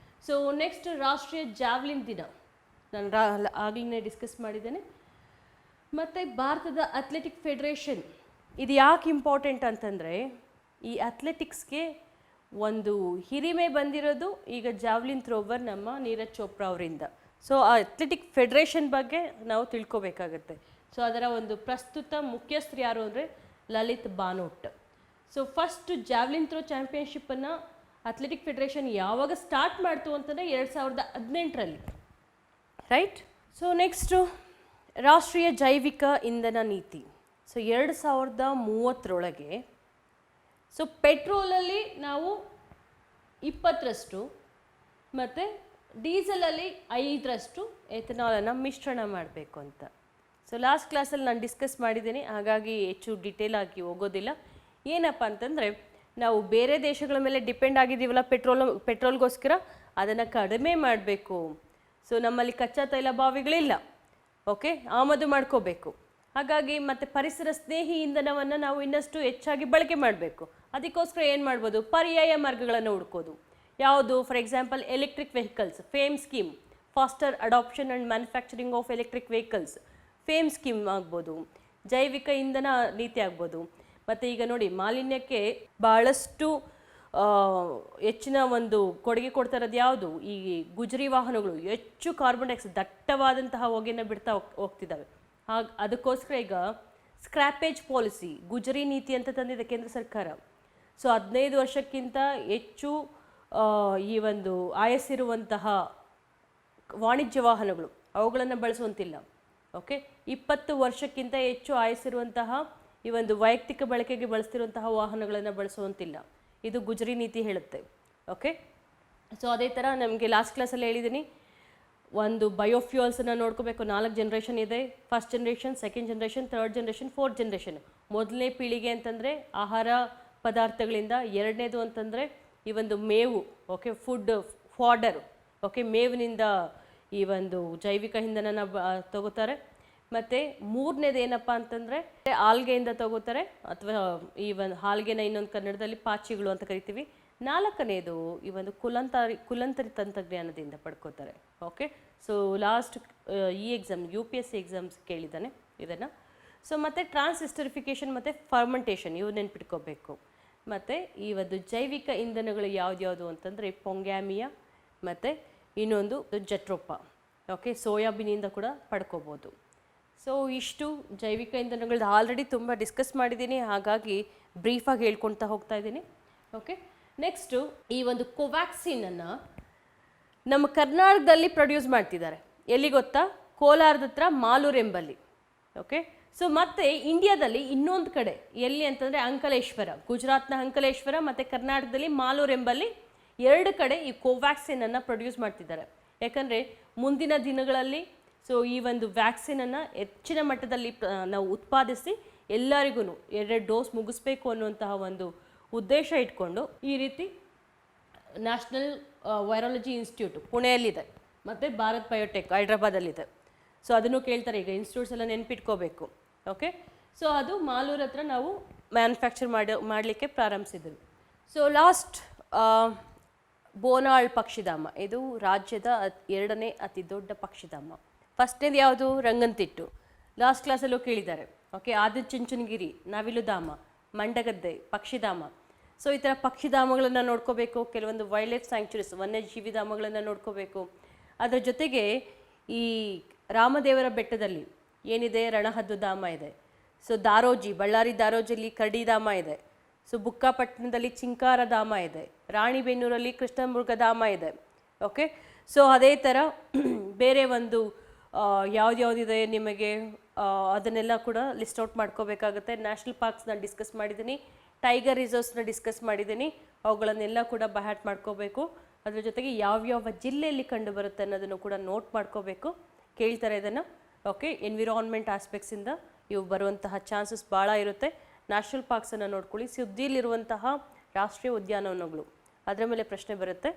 ಸೊ ನೆಕ್ಸ್ಟ್ ರಾಷ್ಟ್ರೀಯ ಜಾವ್ಲಿನ್ ದಿನ, ನಾನು ಆಗಲೇ ಡಿಸ್ಕಸ್ ಮಾಡಿದ್ದೇನೆ. ಮತ್ತು ಭಾರತದ ಅಥ್ಲೆಟಿಕ್ ಫೆಡರೇಷನ್, ಇದು ಯಾಕೆ ಇಂಪಾರ್ಟೆಂಟ್ ಅಂತಂದರೆ ಈ ಅಥ್ಲೆಟಿಕ್ಸ್ಗೆ ಒಂದು ಹಿರಿಮೆ ಬಂದಿರೋದು ಈಗ ಜಾವ್ಲಿನ್ ಥ್ರೋವರ್ ನಮ್ಮ ನೀರಜ್ ಚೋಪ್ರಾ ಅವರಿಂದ. ಸೊ ಆ ಅಥ್ಲೆಟಿಕ್ ಫೆಡರೇಷನ್ ಬಗ್ಗೆ ನಾವು ತಿಳ್ಕೊಬೇಕಾಗತ್ತೆ. ಸೊ ಅದರ ಒಂದು ಪ್ರಸ್ತುತ ಮುಖ್ಯಸ್ಥರು ಯಾರು ಅಂದರೆ Lalit Bhanot. So first javelin throw ಚಾಂಪಿಯನ್ಶಿಪ್ಪನ್ನು ಅಥ್ಲೆಟಿಕ್ ಫೆಡರೇಷನ್ ಯಾವಾಗ ಸ್ಟಾರ್ಟ್ ಮಾಡ್ತು ಅಂತಂದರೆ 2018ರಲ್ಲಿ, ರೈಟ್. ಸೊ ನೆಕ್ಸ್ಟು ರಾಷ್ಟ್ರೀಯ ಜೈವಿಕ ಇಂಧನ ನೀತಿ. ಸೊ 2030ರೊಳಗೆ ಸೊ ಪೆಟ್ರೋಲಲ್ಲಿ ನಾವು 20% ಮತ್ತು ಡೀಸೆಲಲ್ಲಿ 5% ಎಥನಾಲನ್ನು ಮಿಶ್ರಣ ಮಾಡಬೇಕು ಅಂತ. ಸೊ ಲಾಸ್ಟ್ ಕ್ಲಾಸಲ್ಲಿ ನಾನು ಡಿಸ್ಕಸ್ ಮಾಡಿದ್ದೀನಿ, ಹಾಗಾಗಿ ಹೆಚ್ಚು ಡಿಟೇಲ್ ಆಗಿ ಹೋಗೋದಿಲ್ಲ. ಏನಪ್ಪ ಅಂತಂದರೆ ನಾವು ಬೇರೆ ದೇಶಗಳ ಮೇಲೆ ಡಿಪೆಂಡ್ ಆಗಿದ್ದೀವಲ್ಲ ಪೆಟ್ರೋಲ್ಗೋಸ್ಕರ, ಅದನ್ನು ಕಡಿಮೆ ಮಾಡಬೇಕು. ಸೊ ನಮ್ಮಲ್ಲಿ ಕಚ್ಚಾ ತೈಲ ಬಾವಿಗಳಿಲ್ಲ, ಓಕೆ, ಆಮದು ಮಾಡ್ಕೋಬೇಕು. ಹಾಗಾಗಿ ಮತ್ತು ಪರಿಸರ ಸ್ನೇಹಿ ಇಂಧನವನ್ನು ನಾವು ಇನ್ನಷ್ಟು ಹೆಚ್ಚಾಗಿ ಬಳಕೆ ಮಾಡಬೇಕು. ಅದಕ್ಕೋಸ್ಕರ ಏನು ಮಾಡ್ಬೋದು, ಪರ್ಯಾಯ ಮಾರ್ಗಗಳನ್ನು ಹುಡ್ಕೋದು. ಯಾವುದು, for example electric vehicles, fame scheme faster adoption and manufacturing of electric vehicles, fame scheme ಆಗ್ಬೋದು, ಜೈವಿಕ ಇಂಧನ ನೀತಿ ಆಗ್ಬೋದು. ಮತ್ತು ಈಗ ನೋಡಿ ಮಾಲಿನ್ಯಕ್ಕೆ ಭಾಳಷ್ಟು ಹೆಚ್ಚಿನ ಒಂದು ಕೊಡುಗೆ ಕೊಡ್ತಾ ಇರೋದು ಯಾವುದು, ಈ ಗುಜರಿ ವಾಹನಗಳು ಹೆಚ್ಚು ಕಾರ್ಬನ್ ಡೈಆಕ್ಸೈಡ್ ದಟ್ಟವಾದಂತಹ ಹೊಗೆಯನ್ನು ಬಿಡ್ತಾ ಹೋಗ್ತಿದ್ದಾವೆ. ಅದಕ್ಕೋಸ್ಕರ ಈಗ ಸ್ಕ್ರ್ಯಾಪೇಜ್ ಪಾಲಿಸಿ, ಗುಜರಿ ನೀತಿ ಅಂತ ತಂದಿದೆ ಕೇಂದ್ರ ಸರ್ಕಾರ. ಸೊ 15 ವರ್ಷಕ್ಕಿಂತ ಹೆಚ್ಚು ಈ ಒಂದು ಆಯಸ್ಸಿರುವಂತಹ ವಾಣಿಜ್ಯ ವಾಹನಗಳು ಅವುಗಳನ್ನು ಬಳಸುವಂತಿಲ್ಲ. ಓಕೆ, 20 ವರ್ಷಕ್ಕಿಂತ ಹೆಚ್ಚು ಆಯಸ್ಸಿರುವಂತಹ ಈ ಒಂದು ವೈಯಕ್ತಿಕ ಬಳಕೆಗೆ ಬಳಸ್ತಿರುವಂತಹ ವಾಹನಗಳನ್ನು ಬಳಸುವಂತಿಲ್ಲ. ಇದು ಗುಜರಿ ನೀತಿ ಹೇಳುತ್ತೆ. ಓಕೆ, ಸೊ ಅದೇ ಥರ ನಮಗೆ ಲಾಸ್ಟ್ ಕ್ಲಾಸಲ್ಲಿ ಹೇಳಿದ್ದೀನಿ, ಒಂದು ಬಯೋಫ್ಯೂಯಲ್ಸನ್ನು ನೋಡ್ಕೋಬೇಕು. 4 ಜನರೇಷನ್ ಇದೆ, first generation, second generation, third generation, fourth generation. ಮೊದಲನೇ ಪೀಳಿಗೆ ಅಂತಂದರೆ ಆಹಾರ ಪದಾರ್ಥಗಳಿಂದ, ಎರಡನೇದು ಅಂತಂದರೆ ಈ ಒಂದು ಮೇವು, ಓಕೆ, ಫಾಡರ್, ಓಕೆ, ಮೇವಿನಿಂದ ಈ ಒಂದು ಜೈವಿಕ ಇಂಧನನ ತಗೋತಾರೆ. ಮತ್ತು ಮೂರನೇದು ಏನಪ್ಪ ಅಂತಂದರೆ ಆಲ್ಗೆಯಿಂದ ತಗೋತಾರೆ, ಅಥವಾ ಈ ಒಂದು ಹಾಲ್ಗೆನ ಇನ್ನೊಂದು ಕನ್ನಡದಲ್ಲಿ ಪಾಚಿಗಳು ಅಂತ ಕರಿತೀವಿ. 4ನೇದು ಈ ಒಂದು ಕುಲಂತರಿ ತಂತ್ರಜ್ಞಾನದಿಂದ ಪಡ್ಕೋತಾರೆ. ಓಕೆ, ಸೊ ಲಾಸ್ಟ್ ಈ ಎಕ್ಸಾಮ್ UPSC ಎಕ್ಸಾಮ್ಸ್ ಕೇಳಿದ್ದಾನೆ ಇದನ್ನು. ಸೊ ಮತ್ತು ಟ್ರಾನ್ಸ್ಹಿಸ್ಟರಿಫಿಕೇಷನ್ ಮತ್ತು ಫರ್ಮೆಂಟೇಷನ್ ಇವು ನೆನ್ಪಿಟ್ಕೋಬೇಕು. ಮತ್ತು ಈ ಒಂದು ಜೈವಿಕ ಇಂಧನಗಳು ಯಾವ್ದ್ಯಾವುದು ಅಂತಂದರೆ ಪೊಂಗ್ಯಾಮಿಯಾ ಮತ್ತು ಇನ್ನೊಂದು ಜೆಟ್ರೋಪಾ. ಓಕೆ, ಸೋಯಾಬೀನಿಂದ ಕೂಡ ಪಡ್ಕೋಬೋದು. ಸೊ ಇಷ್ಟು ಜೈವಿಕ ಇಂಧನಗಳದ್ದು ಆಲ್ರೆಡಿ ತುಂಬ ಡಿಸ್ಕಸ್ ಮಾಡಿದ್ದೀನಿ, ಹಾಗಾಗಿ ಬ್ರೀಫಾಗಿ ಹೇಳ್ಕೊಳ್ತಾ ಹೋಗ್ತಾ ಇದ್ದೀನಿ. ಓಕೆ, ನೆಕ್ಸ್ಟು ಈ ಒಂದು ಕೋವ್ಯಾಕ್ಸಿನನ್ನು ನಮ್ಮ ಕರ್ನಾಟಕದಲ್ಲಿ ಪ್ರೊಡ್ಯೂಸ್ ಮಾಡ್ತಿದ್ದಾರೆ. ಎಲ್ಲಿ ಗೊತ್ತಾ? ಕೋಲಾರದ ಹತ್ರ ಮಾಲೂರು ಎಂಬಲ್ಲಿ. ಓಕೆ, ಸೊ ಮತ್ತು ಇಂಡಿಯಾದಲ್ಲಿ ಇನ್ನೊಂದು ಕಡೆ ಎಲ್ಲಿ ಅಂತಂದರೆ ಅಂಕಲೇಶ್ವರ, ಗುಜರಾತ್ನ ಅಂಕಲೇಶ್ವರ ಮತ್ತು ಕರ್ನಾಟಕದಲ್ಲಿ ಮಾಲೂರು ಎಂಬಲ್ಲಿ 2 ಕಡೆ ಈ ಕೋವ್ಯಾಕ್ಸಿನನ್ನು ಪ್ರೊಡ್ಯೂಸ್ ಮಾಡ್ತಿದ್ದಾರೆ. ಯಾಕಂದರೆ ಮುಂದಿನ ದಿನಗಳಲ್ಲಿ ಸೊ ಈ ಒಂದು ವ್ಯಾಕ್ಸಿನನ್ನು ಹೆಚ್ಚಿನ ಮಟ್ಟದಲ್ಲಿ ನಾವು ಉತ್ಪಾದಿಸಿ ಎಲ್ಲರಿಗೂ 2 ಡೋಸ್ ಮುಗಿಸ್ಬೇಕು ಅನ್ನುವಂತಹ ಒಂದು ಉದ್ದೇಶ ಇಟ್ಕೊಂಡು ಈ ರೀತಿ ನ್ಯಾಷನಲ್ ವೈರಾಲಜಿ ಇನ್ಸ್ಟಿಟ್ಯೂಟ್ ಪುಣೆಯಲ್ಲಿದೆ, ಮತ್ತು ಭಾರತ್ ಬಯೋಟೆಕ್ ಹೈದ್ರಾಬಾದಲ್ಲಿದೆ. ಸೊ ಅದನ್ನು ಕೇಳ್ತಾರೆ, ಈಗ ಇನ್ಸ್ಟಿಟ್ಯೂಟ್ಸ್ ಎಲ್ಲ ನೆನ್ಪಿಟ್ಕೋಬೇಕು. ಓಕೆ, ಸೊ ಅದು ಮಾಲೂರು ಹತ್ರ ನಾವು ಮ್ಯಾನುಫ್ಯಾಕ್ಚರ್ ಮಾಡಲಿಕ್ಕೆ ಪ್ರಾರಂಭಿಸಿದ್ವಿ. ಸೊ ಲಾಸ್ಟ್ ಬೋನಾಳ್ ಪಕ್ಷಿಧಾಮ, ಇದು ರಾಜ್ಯದ 2ನೇ ಅತಿ ದೊಡ್ಡ ಪಕ್ಷಿಧಾಮ. ಫಸ್ಟ್ನೇದು ಯಾವುದು? ರಂಗನತಿಟ್ಟು, ಲಾಸ್ಟ್ ಕ್ಲಾಸಲ್ಲೂ ಕೇಳಿದ್ದಾರೆ. ಓಕೆ, ಆದಿಚುಂಚನಗಿರಿ, ನವಿಲುಧಾಮ, ಮಂಡಗದ್ದೆ ಪಕ್ಷಿಧಾಮ. ಸೊ ಈ ಥರ ಪಕ್ಷಿಧಾಮಗಳನ್ನು ನೋಡ್ಕೋಬೇಕು. ಕೆಲವೊಂದು ವೈಲ್ಡ್ ಲೈಫ್ ಸ್ಯಾಂಕ್ಚುರೀಸ್, ವನ್ಯಜೀವಿ ಧಾಮಗಳನ್ನು ನೋಡ್ಕೋಬೇಕು. ಅದರ ಜೊತೆಗೆ ಈ ರಾಮದೇವರ ಬೆಟ್ಟದಲ್ಲಿ ಏನಿದೆ, ರಣಹದ್ದು ಧಾಮ ಇದೆ. ಸೊ ದಾರೋಜಿ, ಬಳ್ಳಾರಿ ದಾರೋಜಿಯಲ್ಲಿ ಕರಡಿಧಾಮ ಇದೆ. ಸೊ ಬುಕ್ಕಾಪಟ್ಟಣದಲ್ಲಿ ಚಿಂಕಾರ ಧಾಮ ಇದೆ. ರಾಣಿಬೆನ್ನೂರಲ್ಲಿ ಕೃಷ್ಣಮೃಗ ಧಾಮ ಇದೆ. ಓಕೆ, ಸೊ ಅದೇ ಥರ ಬೇರೆ ಒಂದು ಯಾವುದ್ಯಾವುದಿದೆ ನಿಮಗೆ ಅದನ್ನೆಲ್ಲ ಕೂಡ ಲಿಸ್ಟ್ ಔಟ್ ಮಾಡ್ಕೋಬೇಕಾಗುತ್ತೆ. ನ್ಯಾಷನಲ್ ಪಾರ್ಕ್ಸ್ನ ಡಿಸ್ಕಸ್ ಮಾಡಿದ್ದೀನಿ, ಟೈಗರ್ ರಿಸರ್ವ್ಸ್ನ ಡಿಸ್ಕಸ್ ಮಾಡಿದ್ದೀನಿ, ಅವುಗಳನ್ನೆಲ್ಲ ಕೂಡ ಬಹ್ಯಾಟ್ ಮಾಡ್ಕೋಬೇಕು. ಅದ್ರ ಜೊತೆಗೆ ಯಾವ್ಯಾವ ಜಿಲ್ಲೆಯಲ್ಲಿ ಕಂಡು ಬರುತ್ತೆ ಅನ್ನೋದನ್ನು ಕೂಡ ನೋಟ್ ಮಾಡ್ಕೋಬೇಕು. ಕೇಳ್ತಾರೆ ಇದನ್ನು. ಓಕೆ, ಎನ್ವಿರಾನ್ಮೆಂಟ್ ಆಸ್ಪೆಕ್ಟ್ಸಿಂದ ಇವು ಬರುವಂತಹ ಚಾನ್ಸಸ್ ಭಾಳ ಇರುತ್ತೆ. ನ್ಯಾಷನಲ್ ಪಾರ್ಕ್ಸನ್ನು ನೋಡ್ಕೊಳ್ಳಿ. ಸುದ್ದಿಯಲ್ಲಿರುವಂತಹ ರಾಷ್ಟ್ರೀಯ ಉದ್ಯಾನವನಗಳು, ಅದರ ಮೇಲೆ ಪ್ರಶ್ನೆ ಬರುತ್ತೆ.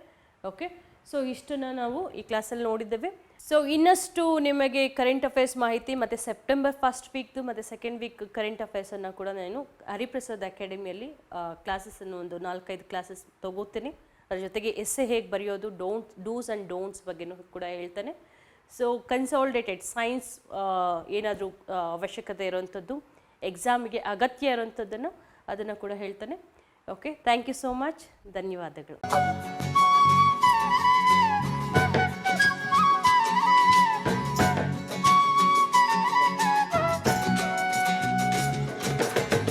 ಓಕೆ, ಸೊ ಇಷ್ಟನ್ನು ನಾವು ಈ ಕ್ಲಾಸಲ್ಲಿ ನೋಡಿದ್ದೇವೆ. ಸೊ ಇನ್ನಷ್ಟು ನಿಮಗೆ ಕರೆಂಟ್ ಅಫೇರ್ಸ್ ಮಾಹಿತಿ ಮತ್ತು ಸೆಪ್ಟೆಂಬರ್ 1st ವೀಕ್ದು ಮತ್ತು 2nd ವೀಕ್ ಕರೆಂಟ್ ಅಫೇರ್ಸನ್ನು ಕೂಡ ನಾನು ಹರಿಪ್ರಸಾದ್ ಅಕಾಡೆಮಿಯಲ್ಲಿ ಕ್ಲಾಸಸ್ಸನ್ನು ಒಂದು 4-5 ಕ್ಲಾಸಸ್ ತೊಗೋತೀನಿ. ಅದ್ರ ಜೊತೆಗೆ ಎಸ್ಸೆ ಹೇಗೆ ಬರೆಯೋದು, ಡೂಸ್ ಆ್ಯಂಡ್ ಡೋಂಟ್ಸ್ ಬಗ್ಗೆನೂ ಕೂಡ ಹೇಳ್ತೇನೆ. ಸೊ ಕನ್ಸಾಲಿಡೇಟೆಡ್ ಸೈನ್ಸ್ ಏನಾದರೂ ಅವಶ್ಯಕತೆ ಇರೋವಂಥದ್ದು, ಎಕ್ಸಾಮಿಗೆ ಅಗತ್ಯ ಇರೋವಂಥದ್ದನ್ನು ಅದನ್ನು ಕೂಡ ಹೇಳ್ತಾನೆ. Okay, thank you so much, ಧನ್ಯವಾದಗಳು.